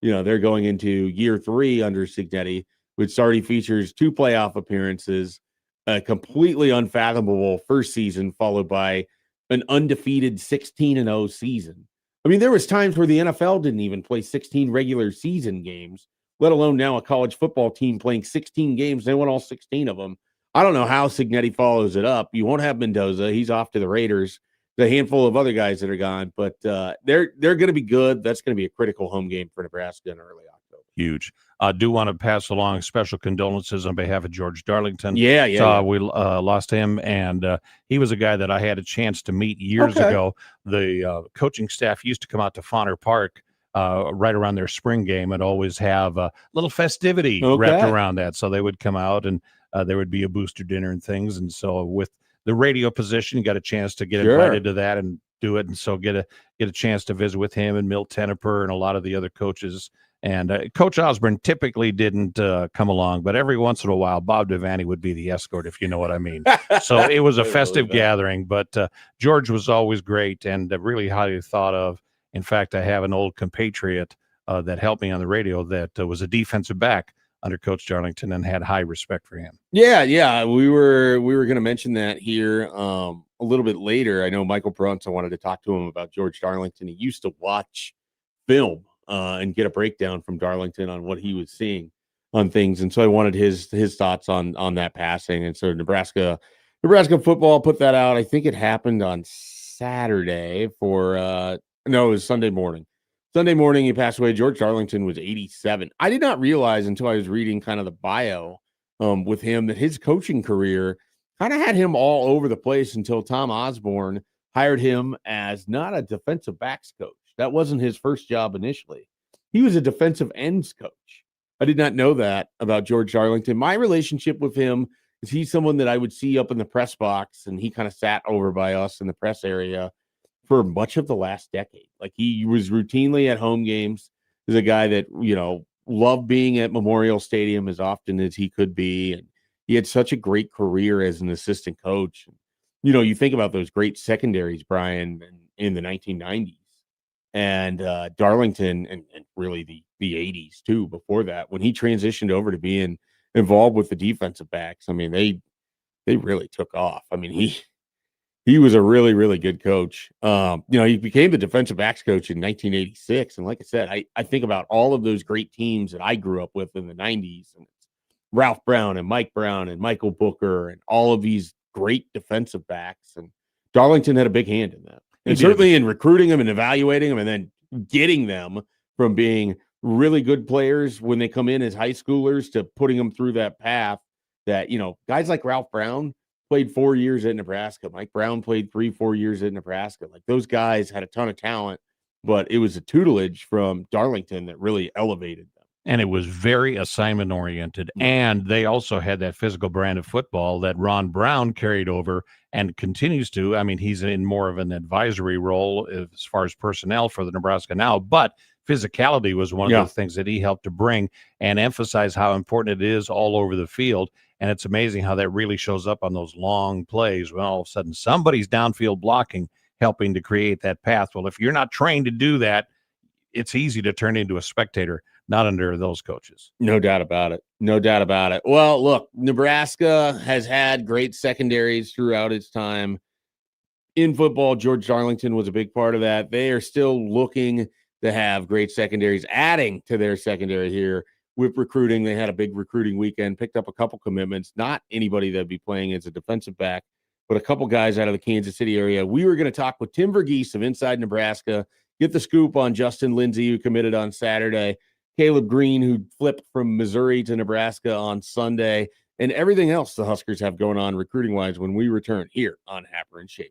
They're going into year 3 under Cignetti, which already features 2 playoff appearances, a completely unfathomable first season, followed by an undefeated 16-0 season. I mean, there was times where the NFL didn't even play 16 regular season games, let alone now a college football team playing 16 games. They won all 16 of them. I don't know how Cignetti follows it up. You won't have Mendoza. He's off to the Raiders. The handful of other guys that are gone, but they're going to be good. That's going to be a critical home game for Nebraska in early October. Huge. I do want to pass along special condolences on behalf of George Darlington. Yeah. We lost him, and he was a guy that I had a chance to meet years ago. The coaching staff used to come out to Fauner Park right around their spring game and always have a little festivity wrapped around that. So they would come out, and there would be a booster dinner and things. And so with the radio position, you got a chance to get invited to that and do it. And so get a chance to visit with him and Milt Tenneper and a lot of the other coaches. And Coach Osborne typically didn't come along, but every once in a while, Bob Devaney would be the escort, if you know what I mean. So it was a festive gathering, but George was always great and really highly thought of. In fact, I have an old compatriot that helped me on the radio that was a defensive back under Coach Darlington and had high respect for him. Yeah. We were going to mention that here a little bit later. I know Michael Brunson wanted to talk to him about George Darlington. He used to watch film and get a breakdown from Darlington on what he was seeing on things. And so I wanted his thoughts on that passing. And so Nebraska football put that out. I think it happened on Saturday it was Sunday morning. Sunday morning, he passed away. George Darlington was 87. I did not realize until I was reading kind of the bio with him that his coaching career kind of had him all over the place until Tom Osborne hired him as not a defensive backs coach. That wasn't his first job initially. He was a defensive ends coach. I did not know that about George Darlington. My relationship with him is he's someone that I would see up in the press box, and he kind of sat over by us in the press area for much of the last decade. Like, he was routinely at home games. He's a guy that, loved being at Memorial Stadium as often as he could be. And he had such a great career as an assistant coach. You think about those great secondaries, Brian, in the 1990s and Darlington and really the 80s too, before that, when he transitioned over to being involved with the defensive backs. I mean, they really took off. I mean, he was a really, really good coach. He became the defensive backs coach in 1986. And like I said, I think about all of those great teams that I grew up with in the 90s, and Ralph Brown and Mike Brown and Michael Booker and all of these great defensive backs. And Darlington had a big hand in that. And certainly in recruiting them and evaluating them and then getting them from being really good players when they come in as high schoolers to putting them through that path that, guys like Ralph Brown played 4 years at Nebraska. Mike Brown played 3-4 years at Nebraska. Like, those guys had a ton of talent, but it was a tutelage from Darlington that really elevated them. And it was very assignment oriented. And they also had that physical brand of football that Ron Brown carried over and continues to. I mean, he's in more of an advisory role as far as personnel for the Nebraska now, but physicality was one of the things that he helped to bring and emphasize how important it is all over the field. And it's amazing how that really shows up on those long plays when all of a sudden somebody's downfield blocking, helping to create that path. Well, if you're not trained to do that, it's easy to turn into a spectator, not under those coaches. No doubt about it. No doubt about it. Well, look, Nebraska has had great secondaries throughout its time in football. George Darlington was a big part of that. They are still looking to have great secondaries, adding to their secondary here with recruiting. They had a big recruiting weekend, picked up a couple commitments, not anybody that'd be playing as a defensive back, but a couple guys out of the Kansas City area. We were going to talk with Tim Verghese of Inside Nebraska, get the scoop on Justin Lindsay, who committed on Saturday, Caleb Green, who flipped from Missouri to Nebraska on Sunday, and everything else the Huskers have going on recruiting-wise when we return here on Happer and Schaefer.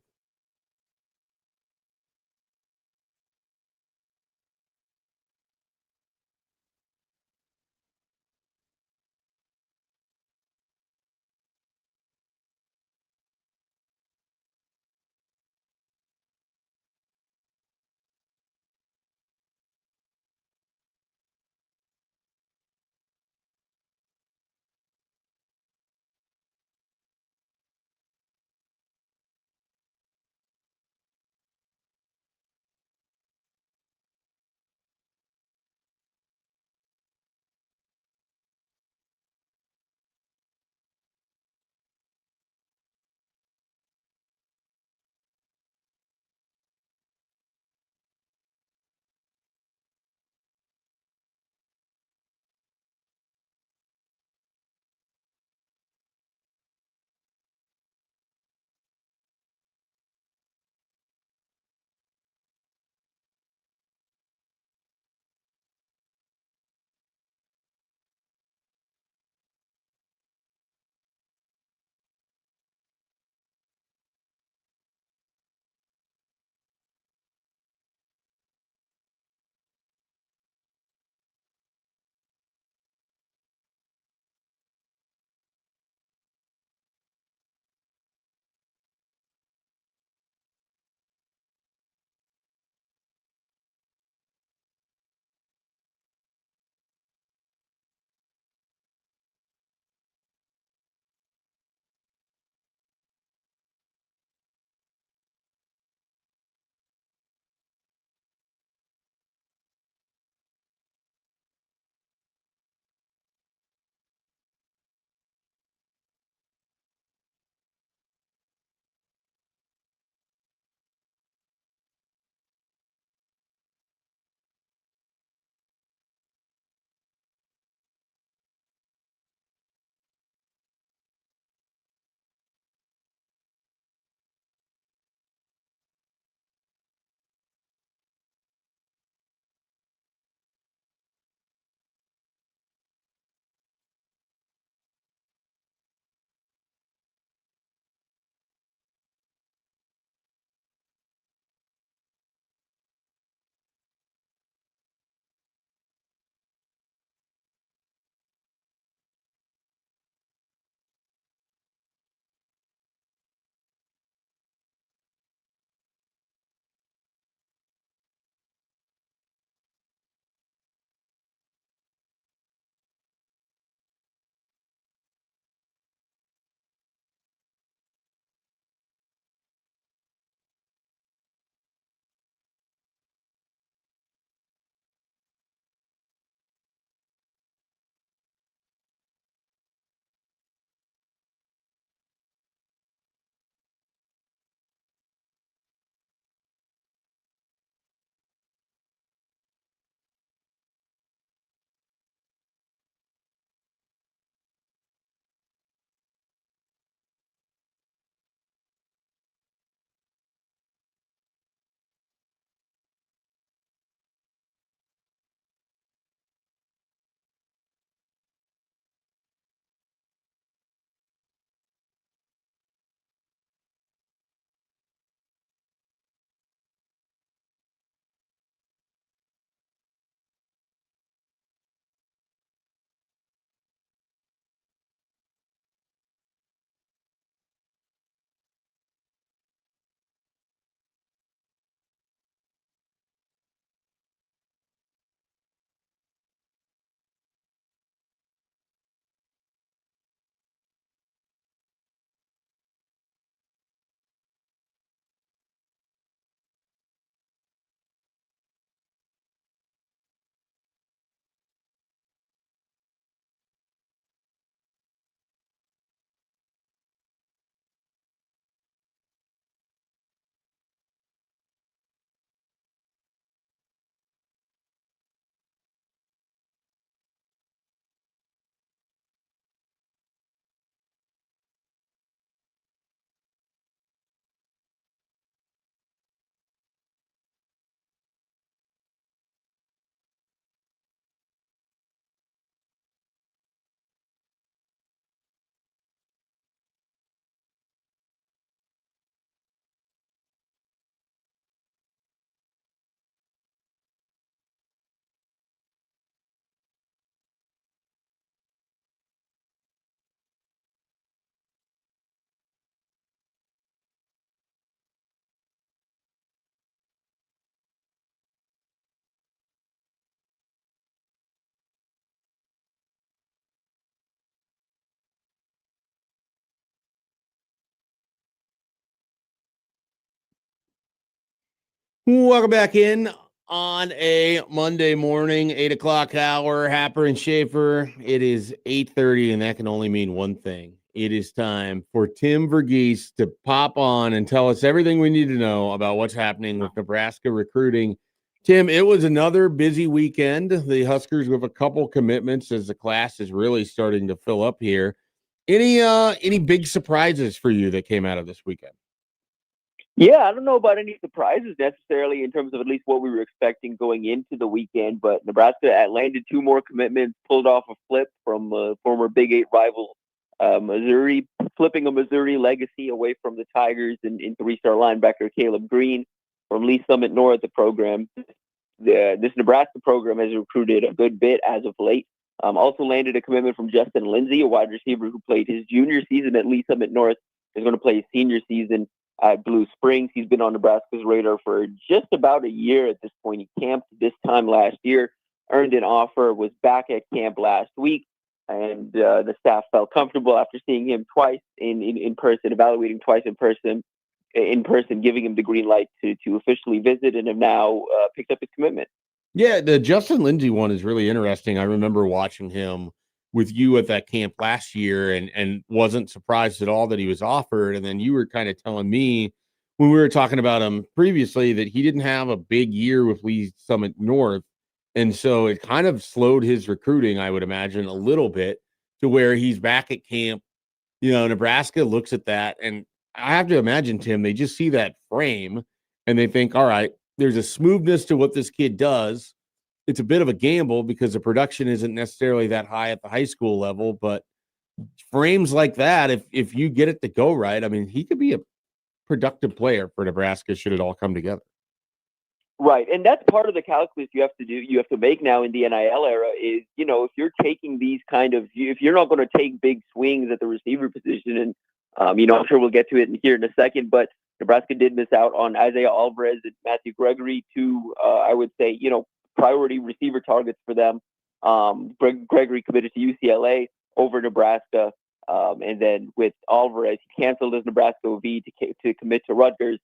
Welcome back in on a Monday morning, 8 o'clock hour. Happer and Schaefer. It is 8:30, and that can only mean one thing. It is time for Tim Verghese to pop on and tell us everything we need to know about what's happening with Nebraska recruiting. Tim, it was another busy weekend. The Huskers with a couple commitments as the class is really starting to fill up here. Any big surprises for you that came out of this weekend? Yeah, I don't know about any surprises necessarily in terms of at least what we were expecting going into the weekend, but Nebraska landed two more commitments, pulled off a flip from former Big Eight rival Missouri, flipping a Missouri legacy away from the Tigers in three-star linebacker Caleb Green from Lee Summit North. The program, this Nebraska program has recruited a good bit as of late. Also landed a commitment from Justin Lindsay, a wide receiver who played his junior season at Lee Summit North, is going to play his senior season at Blue Springs. He's been on Nebraska's radar for just about a year at this point. He camped this time last year, earned an offer, was back at camp last week, and the staff felt comfortable after seeing him twice in person, evaluating twice in person, giving him the green light to officially visit, and have now picked up his commitment. Yeah, the Justin Lindsay one is really interesting. I remember watching him with you at that camp last year and wasn't surprised at all that he was offered. And then you were kind of telling me when we were talking about him previously that he didn't have a big year with Lee Summit North. And so it kind of slowed his recruiting, I would imagine, a little bit to where he's back at camp. Nebraska looks at that. And I have to imagine, Tim, they just see that frame and they think, all right, there's a smoothness to what this kid does. It's a bit of a gamble because the production isn't necessarily that high at the high school level, but frames like that, if you get it to go right, I mean, he could be a productive player for Nebraska should it all come together. Right. And that's part of the calculus you have to make now in the NIL era is, if you're taking these if you're not going to take big swings at the receiver position, and, I'm sure we'll get to it here in a second, but Nebraska did miss out on Isaiah Alvarez and Matthew Gregory, two, I would say, priority receiver targets for them. Gregory committed to UCLA over Nebraska. And then with Alvarez, he canceled his Nebraska OV to commit to Rutgers.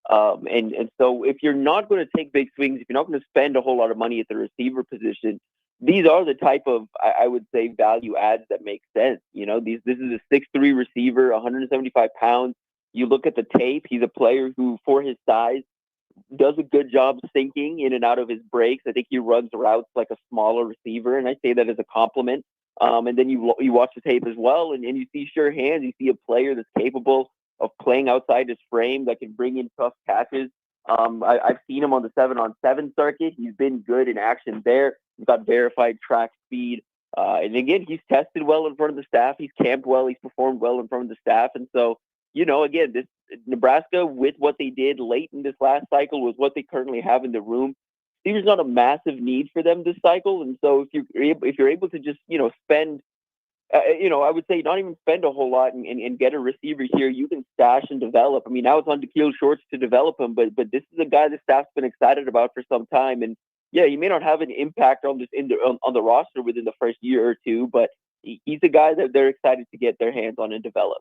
And so if you're not going to take big swings, if you're not going to spend a whole lot of money at the receiver position, these are the type of, I would say, value adds that make sense. This is a 6'3" receiver, 175 pounds. You look at the tape, he's a player who, for his size, does a good job sinking in and out of his breaks. I think he runs routes like a smaller receiver, and I say that as a compliment. And then you watch the tape as well, and you see sure hands. You see a player that's capable of playing outside his frame, that can bring in tough catches. I've seen him on the 7-on-7 circuit. He's been good in action there. He's got verified track speed. And again, he's tested well in front of the staff. He's camped well. He's performed well in front of the staff. And so, again, this Nebraska, with what they did late in this last cycle, was what they currently have in the room. There's not a massive need for them this cycle. And so if you're able to just, spend, I would say not even spend a whole lot and get a receiver here, you can stash and develop. I mean, now it's on Da'Keel Shorts to develop him, but this is a guy the staff's been excited about for some time. And yeah, he may not have an impact on this on the roster within the first year or two, but he's a guy that they're excited to get their hands on and develop.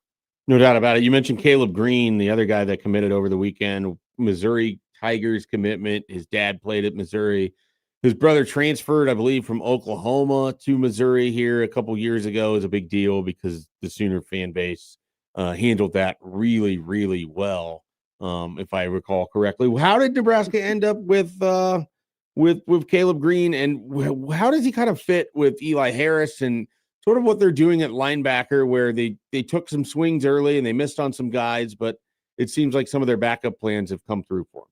No doubt about it. You mentioned Caleb Green, the other guy that committed over the weekend, Missouri Tigers commitment. His dad played at Missouri. His brother transferred, I believe, from Oklahoma to Missouri here a couple years ago. It was a big deal because the Sooner fan base handled that really, really well, if I recall correctly. How did Nebraska end up with Caleb Green, and how does he kind of fit with Eli Harris and sort of what they're doing at linebacker, where they took some swings early and they missed on some guys, but it seems like some of their backup plans have come through for them?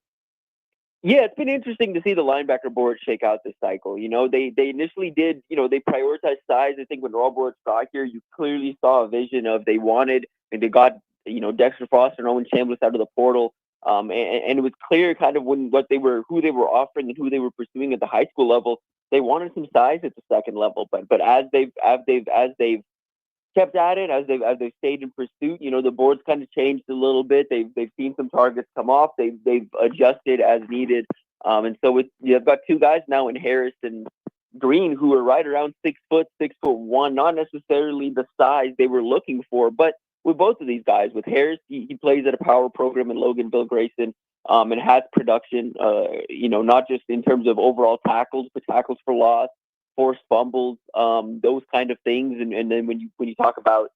Yeah, it's been interesting to see the linebacker board shake out this cycle. They initially did, they prioritized size. I think when Rob Board got here, you clearly saw a vision of they wanted, and they got, Dexter Foster and Owen Chambliss out of the portal. And it was clear kind of who they were offering and who they were pursuing at the high school level. They wanted some size at the second level, but as they've kept at it, as they've stayed in pursuit, the board's kind of changed a little bit. They've seen some targets come off. They've adjusted as needed. And so you've got two guys now in Harris and Green who are right around 6 foot, 6'1", not necessarily the size they were looking for, but with both of these guys. With Harris, he plays at a power program in Logan Bill Grayson, and has production, not just in terms of overall tackles, but tackles for loss, forced fumbles, those kind of things. And then when you talk about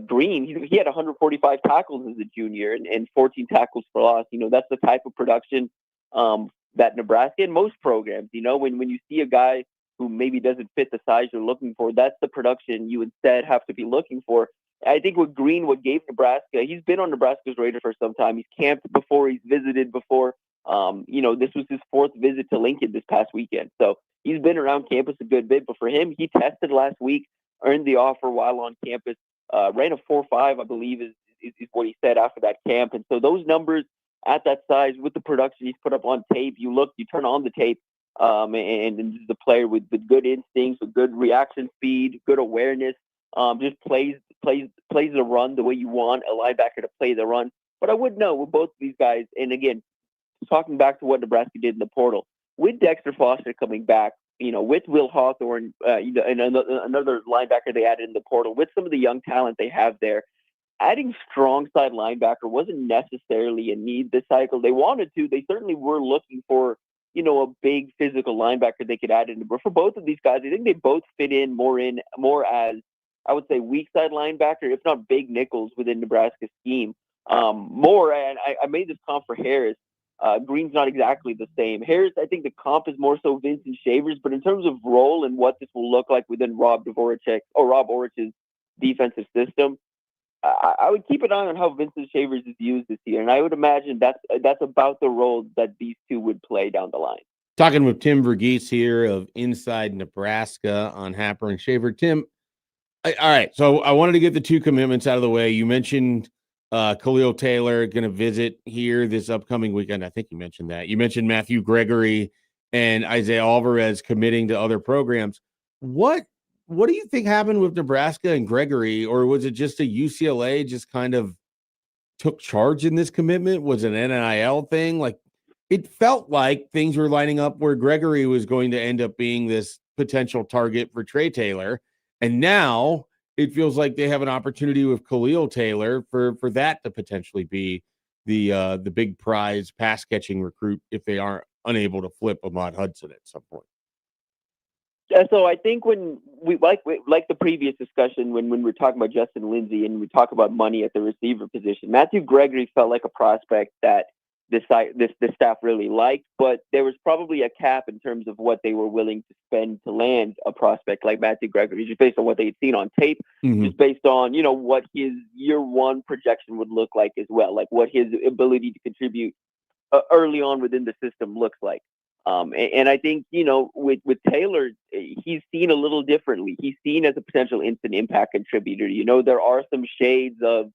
Green, he had 145 tackles as a junior and 14 tackles for loss. That's the type of production that Nebraska and most programs, when you see a guy who maybe doesn't fit the size you're looking for, that's the production you instead have to be looking for. I think with Green, what gave Nebraska, he's been on Nebraska's radar for some time. He's camped before, he's visited before. This was his fourth visit to Lincoln this past weekend. So he's been around campus a good bit, but for him, he tested last week, earned the offer while on campus, ran a 4.5, I believe is what he said after that camp. And so those numbers at that size with the production he's put up on tape, you turn on the tape, and this is a player with good instincts, with good reaction speed, good awareness, just plays the run the way you want a linebacker to play the run. But I would know with both of these guys, and again, talking back to what Nebraska did in the portal, with Dexter Foster coming back, with Will Hawthorne, and another linebacker they added in the portal, with some of the young talent they have there, adding strong side linebacker wasn't necessarily a need this cycle. They wanted to. They certainly were looking for, a big physical linebacker they could add in. But for both of these guys, I think they both fit in more as, I would say, weak side linebacker, if not big nickels within Nebraska's scheme. And I made this comp for Harris. Green's not exactly the same. Harris, I think the comp is more so Vincent Shavers, but in terms of role and what this will look like within Rob Orich's defensive system, I would keep an eye on how Vincent Shavers is used this year, and I would imagine that's about the role that these two would play down the line. Talking with Tim Verghese here of Inside Nebraska on Happer and Schaefer. Tim, all right, so I wanted to get the two commitments out of the way. You mentioned Khalil Taylor going to visit here this upcoming weekend. I think you mentioned that. You mentioned Matthew Gregory and Isaiah Alvarez committing to other programs. What do you think happened with Nebraska and Gregory, or was it just a UCLA just kind of took charge in this commitment? Was it an NIL thing? Like, it felt like things were lining up where Gregory was going to end up being this potential target for Trey Taylor. And now it feels like they have an opportunity with Khalil Taylor for that to potentially be the big prize pass catching recruit if they aren't unable to flip Ahmad Hudson at some point. Yeah, so I think when we like the previous discussion when we're talking about Justin Lindsay and we talk about money at the receiver position, Matthew Gregory felt like a prospect that this staff really liked, but there was probably a cap in terms of what they were willing to spend to land a prospect like Matthew Gregory, just based on what they had seen on tape, just based on what his year one projection would look like as well, like what his ability to contribute early on within the system looks like. And I think, with Taylor, he's seen a little differently. He's seen as a potential instant impact contributor. There are some shades of,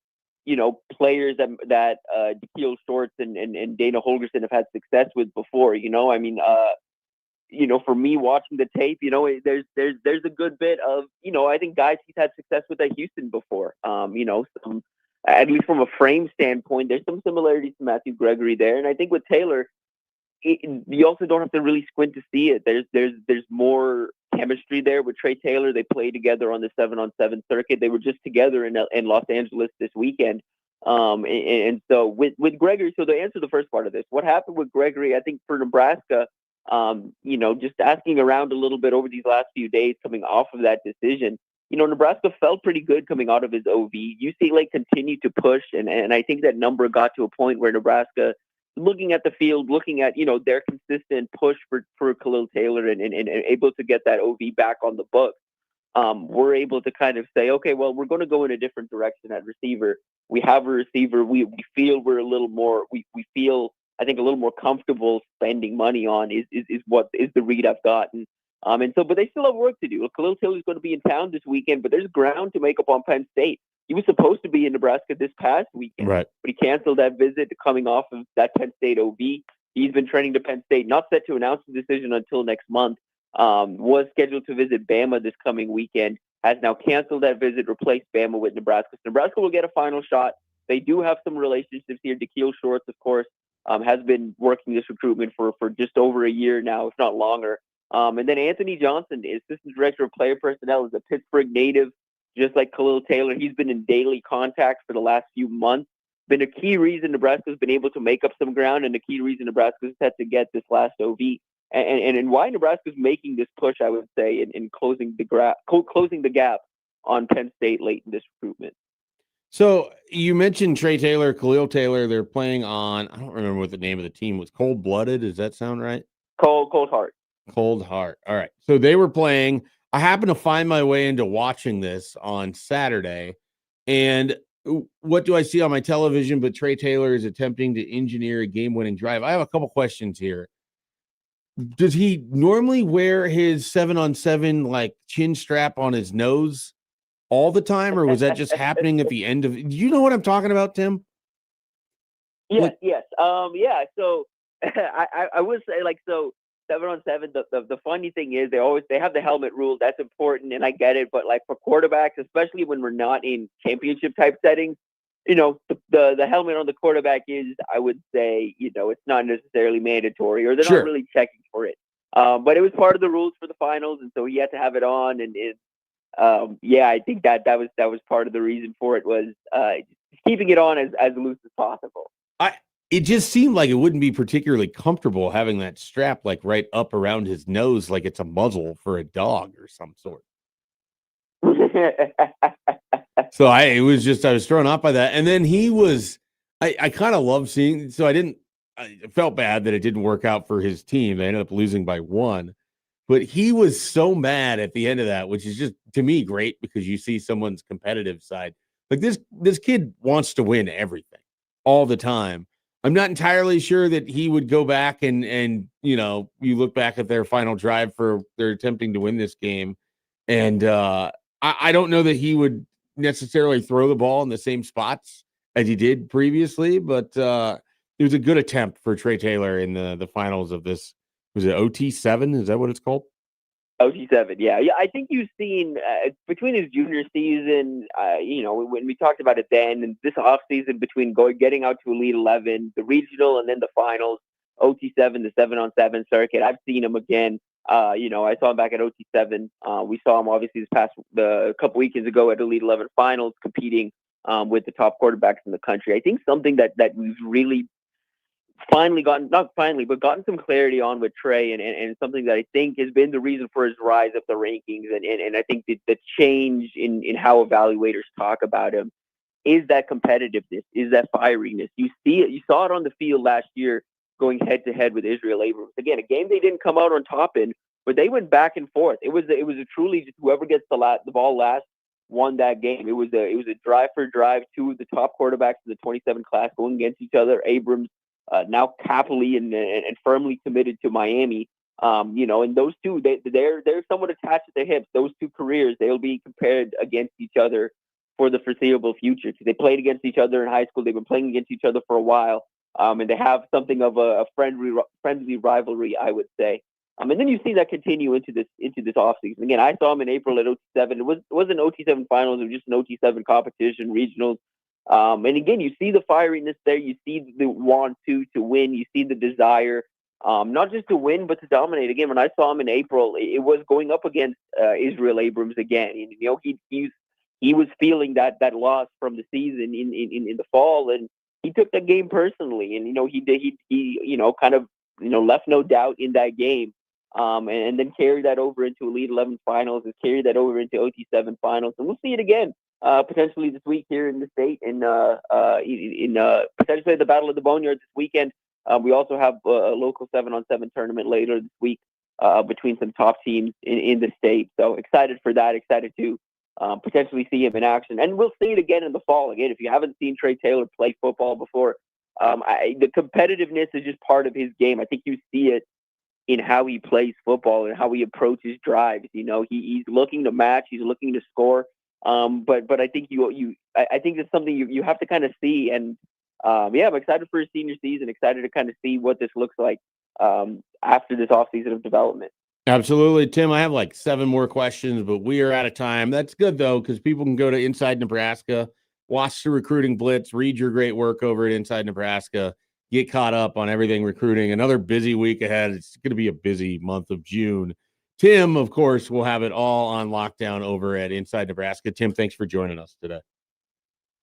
players that Dikeel Shorts and Dana Holgerson have had success with before. For me watching the tape, there's a good bit of, I think guys he's had success with at Houston before. At least from a frame standpoint, there's some similarities to Matthew Gregory there. And I think with Taylor, you also don't have to really squint to see it. There's more chemistry there with Trey Taylor. They played together on the 7-on-7 circuit. They were just together in Los Angeles this weekend. And so with Gregory, so to answer the first part of this, what happened with Gregory, I think for Nebraska, just asking around a little bit over these last few days coming off of that decision, Nebraska felt pretty good coming out of his OV. UCLA continued to push, and I think that number got to a point where Nebraska, looking at the field, looking at, their consistent push for Khalil Taylor and able to get that OV back on the book, we're able to kind of say, okay, well, we're going to go in a different direction at receiver. We have a receiver we feel we're a little more, we feel, I think, a little more comfortable spending money on is what is the read I've gotten. But they still have work to do. Khalil Taylor is going to be in town this weekend, but there's ground to make up on Penn State. He was supposed to be in Nebraska this past weekend, right, but he canceled that visit coming off of that Penn State OV. He's been training to Penn State, not set to announce the decision until next month. Was scheduled to visit Bama this coming weekend, has now canceled that visit, replaced Bama with Nebraska. So Nebraska will get a final shot. They do have some relationships here. Dikeel Shorts, of course, has been working this recruitment for just over a year now, if not longer. And then Anthony Johnson, the assistant director of player personnel, is a Pittsburgh native, just like Khalil Taylor. He's been in daily contact for the last few months. Been a key reason Nebraska's been able to make up some ground, and a key reason Nebraska's had to get this last OV, and why Nebraska's making this push, I would say, in closing the gap on Penn State late in this recruitment. So you mentioned Trey Taylor, Khalil Taylor. They're playing on, I don't remember what the name of the team was. Cold Blooded. Does that sound right? Cold Heart. Cold Heart. All right. So they were playing. I happened to find my way into watching this on Saturday. And what do I see on my television? But Trey Taylor is attempting to engineer a game-winning drive. I have a couple questions here. Does he normally wear his 7-on-7 like chin strap on his nose all the time, or was that just happening at the end of? Do you know what I'm talking about, Tim? Yes. Yeah. So I would say, like, so 7-on-7. The funny thing is they have the helmet rule. That's important, and I get it. But like for quarterbacks, especially when we're not in championship type settings, the helmet on the quarterback is, I would say, it's not necessarily mandatory, or they're Sure. not really checking for it. But it was part of the rules for the finals, and so he had to have it on. And I think that was part of the reason for it, was keeping it on as loose as possible. It just seemed like it wouldn't be particularly comfortable having that strap like right up around his nose, like it's a muzzle for a dog or some sort. So I was thrown off by that. And then I kind of love seeing, so I felt bad that it didn't work out for his team. They ended up losing by 1, but he was so mad at the end of that, which is just, to me, great, because you see someone's competitive side. Like this kid wants to win everything all the time. I'm not entirely sure that he would go back and you look back at their final drive for they're attempting to win this game. And I don't know that he would necessarily throw the ball in the same spots as he did previously, but it was a good attempt for Trey Taylor in the finals of this. Was it OT7? Is that what it's called? OT7, yeah. I think you've seen between his junior season, when we talked about it then, and this off season between getting out to Elite 11, the regional, and then the finals, OT7, the 7-on-7 circuit. I've seen him again. I saw him back at OT7. We saw him obviously a couple weekends ago at Elite 11 finals, competing with the top quarterbacks in the country. I think something that we've really gotten some clarity on with Trey, and something that I think has been the reason for his rise up the rankings, and I think the change in how evaluators talk about him is that competitiveness, is that fieriness. You saw it on the field last year, going head to head with Israel Abrams. Again, a game they didn't come out on top in, but they went back and forth. It was a truly just whoever gets the ball last won that game. It was a drive for drive, two of the top quarterbacks in the 27 class going against each other. Abrams now happily and firmly committed to Miami. And those two, they're somewhat attached at the hips. Those two careers, they'll be compared against each other for the foreseeable future, because they played against each other in high school. They've been playing against each other for a while, and they have something of a friendly rivalry, I would say. And then you see that continue into this offseason. Again, I saw him in April at OT7. It wasn't OT7 finals. It was just an OT7 competition, regionals. And again, you see the fieriness there. You see the want to win. You see the desire, not just to win, but to dominate. Again, when I saw him in April, it was going up against Israel Abrams again. He was feeling that loss from the season in the fall, and he took that game personally. And he left no doubt in that game. And then carried that over into Elite 11 finals, and carried that over into OT7 finals, and we'll see it again. Potentially this week here in the state, in potentially the Battle of the Boneyard this weekend. We also have a local 7-on-7 tournament later this week between some top teams in the state. So excited for that. Excited to potentially see him in action, and we'll see it again in the fall. Again, if you haven't seen Trey Taylor play football before, the competitiveness is just part of his game. I think you see it in how he plays football and how he approaches drives. He's looking to match. He's looking to score. But I think I think it's something you have to kind of see, and I'm excited for his senior season, excited to kind of see what this looks like after this offseason of development. Absolutely, Tim. I have like 7 more questions, but we are out of time. That's good though, because people can go to Inside Nebraska, watch the recruiting blitz, read your great work over at Inside Nebraska, get caught up on everything recruiting. Another busy week ahead. It's going to be a busy month of June. Tim, of course, will have it all on lockdown over at Inside Nebraska. Tim, thanks for joining us today.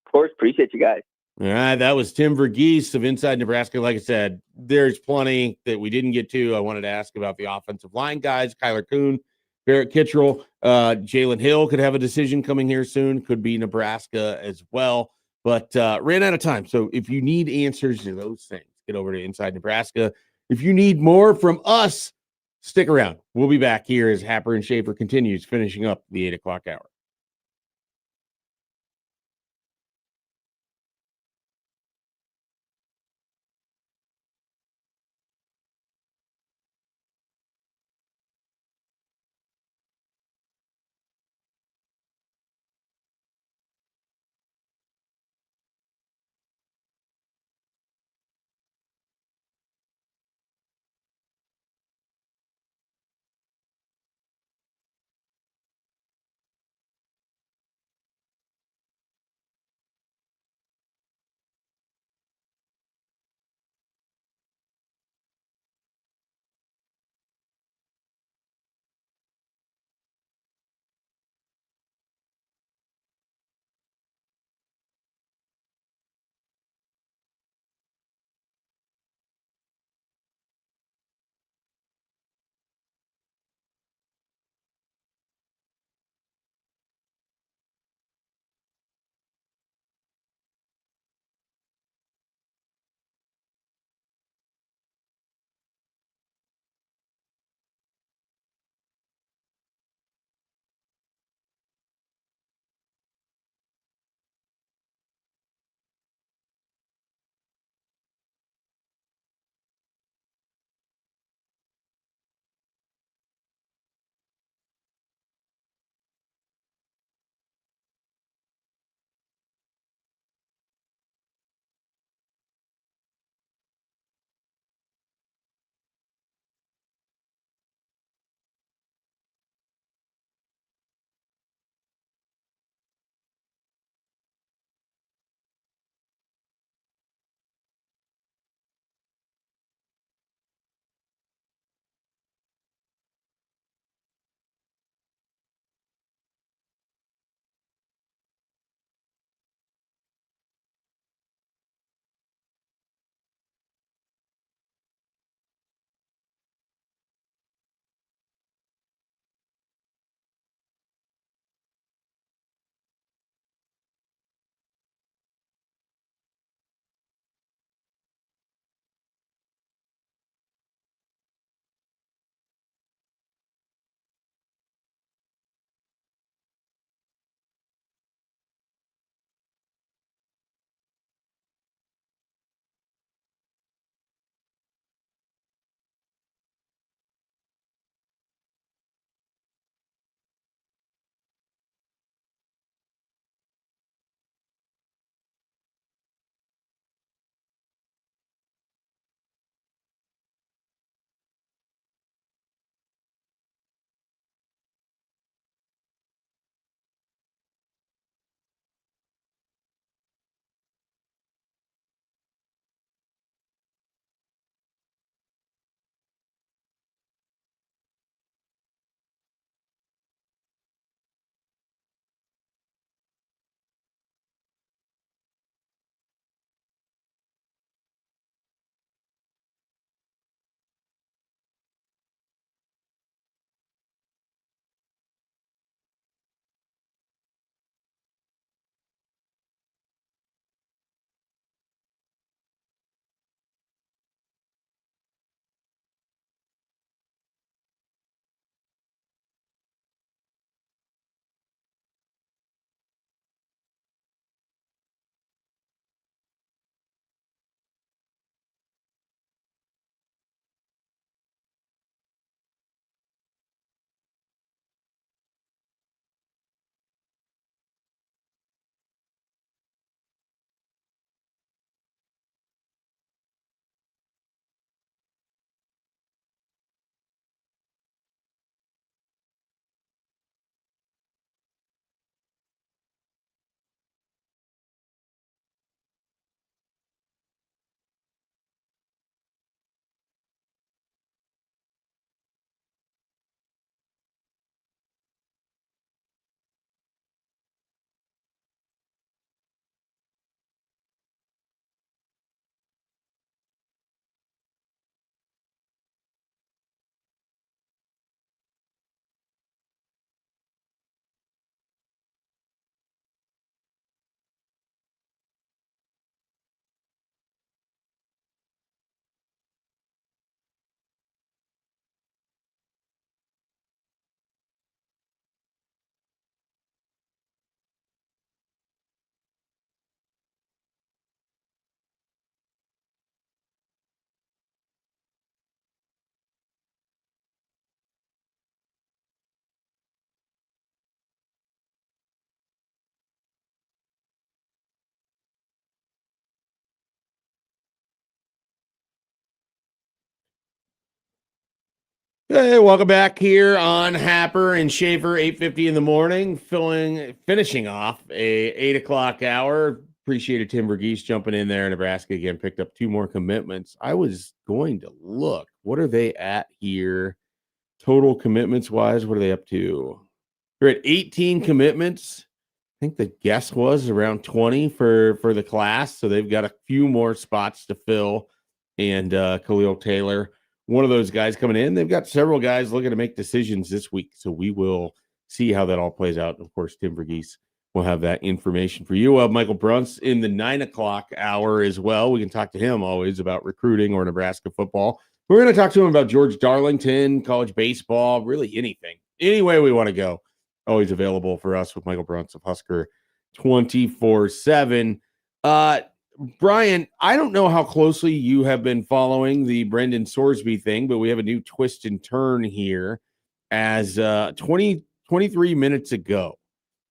Of course, appreciate you guys. All right, that was Tim Verghese of Inside Nebraska. Like I said, there's plenty that we didn't get to. I wanted to ask about the offensive line guys, Kyler Kuhn, Barrett Kittrell, Jalen Hill could have a decision coming here soon. Could be Nebraska as well, but ran out of time. So if you need answers to those things, get over to Inside Nebraska. If you need more from us, stick around. We'll be back here as Happer and Schaefer continues finishing up the 8 o'clock hour. Hey, welcome back here on Happer and Schaefer, 8:50 in the morning, finishing off a 8 o'clock hour. Appreciated Tim Verghese jumping in there. Nebraska again picked up 2 more commitments. I was going to look. What are they at here? Total commitments wise, what are they up to? They're at 18 commitments. I think the guess was around 20 for the class. So they've got a few more spots to fill. And Khalil Taylor, one of those guys coming in. They've got several guys looking to make decisions this week. So we will see how that all plays out. And of course, Tim Verghese will have that information for you. We'll have Michael Bruns in the 9 o'clock hour as well. We can talk to him always about recruiting or Nebraska football. We're going to talk to him about George Darlington, college baseball, really anything. Any way we want to go. Always available for us with Michael Bruns of Husker 24/7. Brian, I don't know how closely you have been following the Brendan Sorsby thing, but we have a new twist and turn here. As 23 minutes ago,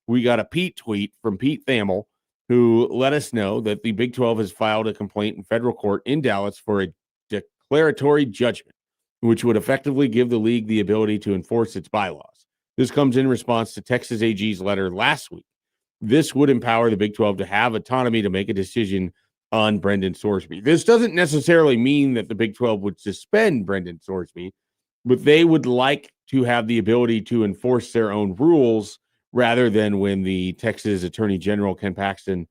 we got a Pete tweet from Pete Thamel, who let us know that the Big 12 has filed a complaint in federal court in Dallas for a declaratory judgment, which would effectively give the league the ability to enforce its bylaws. This comes in response to Texas AG's letter last week. This would empower the Big 12 to have autonomy to make a decision on Brendan Sorsby. This doesn't necessarily mean that the Big 12 would suspend Brendan Sorsby, but they would like to have the ability to enforce their own rules rather than when the Texas Attorney General, Ken Paxton,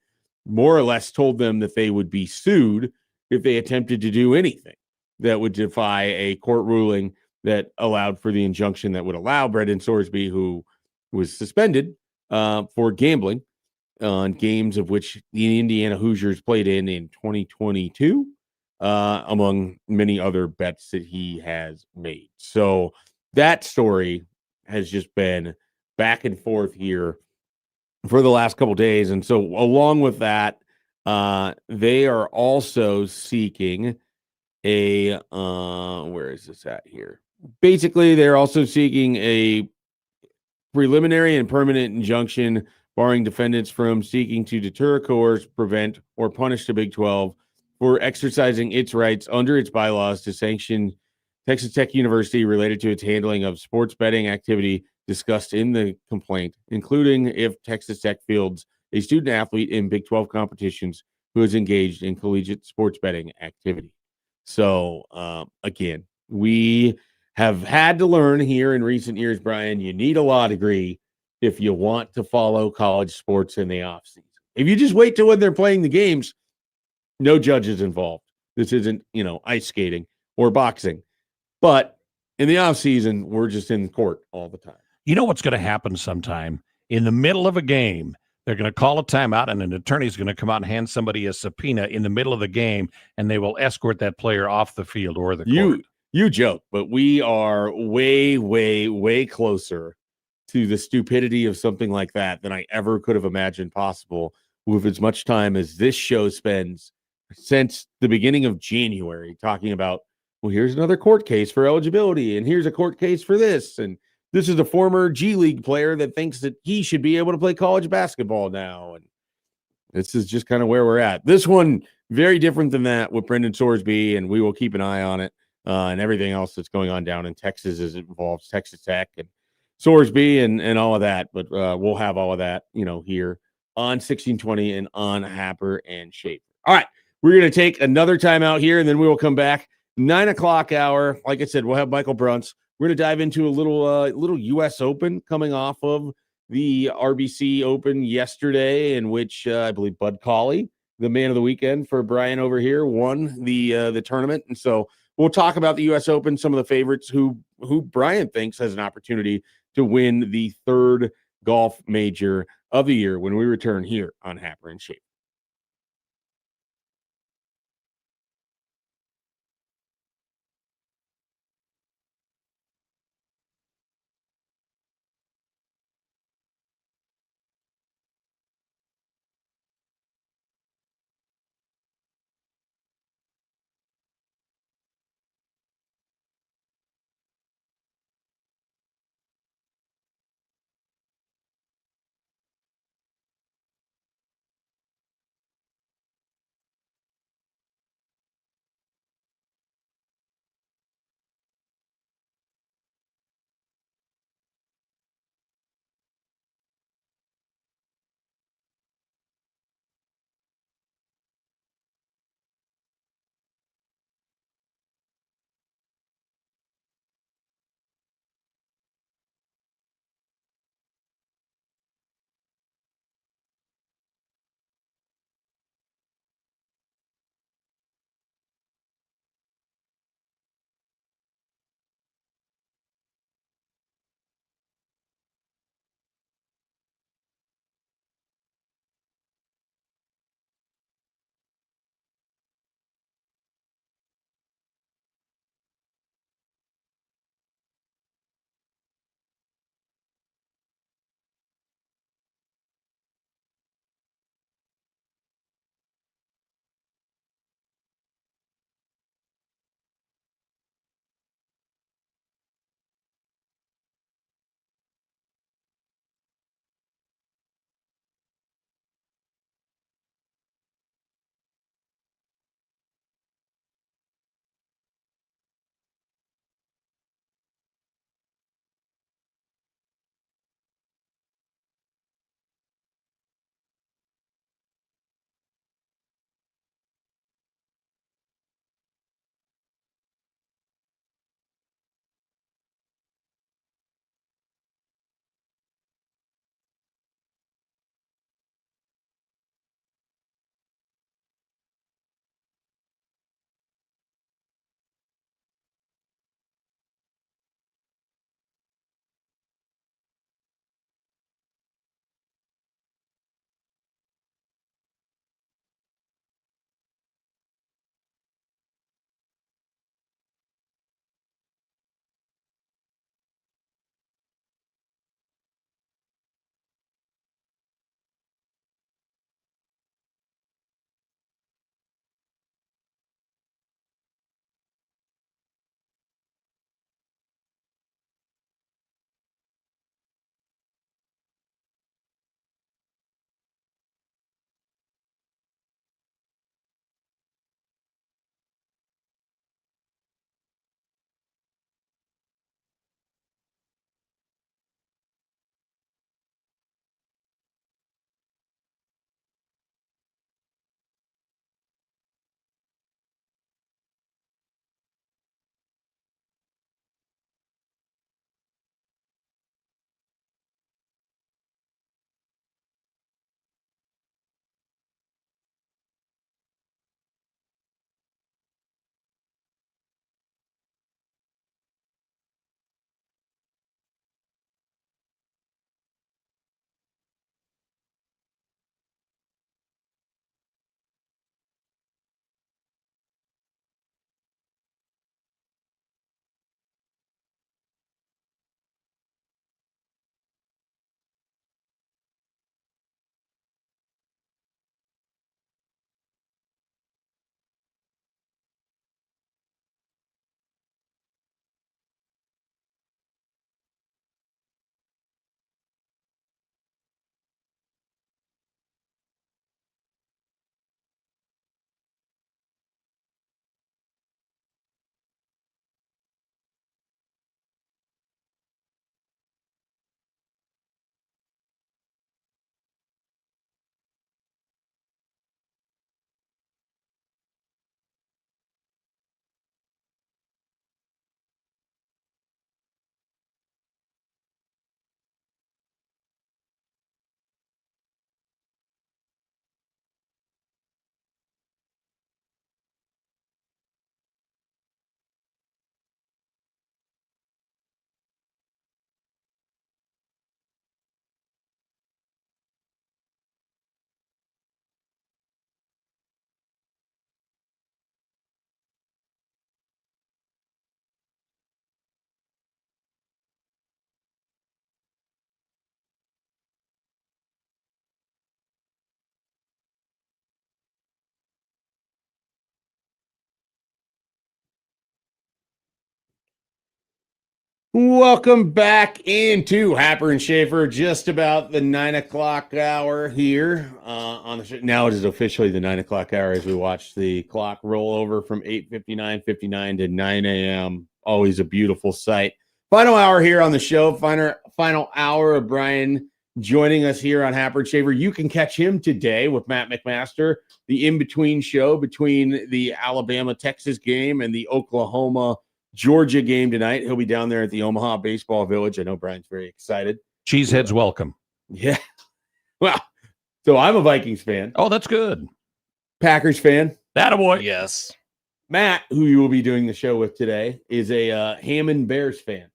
more or less told them that they would be sued if they attempted to do anything that would defy a court ruling that allowed for the injunction that would allow Brendan Sorsby, who was suspended for gambling on games of which the Indiana Hoosiers played in 2022, among many other bets that he has made. So that story has just been back and forth here for the last couple of days. And so along with that, they are also seeking a where is this at here? Basically, they're also seeking a preliminary and permanent injunction barring defendants from seeking to deter, coerce, prevent, or punish the Big 12 for exercising its rights under its bylaws to sanction Texas Tech University related to its handling of sports betting activity discussed in the complaint, including if Texas Tech fields a student athlete in Big 12 competitions who is engaged in collegiate sports betting activity. So, again, we have had to learn here in recent years, Brian, you need a law degree if you want to follow college sports in the offseason. If you just wait till when they're playing the games, no judges involved. This isn't, ice skating or boxing. But in the offseason, we're just in court all the time. You know what's going to happen sometime? In the middle of a game, they're going to call a timeout, and an attorney is going to come out and hand somebody a subpoena in the middle of the game, and they will escort that player off the field or the court. You joke, but we are way, way, way closer to the stupidity of something like that than I ever could have imagined possible with as much time as this show spends since the beginning of January talking about, well, here's another court case for eligibility, and here's a court case for this, and this is a former G League player that thinks that he should be able to play college basketball now, and this is just kind of where we're at. This one, very different than that with Brendan Sorsby, and we will keep an eye on it. And everything else that's going on down in Texas as it involves Texas Tech and Sorsby and all of that. But we'll have all of that, here on 1620 and on Happer and Schaefer. All right, we're going to take another time out here, and then we will come back 9 o'clock hour. Like I said, we'll have Michael Bruns. We're going to dive into a little U.S. Open coming off of the RBC Open yesterday, in which I believe Bud Cauley, the man of the weekend for Brian over here, won the tournament, and so we'll talk about the U.S. Open, some of the favorites who Brian thinks has an opportunity to win the third golf major of the year when we return here on Happer and Schaefer. Welcome back into Happer and Schaefer, just about the 9 o'clock hour here on the show. Now it is officially the 9 o'clock hour as we watch the clock roll over from 8:59 to 9 a.m. Always a beautiful sight. Final hour here on the show. Final hour of Brian joining us here on Happer and Schaefer. You can catch him today with Matt McMaster, the in-between show between the Alabama-Texas game and the Oklahoma-Georgia game tonight. He'll be down there at the Omaha Baseball Village. I know Brian's very excited. Cheeseheads welcome. Yeah. Well, so I'm a Vikings fan. Oh, that's good. Packers fan. Attaboy. Yes. Matt, who you will be doing the show with today, is a Hammond Bears fan.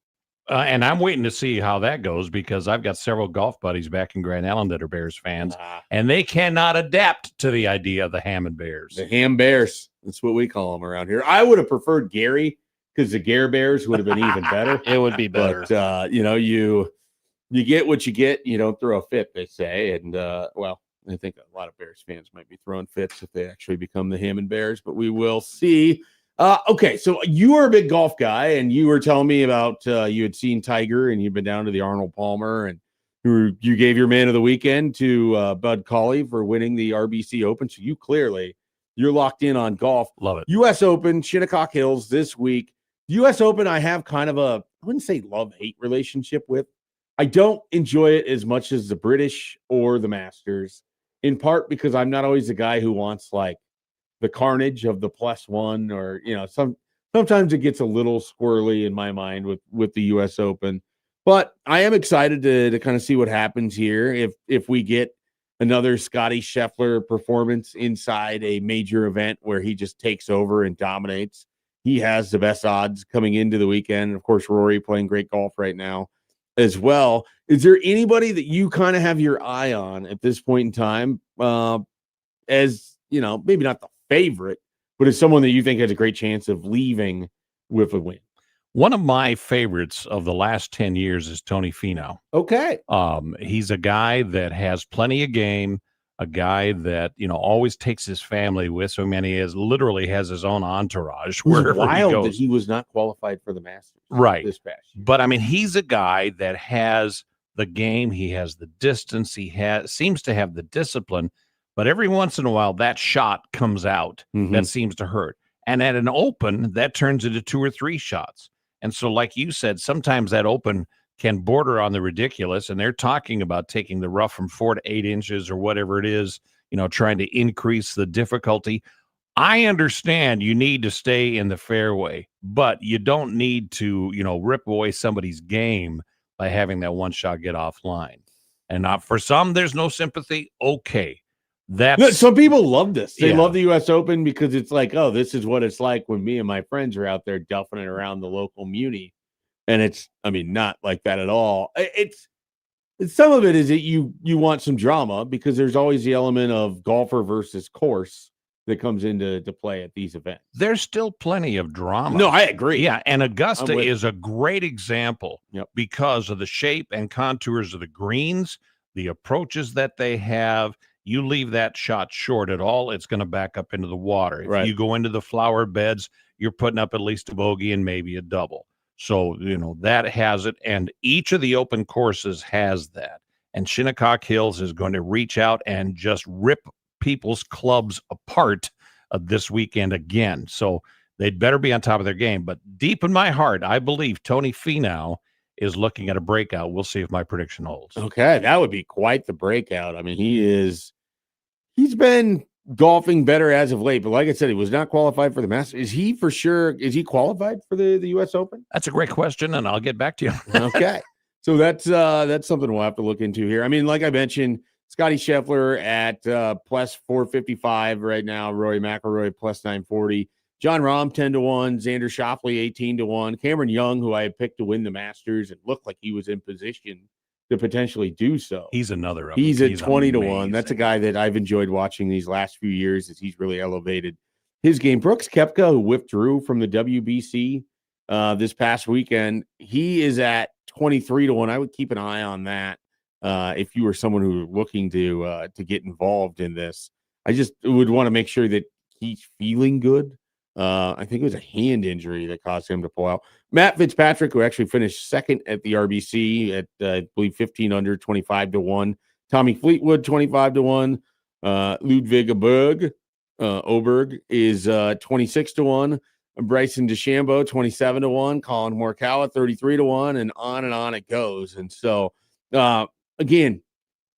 And I'm waiting to see how that goes because I've got several golf buddies back in Grand Island that are Bears fans, and they cannot adapt to the idea of the Hammond Bears. The Ham Bears. That's what we call them around here. I would have preferred Gary because the Gare Bears would have been even better. It would be better. But, you get what you get. You don't throw a fit, they say. And, well, I think a lot of Bears fans might be throwing fits if they actually become the Hammond Bears, but we will see. Okay, so you are a big golf guy, and you were telling me about you had seen Tiger, and you've been down to the Arnold Palmer, and you gave your man of the weekend to Bud Cauley for winning the RBC Open. So you're locked in on golf. Love it. U.S. Open, Shinnecock Hills this week. U.S. Open, I have kind of I wouldn't say love-hate relationship with. I don't enjoy it as much as the British or the Masters, in part because I'm not always the guy who wants like the carnage of the +1 or, sometimes it gets a little squirrely in my mind with the U.S. Open. But I am excited to kind of see what happens here if we get another Scotty Scheffler performance inside a major event where he just takes over and dominates. He has the best odds coming into the weekend. Of course, Rory playing great golf right now as well. Is there anybody that you kind of have your eye on at this point in time as, maybe not the favorite, but as someone that you think has a great chance of leaving with a win? One of my favorites of the last 10 years is Tony Finau. Okay. He's a guy that has plenty of game, a guy that, always takes his family with. So, he literally has his own entourage. It was wherever wild he goes. that he was not qualified for the Masters this past year. But, he's a guy that has the game. He has the distance. Seems to have the discipline. But every once in a while, that shot comes out that seems to hurt. And at an Open, that turns into 2 or 3 shots. And so, like you said, sometimes that Open can border on the ridiculous. And they're talking about taking the rough from 4 to 8 inches or whatever it is, trying to increase the difficulty. I understand you need to stay in the fairway, but you don't need to, rip away somebody's game by having that one shot get offline. And not for some, there's no sympathy. Okay. Some people love this. They love the U.S. Open because it's like, oh, this is what it's like when me and my friends are out there duffing it around the local muni. And it's, not like that at all. It's some of it is that you want some drama because there's always the element of golfer versus course that comes into play at these events. There's still plenty of drama. No, I agree. Yeah, and Augusta is a great example because of the shape and contours of the greens, the approaches that they have. You leave that shot short at all, it's going to back up into the water. If you go into the flower beds, you're putting up at least a bogey and maybe a double. So, that has it. And each of the Open courses has that. And Shinnecock Hills is going to reach out and just rip people's clubs apart this weekend again. So they'd better be on top of their game. But deep in my heart, I believe Tony Finau is looking at a breakout. We'll see if my prediction holds. Okay, that would be quite the breakout. He's been golfing better as of late, but like I said, he was not qualified for the Masters. Is he qualified for the U.S. Open? That's a great question, and I'll get back to you. Okay. So that's something we'll have to look into here. Like I mentioned, Scotty Scheffler at plus 455 right now, Rory McIlroy plus 940, John Rahm 10-1, Xander Schauffele 18-1, Cameron Young, who I had picked to win the Masters and looked like he was in position to potentially do so. He's another. He's at 20-1. That's a guy that I've enjoyed watching these last few years as he's really elevated his game. Brooks Koepka, who withdrew from the WBC this past weekend, he is at 23-1. I would keep an eye on that if you were someone who was looking to get involved in this. I just would want to make sure that he's feeling good I think it was a hand injury that caused him to pull out. Matt Fitzpatrick, who actually finished second at the RBC at, I believe, 15 under, 25-1. Tommy Fleetwood, 25-1. Ludwig Oberg is 26-1. Bryson DeChambeau, 27-1. Colin Morikawa, 33-1, and on it goes. And so, again,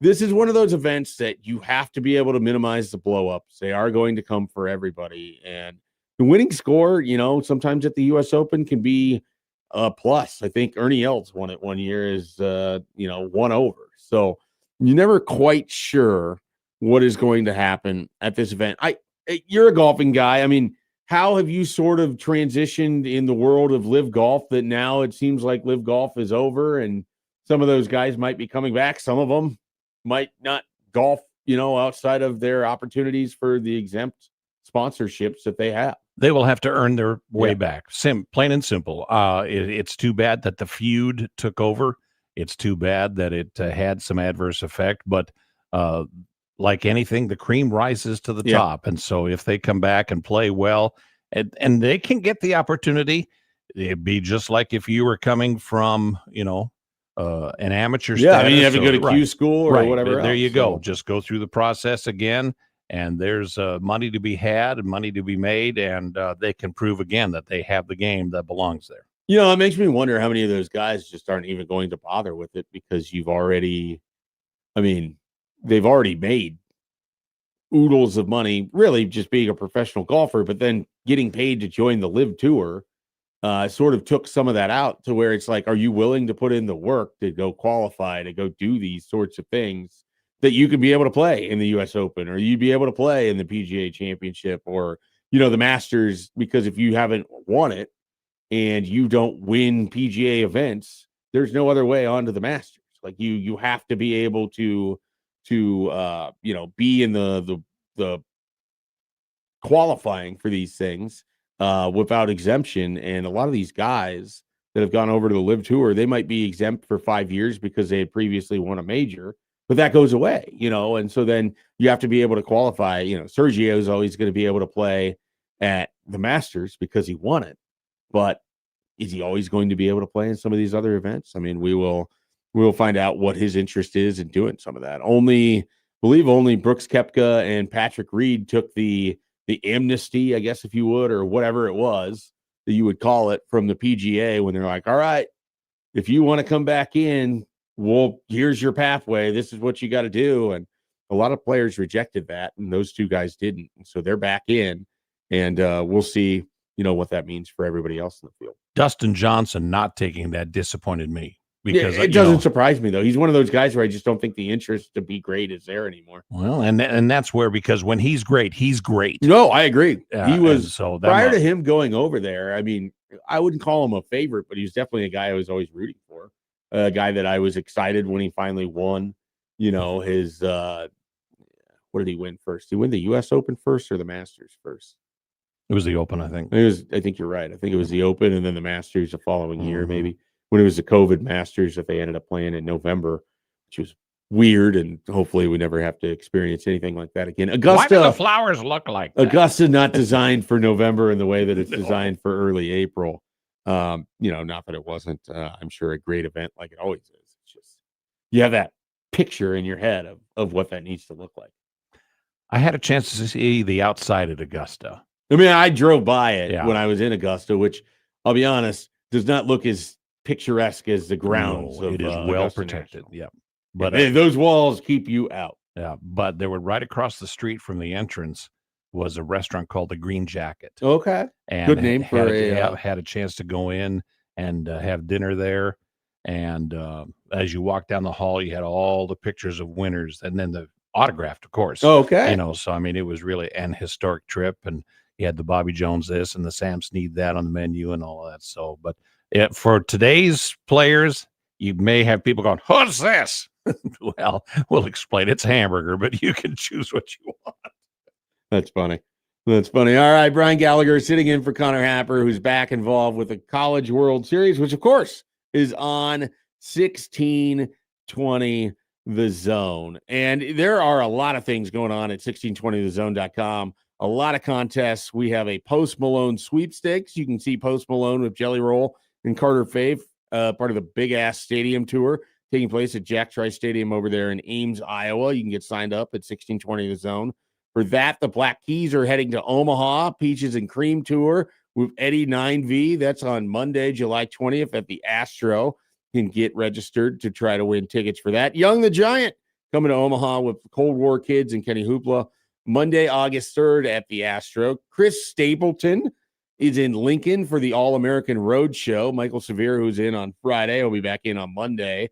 this is one of those events that you have to be able to minimize the blow-ups. They are going to come for everybody. And the winning score, sometimes at the U.S. Open can be a plus. I think Ernie Els won it one year is, 1 over. So you're never quite sure what is going to happen at this event. You're a golfing guy. I mean, how have you sort of transitioned in the world of live golf that now it seems like live golf is over and some of those guys might be coming back? Some of them might not golf, outside of their opportunities for the exempt sponsorships that they have. They will have to earn their way back. Plain and simple. It's too bad that the feud took over. It's too bad that it had some adverse effect, but like anything, the cream rises to the top. And so if they come back and play well, and they can get the opportunity, it'd be just like if you were coming from, an amateur status. I mean, you have to go to Q school or whatever. There you go. Just go through the process again. And there's money to be had and money to be made, and they can prove again that they have the game that belongs there. It makes me wonder how many of those guys just aren't even going to bother with it because they've already made oodles of money, really just being a professional golfer, but then getting paid to join the Live Tour sort of took some of that out to where it's like, are you willing to put in the work to go qualify, to go do these sorts of things that you can be able to play in the U.S. Open, or you'd be able to play in the PGA Championship, or, the Masters, because if you haven't won it and you don't win PGA events, there's no other way onto the Masters. Like you have to be able to be in the qualifying for these things without exemption. And a lot of these guys that have gone over to the Live Tour, they might be exempt for 5 years because they had previously won a major. But that goes away, and so then you have to be able to qualify. Sergio is always going to be able to play at the Masters because he won it. But is he always going to be able to play in some of these other events? I mean, we will find out what his interest is in doing some of that. Only Brooks Koepka and Patrick Reed took the amnesty, I guess, if you would, or whatever it was that you would call it, from the PGA when they're like, all right, if you want to come back in, well, here's your pathway. This is what you got to do. And a lot of players rejected that, and those two guys didn't. And so they're back in, and we'll see, what that means for everybody else in the field. Dustin Johnson not taking that disappointed me. Because it doesn't surprise me, though. He's one of those guys where I just don't think the interest to be great is there anymore. Well, and that's where, because when he's great, he's great. No, I agree. He was, prior to him going over there, I mean, I wouldn't call him a favorite, but he was definitely a guy I was always rooting for. A guy that I was excited when he finally won, his, what did he win first? Did he win the U.S. Open first or the Masters first? It was the Open, I think. I think you're right. I think it was the Open and then the Masters the following year, maybe, when it was the COVID Masters that they ended up playing in November, which was weird, and hopefully we never have to experience anything like that again. Augusta, why do the flowers look like that? Augusta not designed for November in the way that it's designed for early April. Not that it wasn't, I'm sure, a great event like it always is. It's just you have that picture in your head of what that needs to look like. I had a chance to see the outside at Augusta. I mean, I drove by it when I was in Augusta, which I'll be honest, does not look as picturesque as the grounds. No, it is well protected. Yeah. But those walls keep you out. Yeah. But they were right across the street from the entrance was a restaurant called the Green Jacket. Okay. And good name for had a chance to go in and have dinner there. And as you walk down the hall, you had all the pictures of winners and then the autographed, of course. Okay. So I mean, it was really an historic trip, and you had the Bobby Jones this and the Sam Snead that on the menu and all of that. So, but for today's players, you may have people going, "What's this?" Well, we'll explain. It's hamburger, but you can choose what you want. That's funny. That's funny. All right, Brian Gallagher sitting in for Connor Happer, who's back involved with the College World Series, which, of course, is on 1620 The Zone. And there are a lot of things going on at 1620thezone.com. a lot of contests. We have a Post Malone sweepstakes. You can see Post Malone with Jelly Roll and Carter Faith, part of the Big Ass Stadium Tour taking place at Jack Trice Stadium over there in Ames, Iowa. You can get signed up at 1620 The Zone. For that, the Black Keys are heading to Omaha, Peaches and Cream Tour with Eddie 9V. That's on Monday, July 20th at the Astro. You can get registered to try to win tickets for that. Young the Giant coming to Omaha with Cold War Kids and Kenny Hoopla. Monday, August 3rd at the Astro. Chris Stapleton is in Lincoln for the All-American Road Show. Michael Severe, who's in on Friday, will be back in on Wednesday.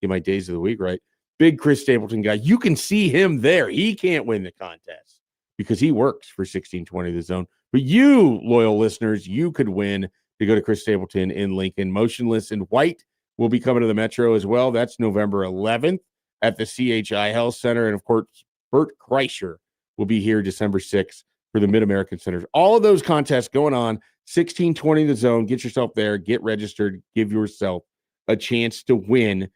Get my days of the week right. Big Chris Stapleton guy. You can see him there. He can't win the contest because he works for 1620 The Zone. But you, loyal listeners, you could win to go to Chris Stapleton in Lincoln. Motionless in White will be coming to the Metro as well. That's November 11th at the CHI Health Center. And, of course, Bert Kreischer will be here December 6th for the Mid-American Centers. All of those contests going on, 1620 The Zone. Get yourself there. Get registered. Give yourself a chance to win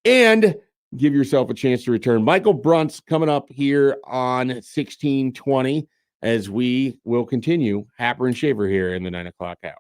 and give yourself a chance to return. Michael Brunt's coming up here on 1620 as we will continue Happer and Schaefer here in the 9 o'clock hour.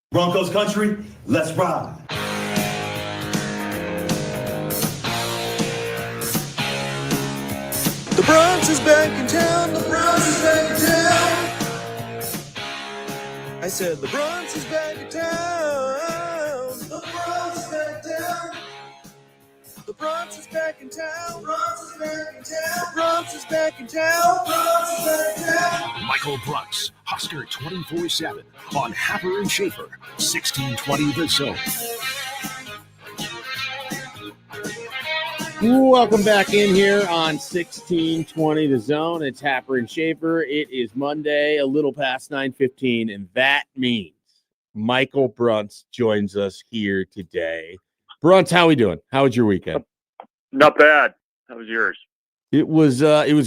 Broncos country, let's ride. The Bronx is back in town. The Bronx is back in town. I said the Bronx is back in town. The Bronx is back in town. The Bronx is back in town. The Bronx is back in town. The Bronx is back in town. The Bronx is back in town. Michael Brooks, Husker 24/7 on Happer and Schaefer, 1620 The Zone. Welcome back in here on 1620 The Zone. It's Happer and Schaefer. It is Monday, a little past 9:15, and that means Michael Bruntz joins us here today. Bruntz, how we doing? How was your weekend? Not bad. How was yours? It was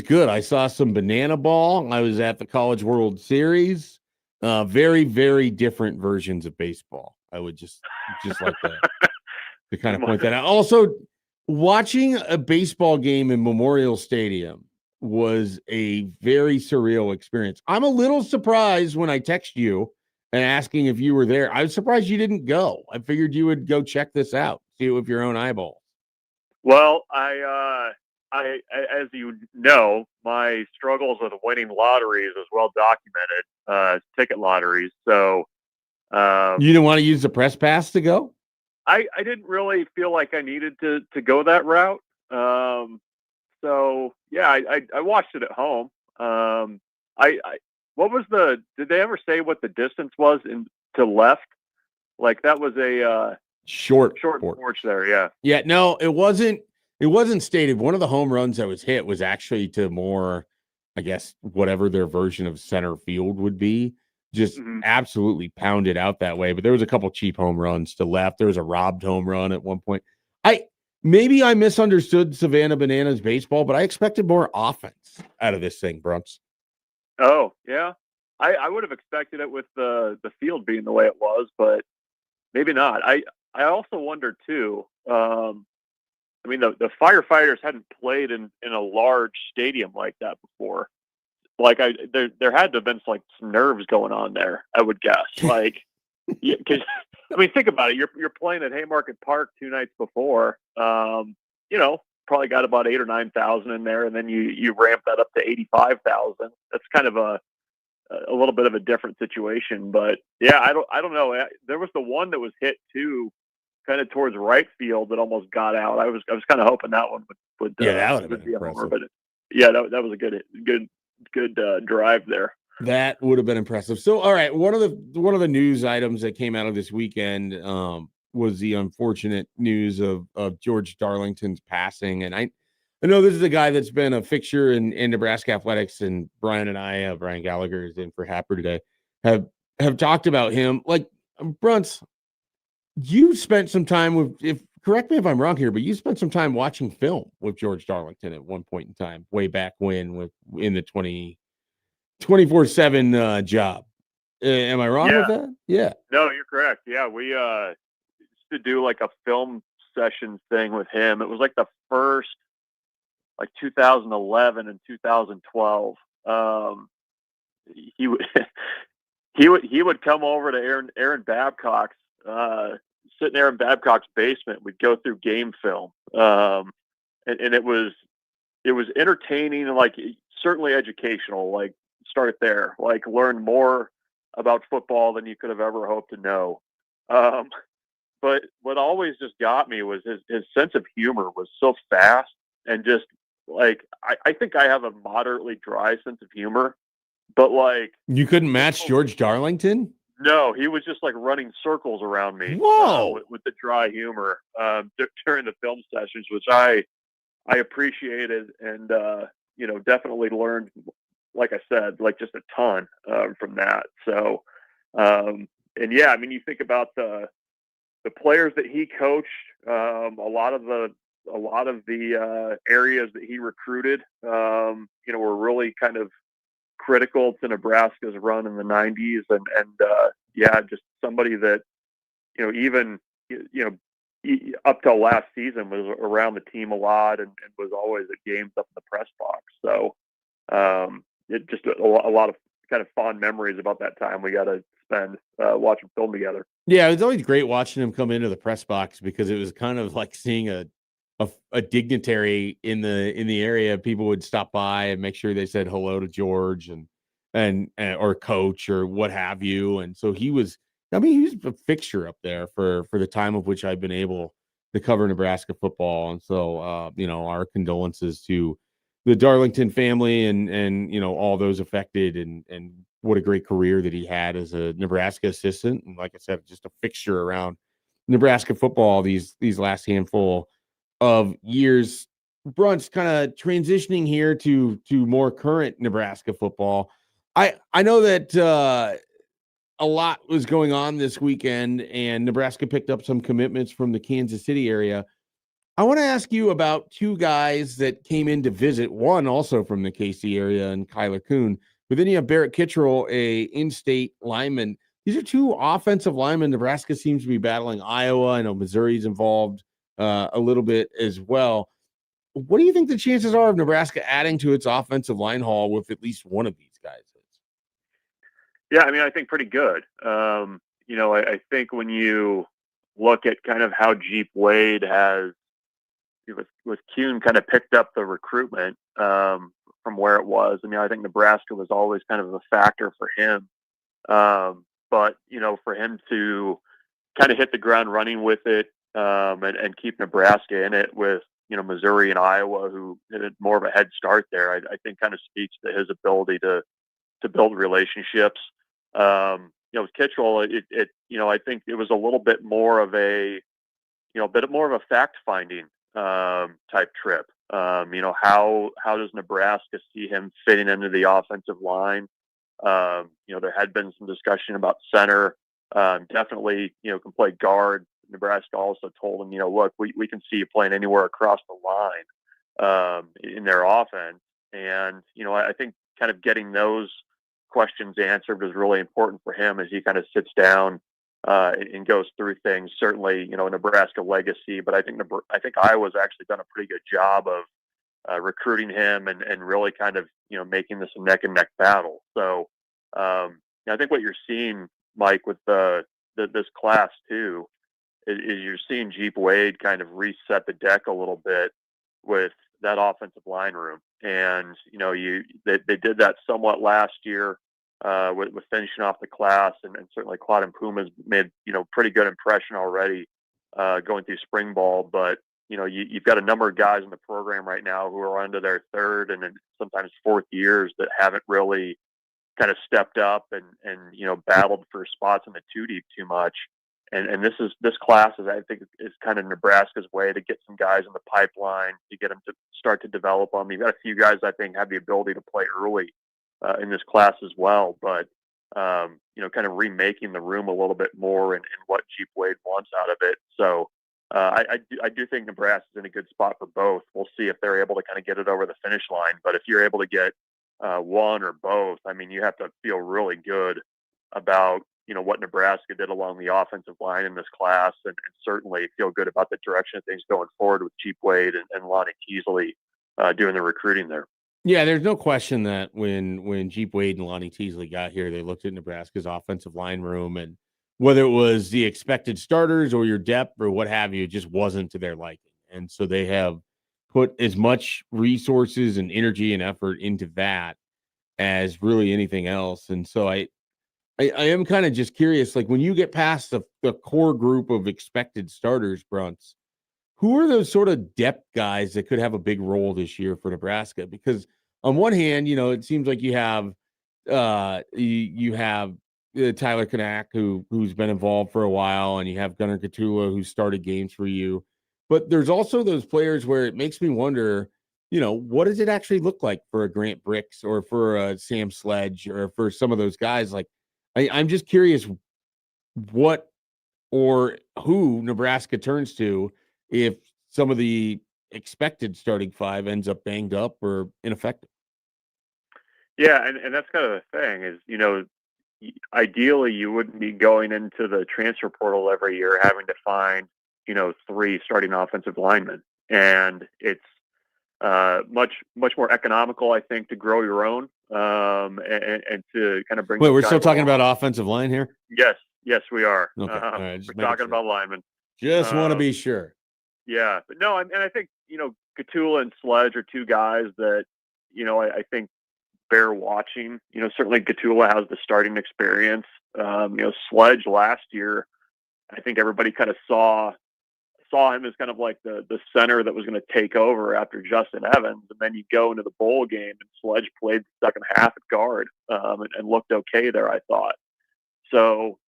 good. I saw some banana ball. I was at the College World Series. Very, very different versions of baseball. I would just like to kind of point that out. Also, watching a baseball game in Memorial Stadium was a very surreal experience. I'm a little surprised when I text you and asking if you were there. I was surprised you didn't go. I figured you would go check this out, see it with your own eyeballs. Well, I as you know, my struggles with winning lotteries is well documented, ticket lotteries. So you didn't want to use the press pass to go? I didn't really feel like I needed to go that route. So yeah, I watched it at home. Did they ever say what the distance was to left? Like that was a short porch there. Yeah. Yeah. No, it wasn't stated. One of the home runs that was hit was actually to more, I guess, whatever their version of center field would be. Just absolutely pounded out that way. But there was a couple cheap home runs to left. There was a robbed home run at one point. Maybe I misunderstood Savannah Bananas baseball, but I expected more offense out of this thing, Brumps. Oh, yeah. I would have expected it with the field being the way it was, but maybe not. I also wonder too. I mean, the firefighters hadn't played in a large stadium like that before. Like there had to have been like some nerves going on there, I would guess. Like, because I mean, think about it. You're playing at Haymarket Park 2 nights before. Probably got about 8,000 or 9,000 in there, and then you ramp that up to 85,000. That's kind of a little bit of a different situation. But yeah, I don't know. There was the one that was hit too, kind of towards right field that almost got out. I was kind of hoping that one would that would have be been a homer, impressive. but yeah, that was a good drive there. That would have been impressive. So, all right, one of the news items that came out of this weekend was the unfortunate news of George Darlington's passing. And I know this is a guy that's been a fixture in Nebraska athletics, and Brian and I, Brian Gallagher is in for Happer today, have talked about him. Like, Bruntz, you spent some time correct me if I'm wrong here, but you spent some time watching film with George Darlington at one point in time, way back when in the 24/7 job. Am I wrong with that? Yeah. No, you're correct. Yeah, we used to do like a film session thing with him. It was like the first, like 2011 and 2012. He would come over to Aaron Babcock's, sit in Aaron Babcock's basement. We'd go through game film, and it was entertaining and like certainly educational. Like start there, like learn more about football than you could have ever hoped to know. But what always just got me was his sense of humor was so fast and just like I think I have a moderately dry sense of humor, but like you couldn't match George Darlington. No, he was just like running circles around me. Whoa! With the dry humor during the film sessions, which I appreciated and definitely learned. Like I said, like just a ton from that. So, and yeah, I mean, you think about the players that he coached, a lot of the areas that he recruited, were really kind of critical to Nebraska's run in the 90s. And just somebody that, even up till last season was around the team a lot and was always at games up in the press box. So, it just a lot of kind of fond memories about that time. We got to spend watching film together. Yeah, it was always great watching him come into the press box because it was kind of like seeing a dignitary in the area. People would stop by and make sure they said hello to George and or coach or what have you. And so he was a fixture up there for the time of which I've been able to cover Nebraska football. And so our condolences to the Darlington family and all those affected and what a great career that he had as a Nebraska assistant. And like I said, just a fixture around Nebraska football these last handful of years. Brunt's kind of transitioning here to more current Nebraska football. I know that a lot was going on this weekend, and Nebraska picked up some commitments from the Kansas City area. I want to ask you about two guys that came in to visit, one also from the KC area and Kyler Kuhn, but then you have Barrett Kittrell, a in-state lineman. These are two offensive linemen. Nebraska seems to be battling Iowa. I know Missouri's involved a little bit as well. What do you think the chances are of Nebraska adding to its offensive line haul with at least one of these guys? Yeah, I mean, I think pretty good. I think when you look at kind of how Jeep Wade has, with Kuhn, kind of picked up the recruitment from where it was. I mean, I think Nebraska was always kind of a factor for him. But for him to kind of hit the ground running with it and keep Nebraska in it with, Missouri and Iowa, who had more of a head start there, I think kind of speaks to his ability to build relationships. With Kittrell, I think it was a little bit more of a fact finding type trip. How does Nebraska see him fitting into the offensive line? There had been some discussion about center. Definitely, can play guard. Nebraska also told him, look, we can see you playing anywhere across the line in their offense. And, I think kind of getting those questions answered was really important for him as he kind of sits down and goes through things. Certainly, Nebraska legacy, but I think Iowa's actually done a pretty good job of recruiting him and really kind of, making this a neck and neck battle. So I think what you're seeing, Mike, with this class too, is you're seeing Jeep Wade kind of reset the deck a little bit with that offensive line room. And, they did that somewhat last year with finishing off the class, and certainly Claude and Puma's made, pretty good impression already going through spring ball. But, you've got a number of guys in the program right now who are into their third and then sometimes fourth years that haven't really kind of stepped up and battled for spots in the two deep too much. And this class I think is kind of Nebraska's way to get some guys in the pipeline, to get them to start to develop them. You've got a few guys I think have the ability to play early in this class as well, but kind of remaking the room a little bit more and what Jeep Wade wants out of it. So I do think Nebraska's in a good spot for both. We'll see if they're able to kind of get it over the finish line. But if you're able to get one or both, I mean, you have to feel really good about what Nebraska did along the offensive line in this class, and certainly feel good about the direction of things going forward with Jeep Wade and Lonnie Teasley doing the recruiting there. Yeah, there's no question that when Jeep Wade and Lonnie Teasley got here, they looked at Nebraska's offensive line room, and whether it was the expected starters or your depth or what have you, it just wasn't to their liking. And so they have put as much resources and energy and effort into that as really anything else. And so I am kind of just curious, like when you get past the core group of expected starters, Brunts, who are those sort of depth guys that could have a big role this year for Nebraska? Because on one hand, it seems like you have you have Tyler Kanak, who's been involved for a while, and you have Gunnar Katula, who started games for you. But there's also those players where it makes me wonder, what does it actually look like for a Grant Bricks or for a Sam Sledge or for some of those guys? Like, I'm just curious what or who Nebraska turns to if some of the expected starting five ends up banged up or ineffective. Yeah, and that's kind of the thing is, ideally you wouldn't be going into the transfer portal every year having to find, 3 starting offensive linemen. And it's much more economical, I think, to grow your own and to kind of bring. Wait, those we're guys still talking along. about offensive line here? Yes, we are. Okay. All right, just We're making talking sure. about linemen. Just want to be sure. Yeah, but no, and I think Katula and Sledge are two guys that I think bear watching. Certainly Katula has the starting experience. Sledge last year, I think everybody kind of saw him as kind of like the center that was going to take over after Justin Evans, and then you go into the bowl game and Sledge played the second half at guard and looked okay there, I thought. So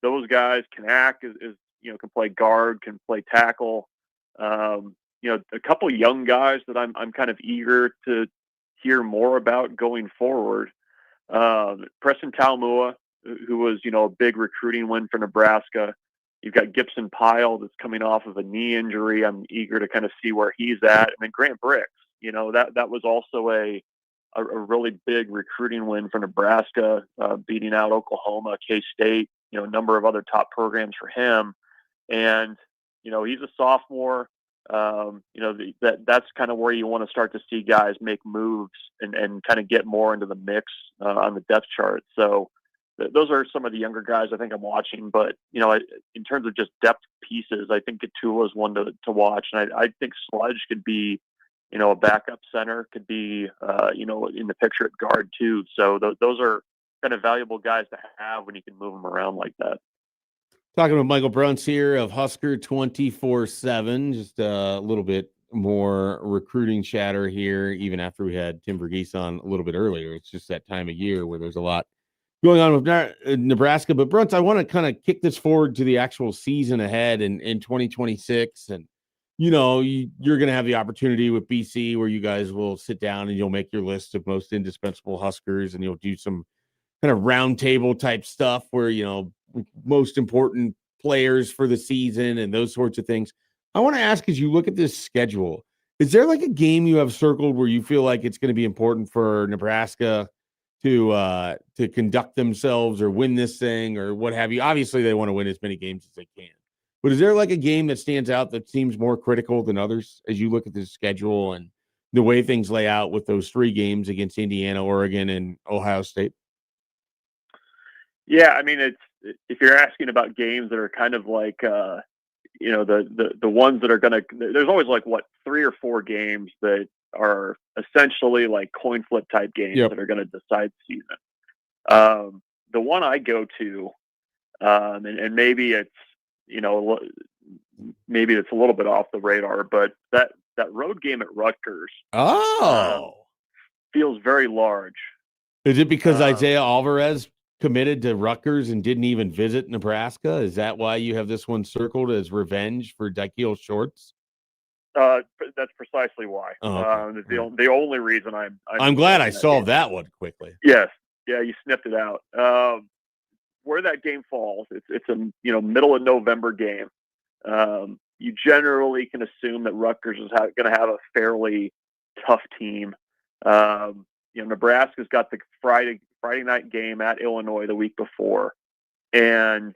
those guys can act as can play guard, can play tackle. A couple young guys that I'm kind of eager to hear more about going forward. Preston Taumua, who was a big recruiting win for Nebraska. You've got Gibson Pyle that's coming off of a knee injury. I'm eager to kind of see where he's at. And then Grant Bricks, that was also a really big recruiting win for Nebraska, beating out Oklahoma, K-State, a number of other top programs for him. And, he's a sophomore. That's kind of where you want to start to see guys make moves and kind of get more into the mix on the depth chart. So those are some of the younger guys I think I'm watching. But, in terms of just depth pieces, I think Katula is one to watch. And I think Sledge could be, a backup center, could be, in the picture at guard too. So those are kind of valuable guys to have when you can move them around like that. Talking with Michael Bruns here of Husker 24/7. Just a little bit more recruiting chatter here, even after we had Tim Verghese on a little bit earlier. It's just that time of year where there's a lot going on with Nebraska. But Bruns, I want to kind of kick this forward to the actual season ahead in 2026. And, you're going to have the opportunity with BC where you guys will sit down and you'll make your list of most indispensable Huskers, and you'll do some kind of roundtable type stuff where, most important players for the season and those sorts of things. I want to ask, as you look at this schedule, is there like a game you have circled where you feel like it's going to be important for Nebraska to conduct themselves or win this thing or what have you? Obviously, they want to win as many games as they can. But is there like a game that stands out that seems more critical than others as you look at this schedule and the way things lay out with those 3 games against Indiana, Oregon, and Ohio State? Yeah, I mean, if you're asking about games that are kind of like, the ones that are going to, there's always like 3 or 4 games that are essentially like coin flip type games that are going to decide the season. The one I go to, and maybe it's, maybe it's a little bit off the radar, but that road game at Rutgers feels very large. Is it because Isaiah Alvarez committed to Rutgers and didn't even visit Nebraska? Is that why you have this one circled as revenge for Daikiel Shorts? That's precisely why. Okay. The only reason I'm glad I solved that one quickly. Yes. Yeah, you sniffed it out. Where that game falls, it's a middle of November game. You generally can assume that Rutgers is going to have a fairly tough team. Nebraska's got the Friday night game at Illinois the week before, and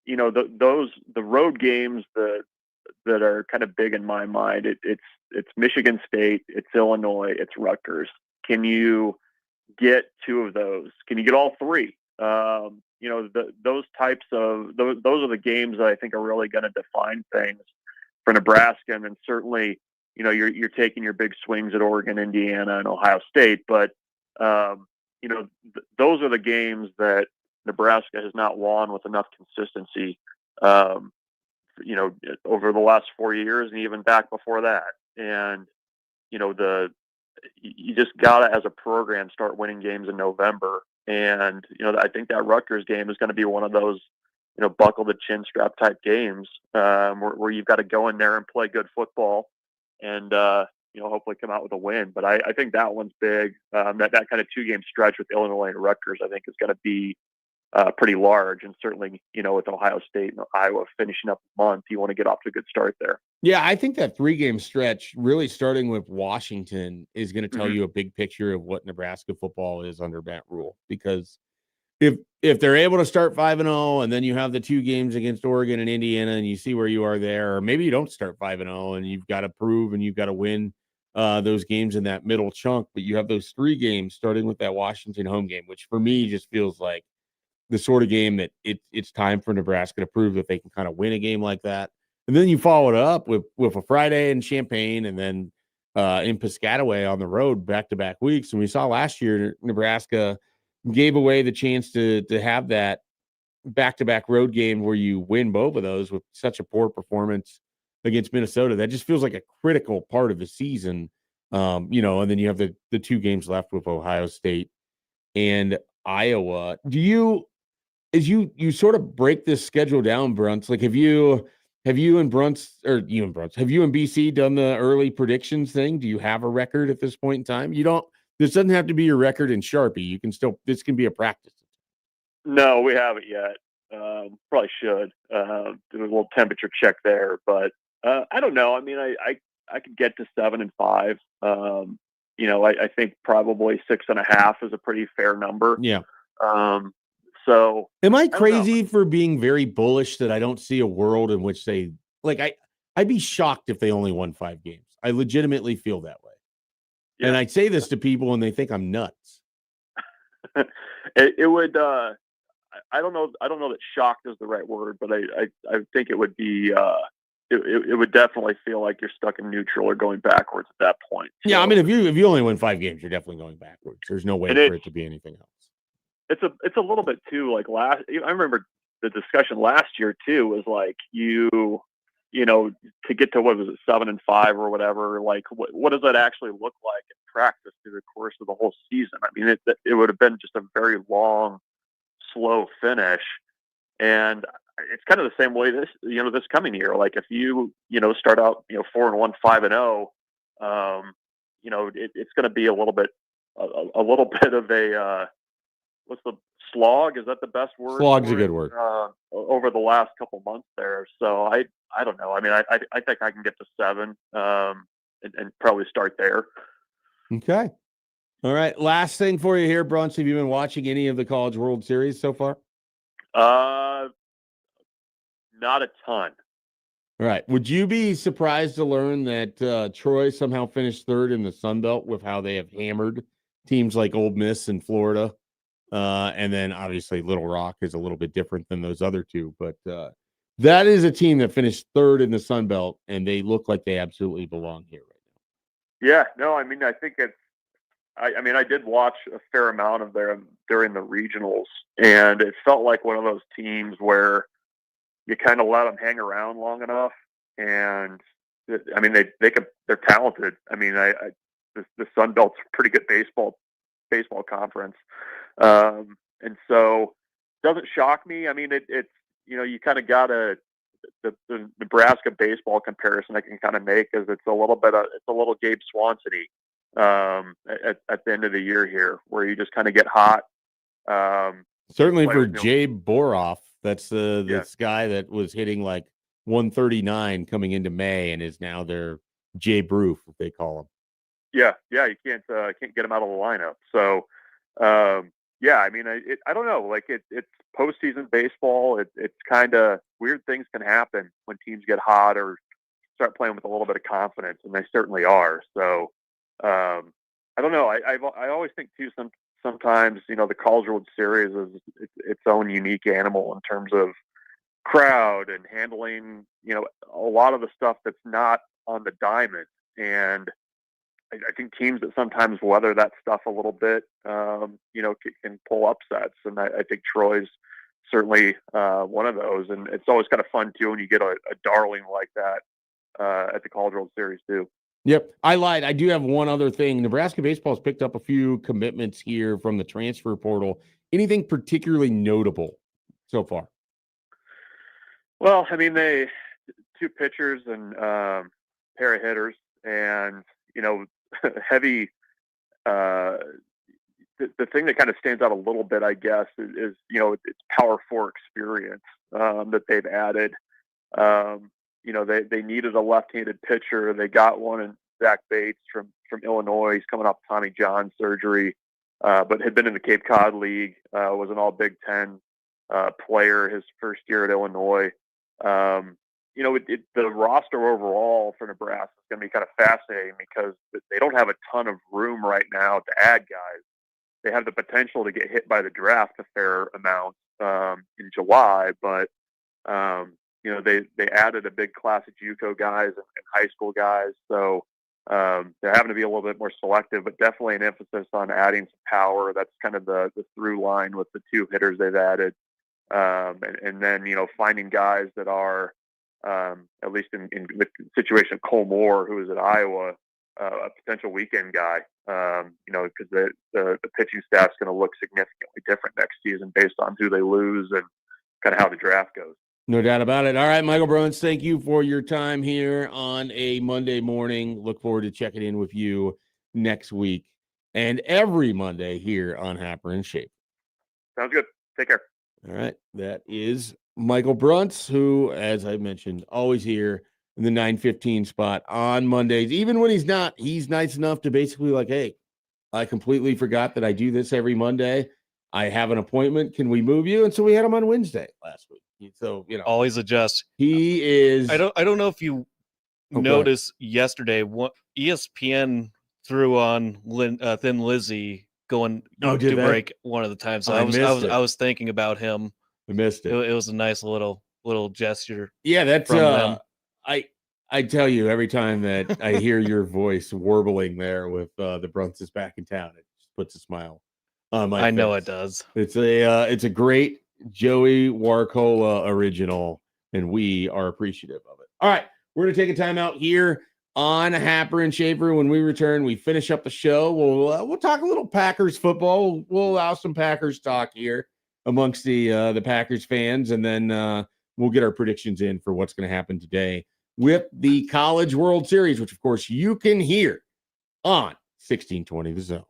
the road games that are kind of big in my mind. It's Michigan State, it's Illinois, it's Rutgers. Can you get 2 of those? Can you get all 3? Those types of those are the games that I think are really going to define things for Nebraska, and then certainly you're taking your big swings at Oregon, Indiana, and Ohio State, but those are the games that Nebraska has not won with enough consistency, over the last 4 years and even back before that. And, you just got to, as a program, start winning games in November. And, I think that Rutgers game is going to be one of those, buckle the chin strap type games, where you've got to go in there and play good football and, hopefully come out with a win. But I think that one's big. That kind of 2-game stretch with Illinois and Rutgers, I think, is going to be pretty large. And certainly, with Ohio State and Iowa finishing up the month, you want to get off to a good start there. Yeah, I think that 3-game stretch, really starting with Washington, is going to tell you a big picture of what Nebraska football is under Matt Rule. Because if they're able to start 5-0, and then you have the 2 games against Oregon and Indiana, and you see where you are there, or maybe you don't start 5-0 and you've got to prove and you've got to win those games in that middle chunk, but you have those 3 games starting with that Washington home game, which for me just feels like the sort of game that it's time for Nebraska to prove that they can kind of win a game like that. And then you follow it up with a Friday in Champaign and then in Piscataway on the road back-to-back weeks. And we saw last year Nebraska gave away the chance to have that back-to-back road game where you win both of those with such a poor performance against Minnesota. That just feels like a critical part of the season. And then you have the 2 games left with Ohio State and Iowa. As you sort of break this schedule down, Bruntz, like have you and BC done the early predictions thing? Do you have a record at this point in time? This doesn't have to be your record in Sharpie. This can be a practice. No, we haven't yet. Probably should. Do a little temperature check there, but I don't know. I mean, I could get to 7-5. I think probably 6.5 is a pretty fair number. Yeah. So am I crazy for being very bullish that I don't see a world in which they I'd be shocked if they only won 5 games. I legitimately feel that way. Yeah. And I say this to people and they think I'm nuts. It would I don't know that shocked is the right word, but I think it would be it would definitely feel like you're stuck in neutral or going backwards at that point. So, yeah, I mean if you only win 5 games, you're definitely going backwards. There's no way for it to be anything else. It's a little bit too like I remember the discussion last year too was like to get to what was it 7-5 or whatever, like what does that actually look like in practice through the course of the whole season? I mean it would have been just a very long, slow finish, and it's kind of the same way this coming year. Like if you start out 4-1, 5-0, it's going to be a little bit of a what's the slog? Is that the best word? Slog's a good word. Over the last couple months there. So I don't know. I mean, I think I can get to 7 and probably start there. Okay. All right. Last thing for you here, Bruntz. Have you been watching any of the College World Series so far? Not a ton. All right. Would you be surprised to learn that Troy somehow finished 3rd in the Sun Belt with how they have hammered teams like Ole Miss and Florida? And then obviously Little Rock is a little bit different than those other 2, but that is a team that finished 3rd in the Sun Belt, and they look like they absolutely belong here right now. Yeah, no, I mean, I think I did watch a fair amount of them during the regionals, and it felt like one of those teams where you kind of let them hang around long enough, and I mean, they're talented. I mean, the Sun Belt's a pretty good baseball conference. And so it doesn't shock me. I mean, it's, you kind of got the Nebraska baseball comparison I can kind of make is it's a little Gabe Swanson-y, at the end of the year here, where you just kind of get hot. Certainly for Jay Boroff, that's this guy that was hitting like 139 coming into May and is now their Jay Broof, what they call him. Yeah, you can't get him out of the lineup. So, I mean, I don't know. Like it's postseason baseball. It's kind of weird things can happen when teams get hot or start playing with a little bit of confidence, and they certainly are. So, I don't know. I always think too. Sometimes the College World Series is its own unique animal in terms of crowd and handling. A lot of the stuff that's not on the diamond, and I think teams that sometimes weather that stuff a little bit, can pull upsets. And I think Troy's certainly one of those. And it's always kind of fun, too, when you get a darling like that at the College World Series, too. Yep. I lied. I do have one other thing. Nebraska baseball has picked up a few commitments here from the transfer portal. Anything particularly notable so far? Well, I mean, 2 pitchers and pair of hitters and, heavy. The thing that kind of stands out a little bit, I guess, is it's Power 4 experience that they've added. They needed a left-handed pitcher. They got one in Zach Bates from Illinois. He's coming off Tommy John surgery, but had been in the Cape Cod League. Was an All Big Ten player his first year at Illinois. the roster overall for Nebraska is going to be kind of fascinating because they don't have a ton of room right now to add guys. They have the potential to get hit by the draft a fair amount in July, but they added a big class of JUCO guys and high school guys, so they're having to be a little bit more selective, but definitely an emphasis on adding some power. That's kind of the through line with the two hitters they've added, and then finding guys that are at least in the situation of Cole Moore, who is at Iowa, a potential weekend guy. Because the pitching staff's going to look significantly different next season based on who they lose and kind of how the draft goes. No doubt about it. All right, Michael Bruns, thank you for your time here on a Monday morning. Look forward to checking in with you next week and every Monday here on Happer and Schaefer. Sounds good. Take care. All right, that is Michael Bruns, who, as I mentioned, always here in the 9:15 spot on Mondays. Even when he's not, he's nice enough to basically like, hey, I completely forgot that I do this every Monday. I have an appointment. Can we move you? And so we had him on Wednesday last week. So, always adjust. He is. I don't know if you noticed yesterday. What ESPN threw on Thin Lizzy going to break one of the times. So I was thinking about him. I missed it. It was a nice little gesture. Yeah, that's from them. I tell you every time that I hear your voice warbling there with the Bruns is back in town, it just puts a smile on my face. I know it does. It's a great Joey Warcola original, and we are appreciative of it. All right, we're gonna take a timeout here on Happer and Schaefer. When we return, we finish up the show. We'll talk a little Packers football. We'll allow some Packers talk here amongst the Packers fans, and then we'll get our predictions in for what's going to happen today with the College World Series, which of course you can hear on 1620 The Zone.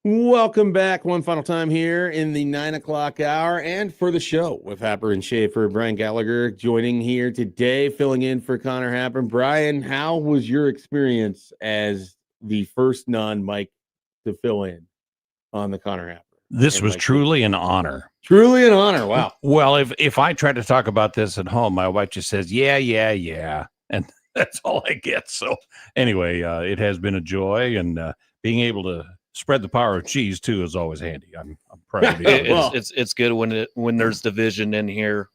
Welcome back one final time here in the 9 o'clock hour and for the show with Happer and Schaefer. Brian Gallagher joining here today, filling in for Connor Happer. Brian, how was your experience as the first non-Mike to fill in on the Connor Happer? This was truly an honor. Truly an honor. Wow. Well, if I try to talk about this at home, my wife just says, yeah. And that's all I get. So anyway, it has been a joy, and being able to spread the power of cheese too is always handy. I'm proud to be able to. It's good when there's division in here.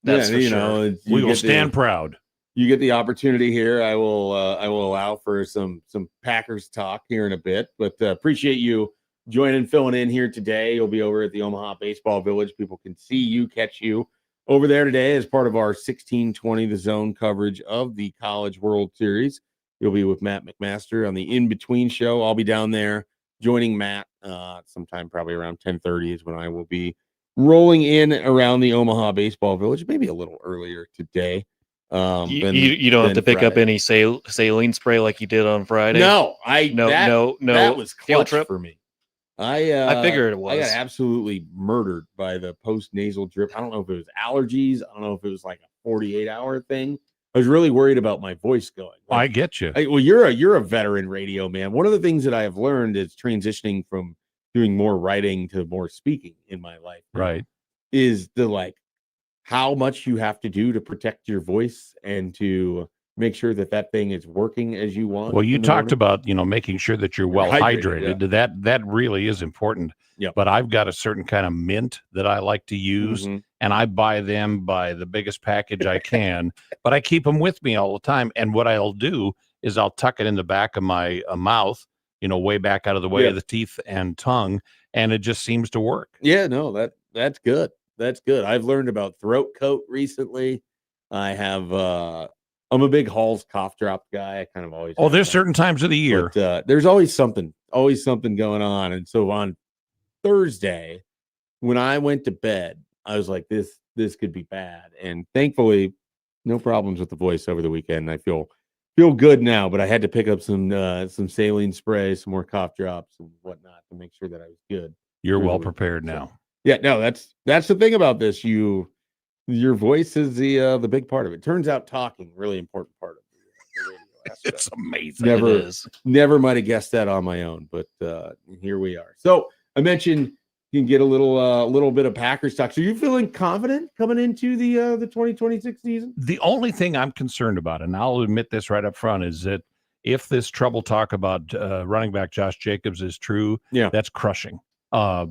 That's for sure. We will stand proud. You get the opportunity here. I will allow for some Packers talk here in a bit, but appreciate you joining, filling in here today. You'll be over at the Omaha Baseball Village. People can see you, catch you over there today as part of our 1620 The Zone coverage of the College World Series. You'll be with Matt McMaster on the In-Between show. I'll be down there joining Matt sometime probably around 10:30 is when I will be rolling in around the Omaha Baseball Village, maybe a little earlier today. You don't have to pick up any saline spray like you did on Friday. No, no. That was field clutch trip for me. I figured it was. I got absolutely murdered by the post-nasal drip. I don't know if it was allergies. I don't know if it was like a 48-hour thing. I was really worried about my voice going. I get you. Well, you're a veteran radio man. One of the things that I have learned is transitioning from doing more writing to more speaking in my life. Right. Is how much you have to do to protect your voice and to make sure that thing is working as you want. Well, you talked about, making sure that you're well hydrated. Yeah. That really is important. Yep. But I've got a certain kind of mint that I like to use, and I buy them by the biggest package I can, but I keep them with me all the time. And what I'll do is I'll tuck it in the back of my mouth, way back out of the way of the teeth and tongue, and it just seems to work. Yeah, no, that's good. That's good. I've learned about throat coat recently. I have I'm a big Hall's cough drop guy. I kind of always there's certain times of the year. But, there's always something going on. And so on Thursday, when I went to bed, I was like, this could be bad. And thankfully, no problems with the voice over the weekend. I feel good now, but I had to pick up some saline spray, some more cough drops and whatnot to make sure that I was good. You're well prepared now. Yeah, no, that's the thing about this. Your voice is the big part of it. Turns out talking, really important part of the radio aspect. It's amazing. Never might have guessed that on my own, but here we are. So I mentioned you can get a little bit of Packers talk. So you feeling confident coming into the 2026 season? The only thing I'm concerned about, and I'll admit this right up front, is that if this trouble talk about running back Josh Jacobs is true, that's crushing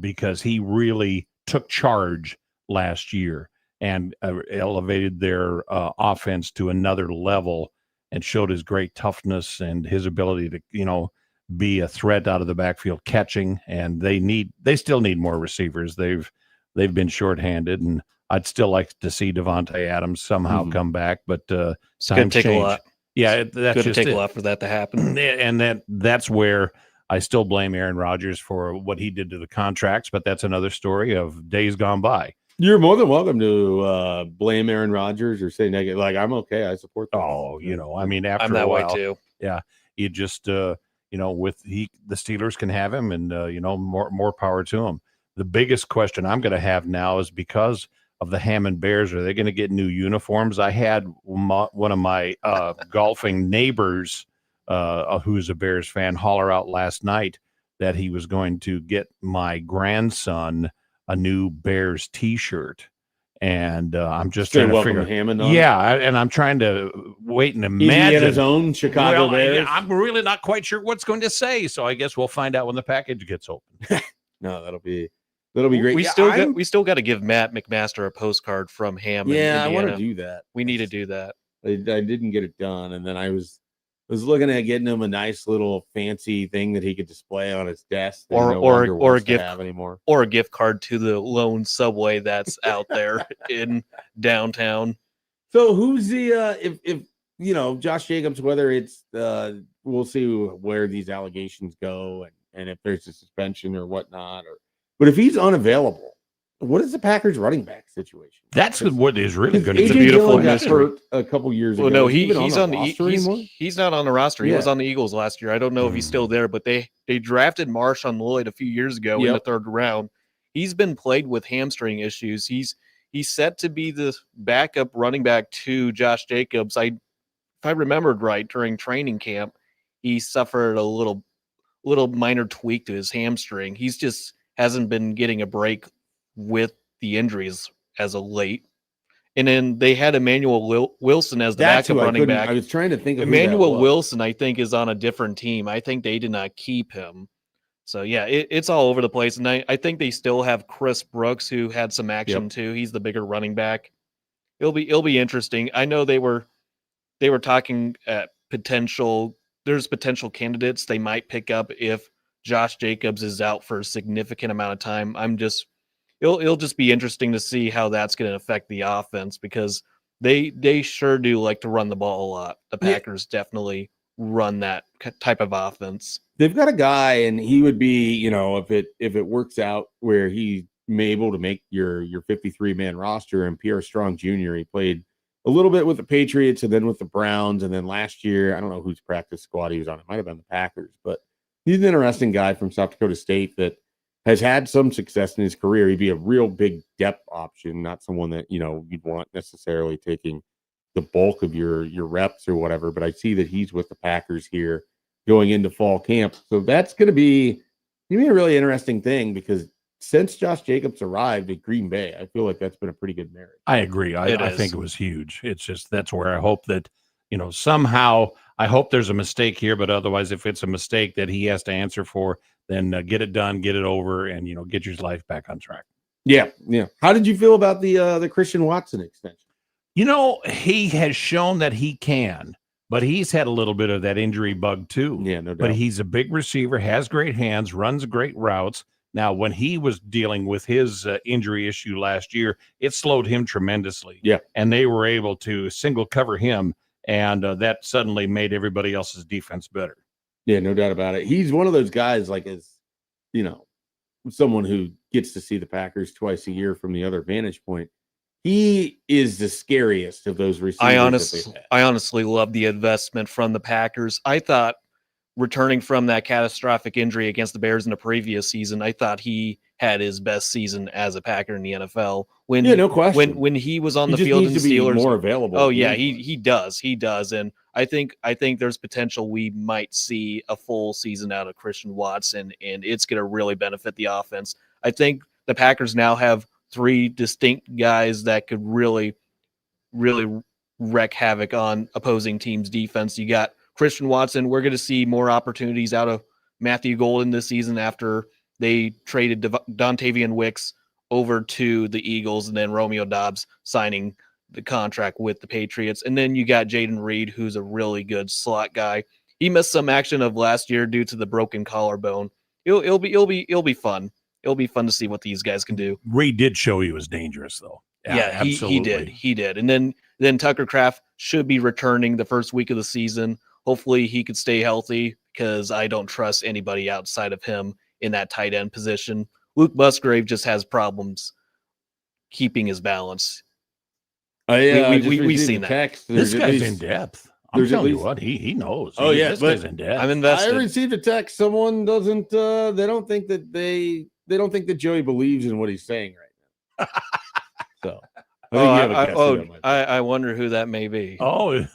because he really took charge last year and elevated their offense to another level and showed his great toughness and his ability to, be a threat out of the backfield catching. And they still need more receivers. They've been shorthanded, and I'd still like to see Devontae Adams somehow come back, but it's going to take a lot. Yeah, that's going to take a lot for that to happen. And that's where I still blame Aaron Rodgers for what he did to the contracts, but that's another story of days gone by. You're more than welcome to blame Aaron Rodgers or say negative. Like, I'm okay. I support that. Oh, I mean, after I'm that a while, way too. Yeah, you just, the Steelers can have him, and more power to him. The biggest question I'm going to have now is because of the Hammond Bears. Are they going to get new uniforms? I had one of my golfing neighbors, who's a Bears fan, holler out last night that he was going to get my grandson a new Bears T-shirt, and I'm just trying to figure Hammond on. And I'm trying to wait and imagine Indiana's own Chicago Bears. I'm really not quite sure what's going to say, so I guess we'll find out when the package gets open. No, that'll be great. We still got to give Matt McMaster a postcard from Hammond. Yeah, Indiana. I want to do that. We need to do that. I didn't get it done, and then I was looking at getting him a nice little fancy thing that he could display on his desk. Or a gift anymore. Or a gift card to the lone Subway that's out there in downtown. So who's the if Josh Jacobs, whether it's we'll see where these allegations go and if there's a suspension or whatnot, but if he's unavailable what is the Packers running back situation? That's what is really going to AJ be. beautiful Dillon got mystery. hurt a couple years Well, ago. no, Is he even he's on the on roster the anymore? he's not on the roster. He was Yeah. on the Eagles last year. I don't know if he's still there, but they drafted Marshawn Lloyd a few years ago in the 3rd round. He's been plagued with hamstring issues. He's set to be the backup running back to Josh Jacobs. If I remembered right, during training camp, he suffered a little minor tweak to his hamstring. He's just hasn't been getting a break with the injuries as of late. And then they had Emmanuel Wilson as the backup running back. I was trying to think of Emmanuel Wilson, I think, is on a different team. I think they did not keep him. So, yeah, it's all over the place. And I think they still have Chris Brooks, who had some action too. He's the bigger running back. It'll be interesting. I know they were talking at there's potential candidates they might pick up if Josh Jacobs is out for a significant amount of time. It'll just be interesting to see how that's going to affect the offense, because they sure do like to run the ball a lot. The Packers definitely run that type of offense. They've got a guy, and he would be, if it works out where he's able to make your 53-man roster, and Pierre Strong Jr. He played a little bit with the Patriots and then with the Browns, and then last year, I don't know whose practice squad he was on. It might have been the Packers, but he's an interesting guy from South Dakota State that has had some success in his career. He'd be a real big depth option, not someone that, you'd want necessarily taking the bulk of your reps or whatever, but I see that he's with the Packers here going into fall camp. So that's going to be a really interesting thing, because since Josh Jacobs arrived at Green Bay, I feel like that's been a pretty good marriage. I agree. I think it was huge. It's just, that's where I hope that, somehow I hope there's a mistake here, but otherwise, if it's a mistake that he has to answer for, then get it done, get it over, and, get your life back on track. Yeah. Yeah. How did you feel about the Christian Watson extension? He has shown that he can, but he's had a little bit of that injury bug too. Yeah, no doubt. But he's a big receiver, has great hands, runs great routes. Now, when he was dealing with his injury issue last year, it slowed him tremendously. Yeah. And they were able to single cover him, and that suddenly made everybody else's defense better. Yeah, no doubt about it. He's one of those guys, like, as someone who gets to see the Packers twice a year from the other vantage point. He is the scariest of those receivers. I honestly love the investment from the Packers. I thought, returning from that catastrophic injury against the Bears in the previous season, I thought he had his best season as a Packer in the NFL. No question. When he was on the field in the Steelers, more available. Oh yeah, he does, and I think there's potential we might see a full season out of Christian Watson, and it's going to really benefit the offense. I think the Packers now have 3 distinct guys that could really, really wreak havoc on opposing teams' defense. You got Christian Watson. We're going to see more opportunities out of Matthew Golden this season after they traded Dontavian Wicks over to the Eagles, and then Romeo Doubs signing the contract with the Patriots. And then you got Jaden Reed, who's a really good slot guy. He missed some action of last year due to the broken collarbone. It'll be fun. It'll be fun to see what these guys can do. Reed did show he was dangerous, though. Yeah, absolutely. He did. And then Tucker Kraft should be returning the first week of the season. Hopefully he could stay healthy, because I don't trust anybody outside of him in that tight end position. Luke Musgrave just has problems keeping his balance. We've seen that. Text. This guy's in depth. I'm telling you what, he knows. Oh, yeah, this but guy's in depth. I'm invested. I received a text. Someone doesn't. They don't think that Joey believes in what he's saying right now. So I wonder who that may be. Oh,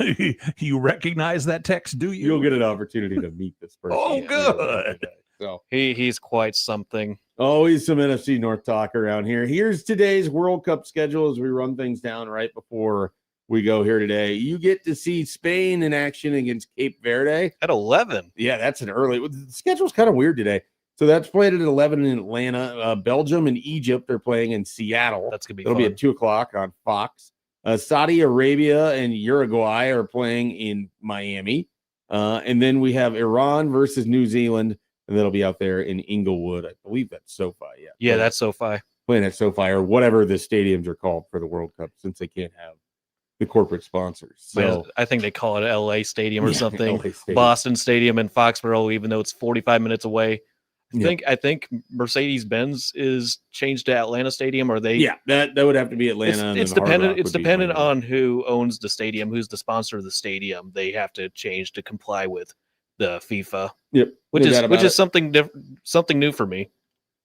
you recognize that text, do you? You'll get an opportunity to meet this person. Oh, good. So he's quite something. Always some NFC North talk around here. Here's today's World Cup schedule as we run things down right before we go here today. You get to see Spain in action against Cape Verde at 11. Yeah, that's an early. The schedule's kind of weird today. So that's played at 11 in Atlanta. Belgium and Egypt are playing in Seattle. That's going to be It'll fun. be at 2:00 on Fox. Saudi Arabia and Uruguay are playing in Miami. And then we have Iran versus New Zealand, and that'll be out there in Inglewood. I believe that's SoFi. Yeah, that's SoFi. Playing at SoFi or whatever the stadiums are called for the World Cup, since they can't have the corporate sponsors. So I think they call it LA Stadium or something. LA Stadium. Boston Stadium and Foxborough, even though it's 45 minutes away. I think Mercedes-Benz is changed to Atlanta Stadium. Or they? Yeah, that would have to be Atlanta. and It's then Hard dependent. Rock It's would be dependent Miami. on who owns the stadium, who's the sponsor of the stadium. They have to change to comply with the FIFA. Yep, which no is doubt about it. something different, something new for me.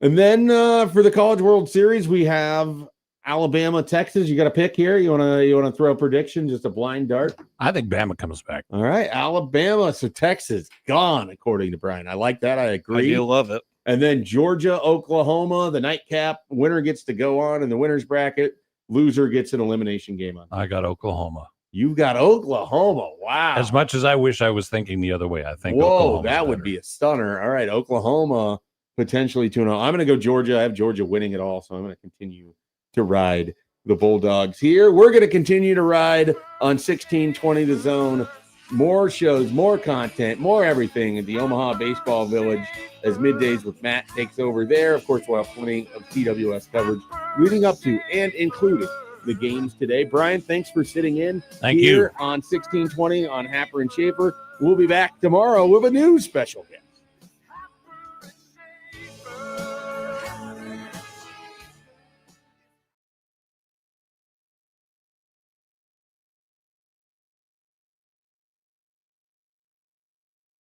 And then for the College World Series, we have Alabama, Texas. You got a pick here? You wanna throw a prediction? Just a blind dart? I think Bama comes back. All right, Alabama. So Texas gone, according to Brian. I like that. I agree. I do love it. And then Georgia, Oklahoma, the nightcap. Winner gets to go on in the winner's bracket. Loser gets an elimination game on. I got Oklahoma. You've got Oklahoma. Wow. As much as I wish I was thinking the other way, I think. Whoa, Oklahoma's that would better. be a stunner. All right, Oklahoma potentially 2-0. I'm going to go Georgia. I have Georgia winning it all, so I'm going to continue to ride the Bulldogs here. We're going to continue to ride on 1620 The Zone. More shows, more content, more everything at the Omaha Baseball Village as Middays with Matt takes over there. Of course, we'll have plenty of TWS coverage leading up to and including the games today. Brian, thanks for sitting in Thank here you. on 1620 on Happer and Schaefer. We'll be back tomorrow with a new special guest.